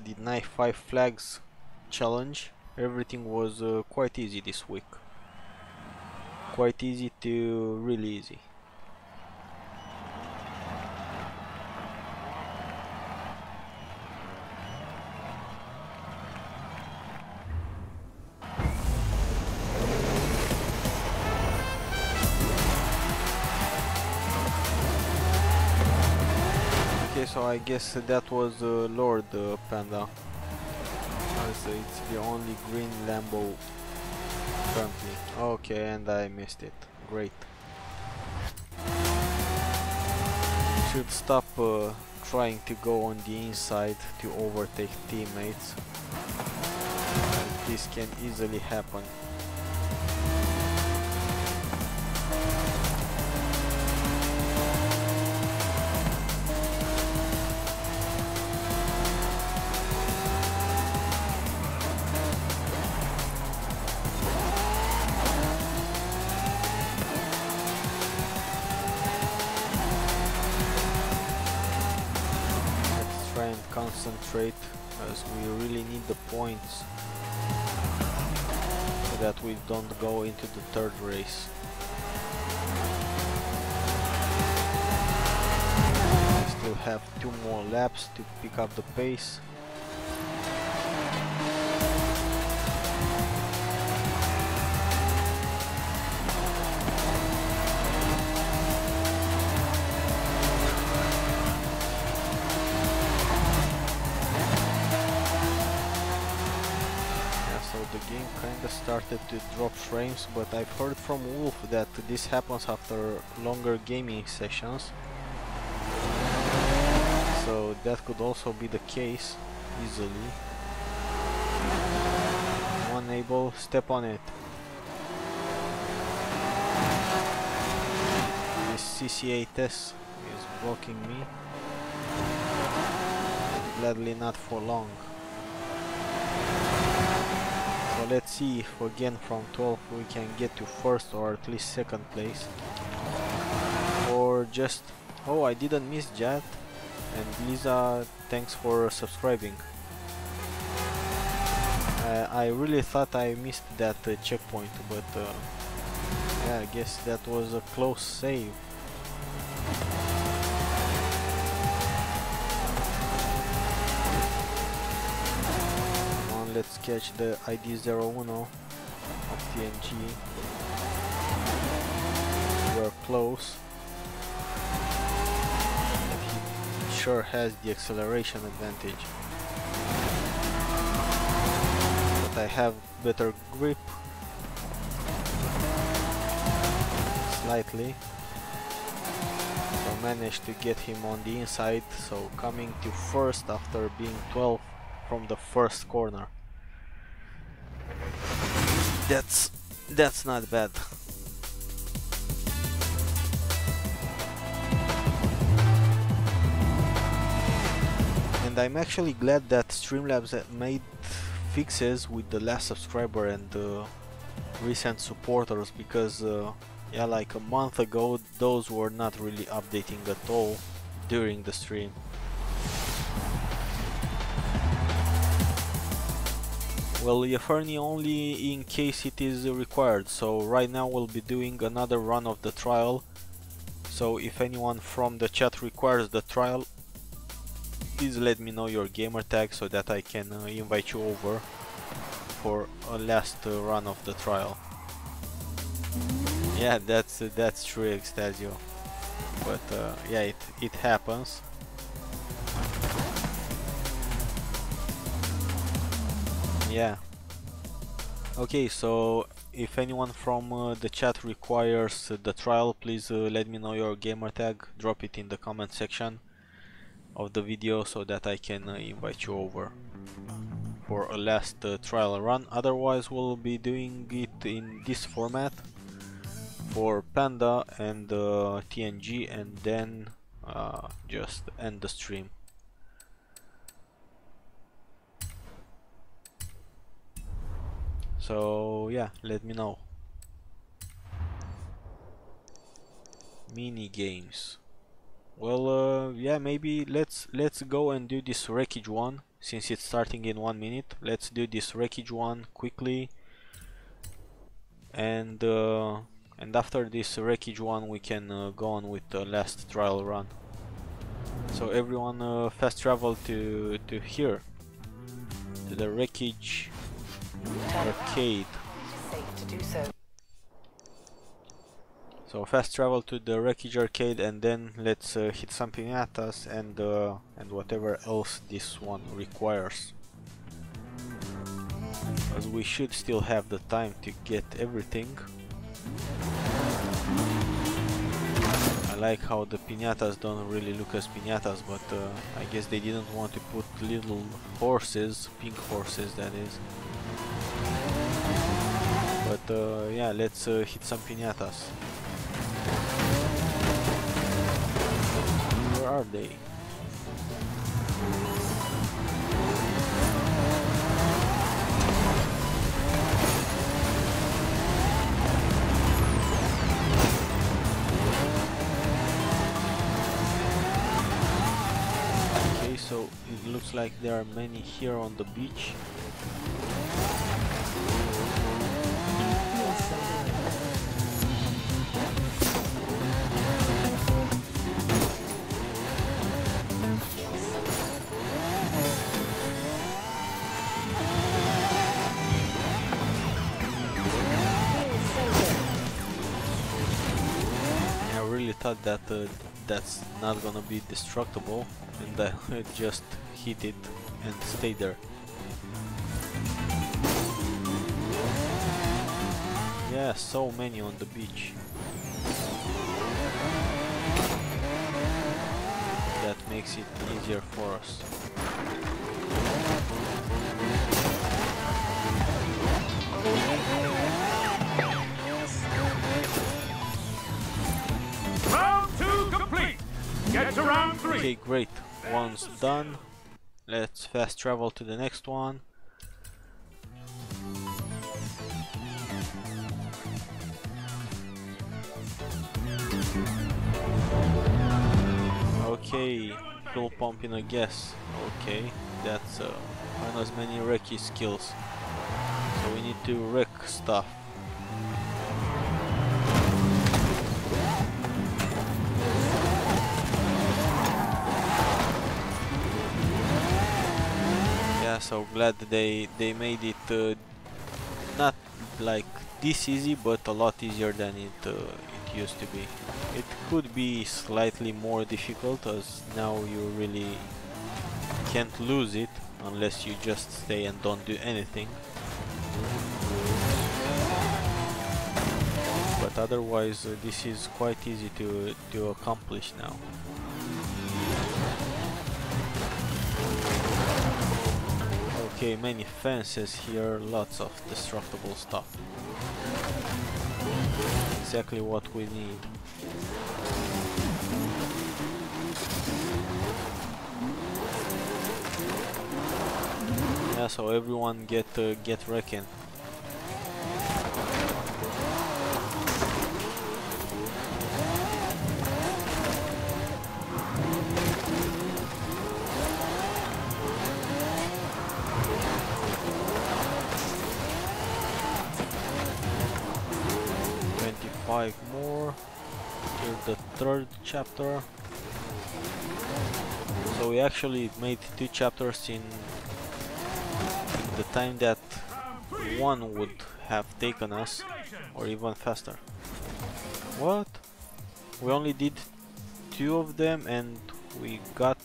deny 5 flags challenge, everything was quite easy this week. Quite easy to really easy. Okay, so I guess that was Lord Panda. It's the only green Lambo currently. Okay, and I missed it. Great. Should stop trying to go on the inside to overtake teammates. This can easily happen. Concentrate, as we really need the points so that we don't go into the third race. We still have 2 more laps to pick up the pace. started to drop frames, but I've heard from Wolf that this happens after longer gaming sessions, so that could also be the case easily. One able, step on it. This CC8S is blocking me. Gladly not for long. So let's see if again from 12 we can get to first or at least second place. Or just... Oh, I didn't miss Jad. And Lisa, thanks for subscribing. I really thought I missed that checkpoint, but yeah, I guess that was a close save. Come on, let's catch the ID01 of TNG. We're close. He sure has the acceleration advantage. I have better grip, slightly, so managed to get him on the inside, so coming to first after being 12 from the first corner. That's not bad. And I'm actually glad that Streamlabs made fixes with the last subscriber and recent supporters, because yeah, like a month ago those were not really updating at all during the stream. Well, Yeferni only in case it is required, so right now we'll be doing another run of the trial. So if anyone from the chat requires the trial, please let me know your gamer tag so that I can invite you over for a last run of the trial. Yeah, that's true, Extasio. But yeah, it happens. Yeah. Okay, so if anyone from the chat requires the trial, please let me know your gamer tag. Drop it in the comment section of the video so that I can invite you over for a last trial run. Otherwise we'll be doing it in this format for Panda and TNG, and then just end the stream. So yeah, let me know. Mini games. Well, yeah, maybe let's go and do this wreckage one, since it's starting in 1 minute. Let's do this wreckage one quickly, and after this wreckage one we can go on with the last trial run. So everyone fast travel to here, to the wreckage arcade. Safe to do so. So fast travel to the wreckage arcade, and then let's hit some piñatas and whatever else this one requires, as we should still have the time to get everything. I like how the piñatas don't really look as piñatas, but I guess they didn't want to put little horses, pink horses that is. But yeah, let's hit some piñatas. Where are they? Okay, so it looks like there are many here on the beach. Thought that that's not gonna be destructible, and I just hit it and stay there. Yeah, so many on the beach. That makes it easier for us. Round 2 complete. Get to round 3. Okay, great. One's done. Let's fast travel to the next one. Okay, fuel pumping a gas. Okay, that's earn as many wrecky skills. So we need to wreck stuff. Yeah, so glad they made it not like this easy, but a lot easier than it used to be. It could be slightly more difficult, as now you really can't lose it unless you just stay and don't do anything. But otherwise this is quite easy to accomplish now. Okay, many fences here, lots of destructible stuff. Exactly what we need. Yeah, so everyone get wrecking. More to the third chapter. So we actually made 2 chapters in the time that one would have taken us, or even faster. What? We only did 2 of them and we got...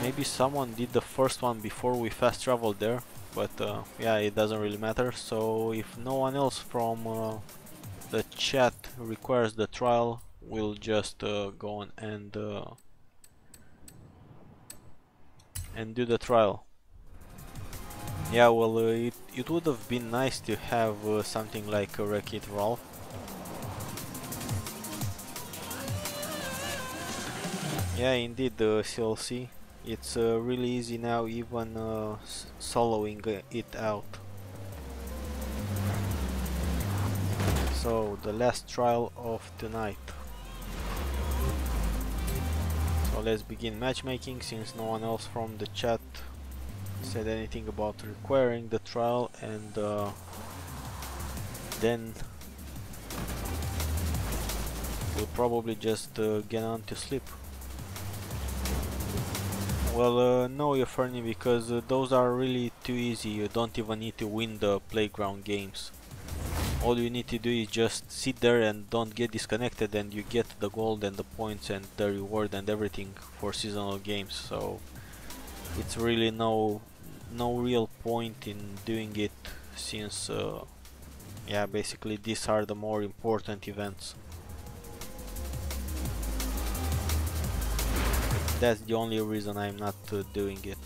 Maybe someone did the first one before we fast traveled there. But yeah, it doesn't really matter. So if no one else from the chat requires the trial, we'll just go on and do the trial. Yeah, well, it would have been nice to have something like a Wreck-It Ralph. Yeah, indeed, CLC. It's really easy now, even soloing it out. So, the last trial of tonight. So let's begin matchmaking, since no one else from the chat said anything about requiring the trial, and then we'll probably just get on to sleep. Well, no, Euphorni, because those are really too easy. You don't even need to win the playground games. All you need to do is just sit there and don't get disconnected, and you get the gold and the points and the reward and everything for seasonal games. So it's really no real point in doing it, since yeah, basically these are the more important events. That's the only reason I'm not doing it.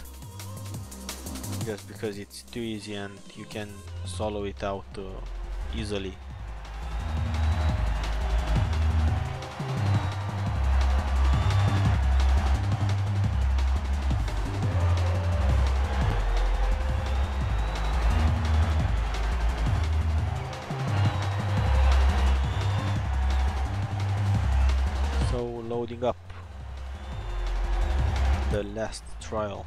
Just because it's too easy and you can solo it out easily. So loading up the last trial.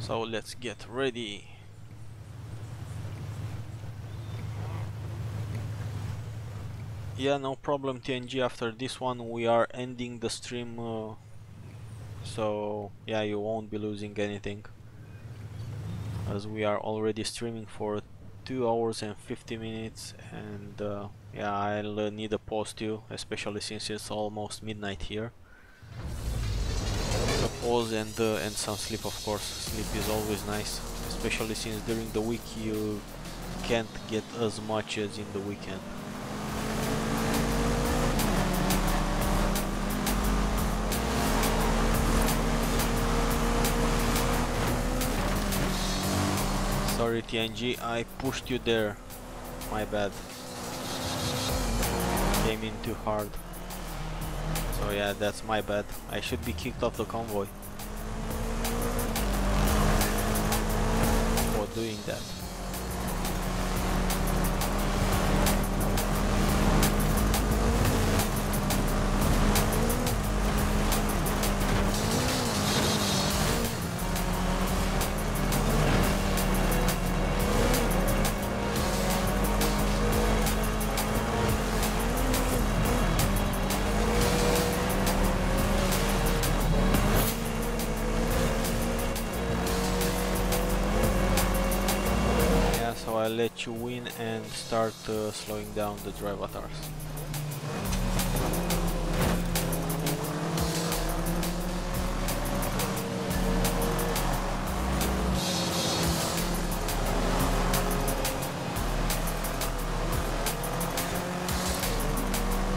So let's get ready. Yeah, no problem, TNG. After this one we are ending the stream, so yeah, you won't be losing anything, as we are already streaming for 2 hours and 50 minutes, and yeah, I'll need a pause too, especially since it's almost midnight here. A pause and some sleep, of course. Sleep is always nice, especially since during the week you can't get as much as in the weekend. Sorry TNG, I pushed you there. My bad. Came in too hard. So yeah, that's my bad. I should be kicked off the convoy for doing that. I'll let you win and start slowing down the drive avatars.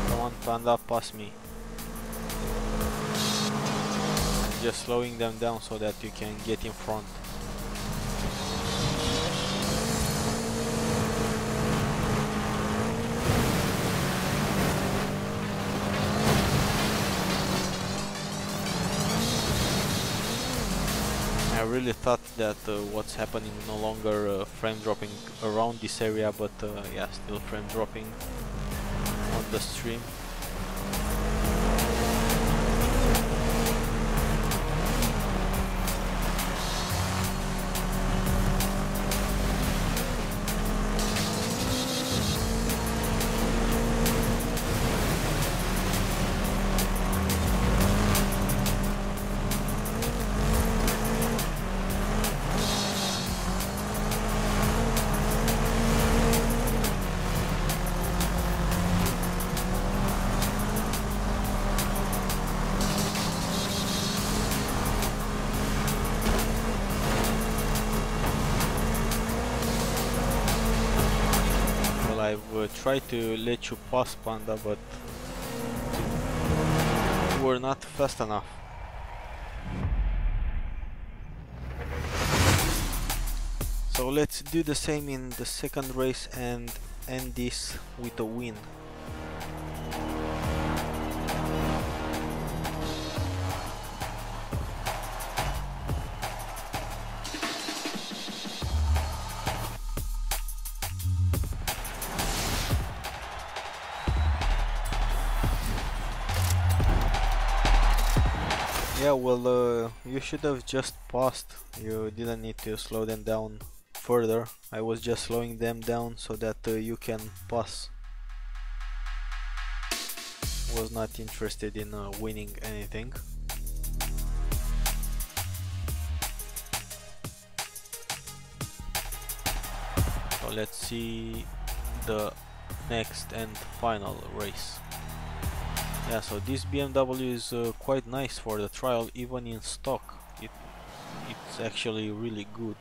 Come on, Panda, pass me. Just slowing them down so that you can get in front. I really thought that what's happening no longer frame dropping around this area, but yeah, still frame dropping on the stream. I've tried to let you pass, Panda, but you were not fast enough. So let's do the same in the second race and end this with a win. Yeah, well, you should have just passed. You didn't need to slow them down further. I was just slowing them down so that you can pass. Was not interested in winning anything. So let's see the next and final race. Yeah, so this BMW is quite nice for the trial. Even in stock it's actually really good.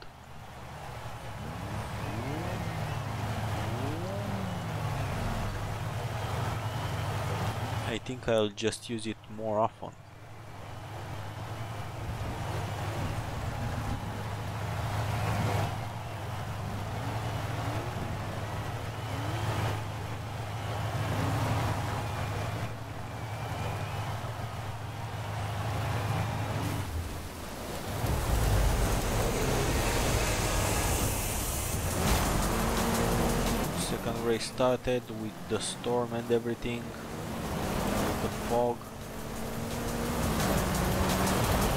I think I'll just use it more often. Race started with the storm and everything, with the fog.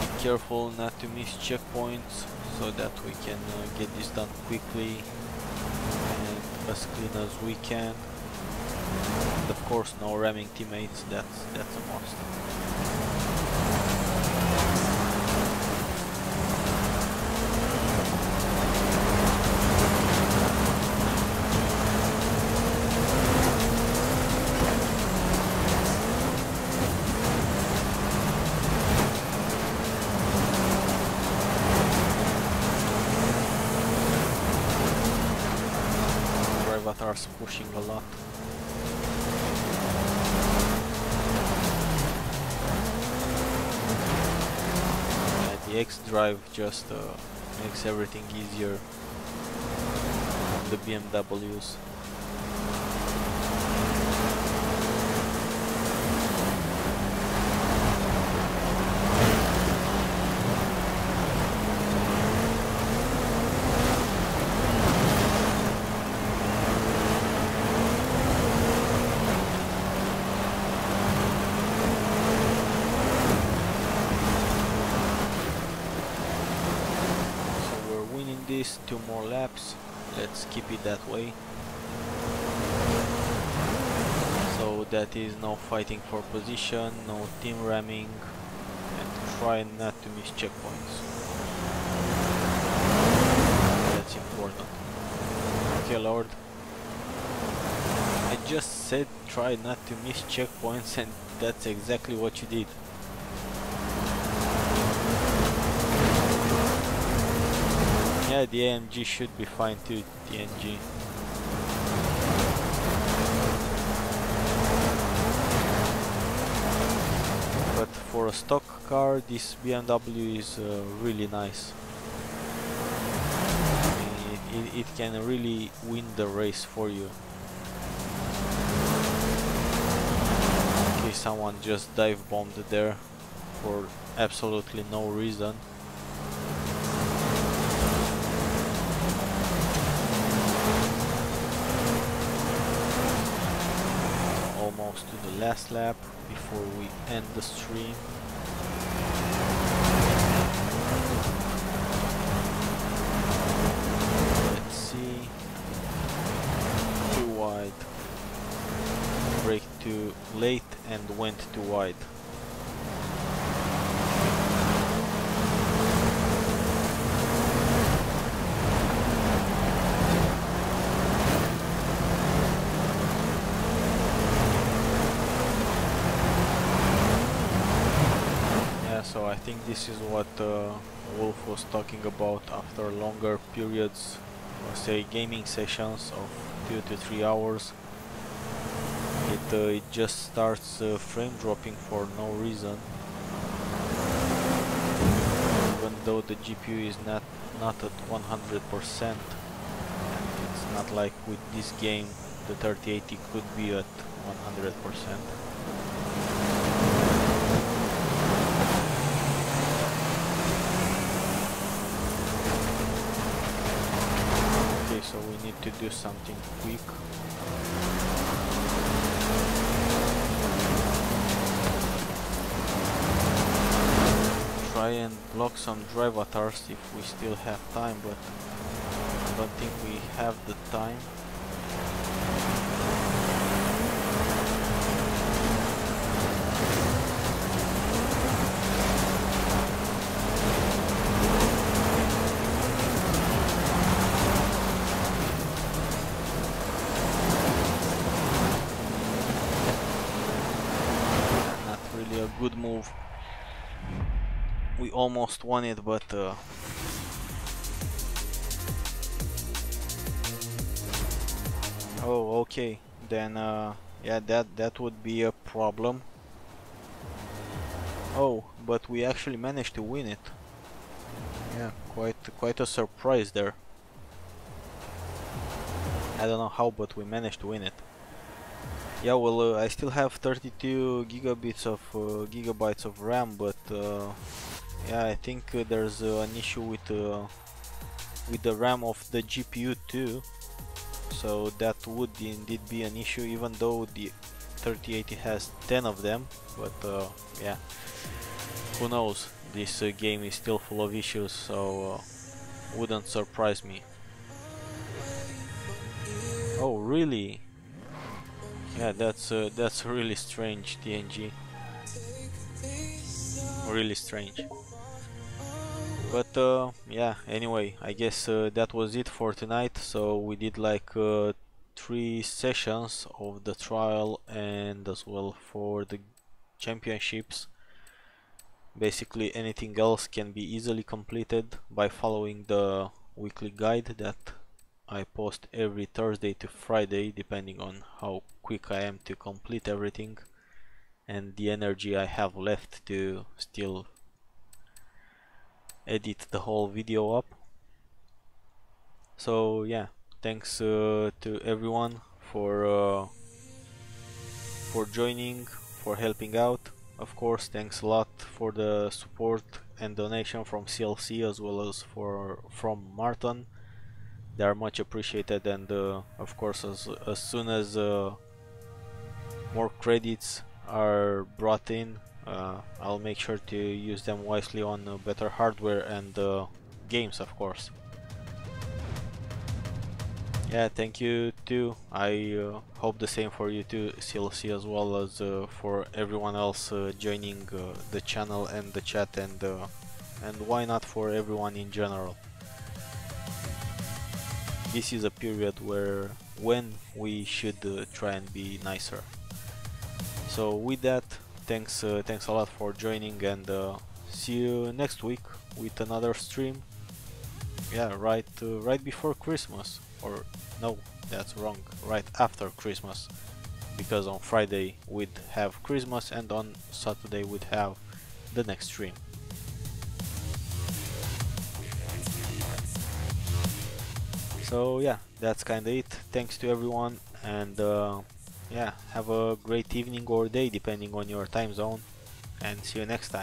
Be careful not to miss checkpoints so that we can get this done quickly and as clean as we can. And of course, no ramming teammates. That's a must. Avatars pushing a lot. Yeah, the X drive just makes everything easier on the BMWs. This 2 more laps, let's keep it that way, so that is no fighting for position, no team ramming, and try not to miss checkpoints. That's important. Okay, Lord, I just said try not to miss checkpoints, and that's exactly what you did. Yeah, the AMG should be fine too, the NG. But for a stock car, this BMW is really nice. It can really win the race for you. Okay, someone just dive bombed there for absolutely no reason. Almost to the last lap before we end the stream. Let's see. Too wide. Brake too late and went too wide. So I think this is what Wolf was talking about after longer periods, or say gaming sessions of 2 to 3 hours. It just starts frame dropping for no reason, even though the GPU is not at 100%. It's not like with this game the 3080 could be at 100%. So we need to do something quick. Try and block some drive avatars if we still have time, but I don't think we have the time. Good move. We almost won it, but oh, okay. Then yeah, that would be a problem. Oh, but we actually managed to win it. Yeah, quite a surprise there. I don't know how, but we managed to win it. Yeah, well, I still have 32 gigabytes of RAM, but yeah, I think there's an issue with the RAM of the GPU too. So that would indeed be an issue, even though the 3080 has 10 of them. But yeah, who knows? This game is still full of issues, so wouldn't surprise me. Oh, really? Yeah, that's really strange, TNG. Really strange. But yeah, anyway, I guess that was it for tonight. So we did like 3 sessions of the trial and as well for the championships. Basically anything else can be easily completed by following the weekly guide that I post every Thursday to Friday, depending on how quick I am to complete everything and the energy I have left to still edit the whole video up. So yeah, thanks to everyone for joining, for helping out. Of course, thanks a lot for the support and donation from CLC as well as from Martin. They are much appreciated, and of course, as soon as more credits are brought in, I'll make sure to use them wisely on better hardware and games, of course. Yeah, thank you too. I hope the same for you too, CLC, as well as for everyone else joining the channel and the chat, and why not for everyone in general. This is a period when we should try and be nicer. So with that, thanks a lot for joining, and see you next week with another stream. Yeah, right before Christmas, or no, that's wrong, right after Christmas, because on Friday we'd have Christmas and on Saturday we'd have the next stream. So yeah, that's kinda it. Thanks to everyone, and yeah, have a great evening or day depending on your time zone, and see you next time.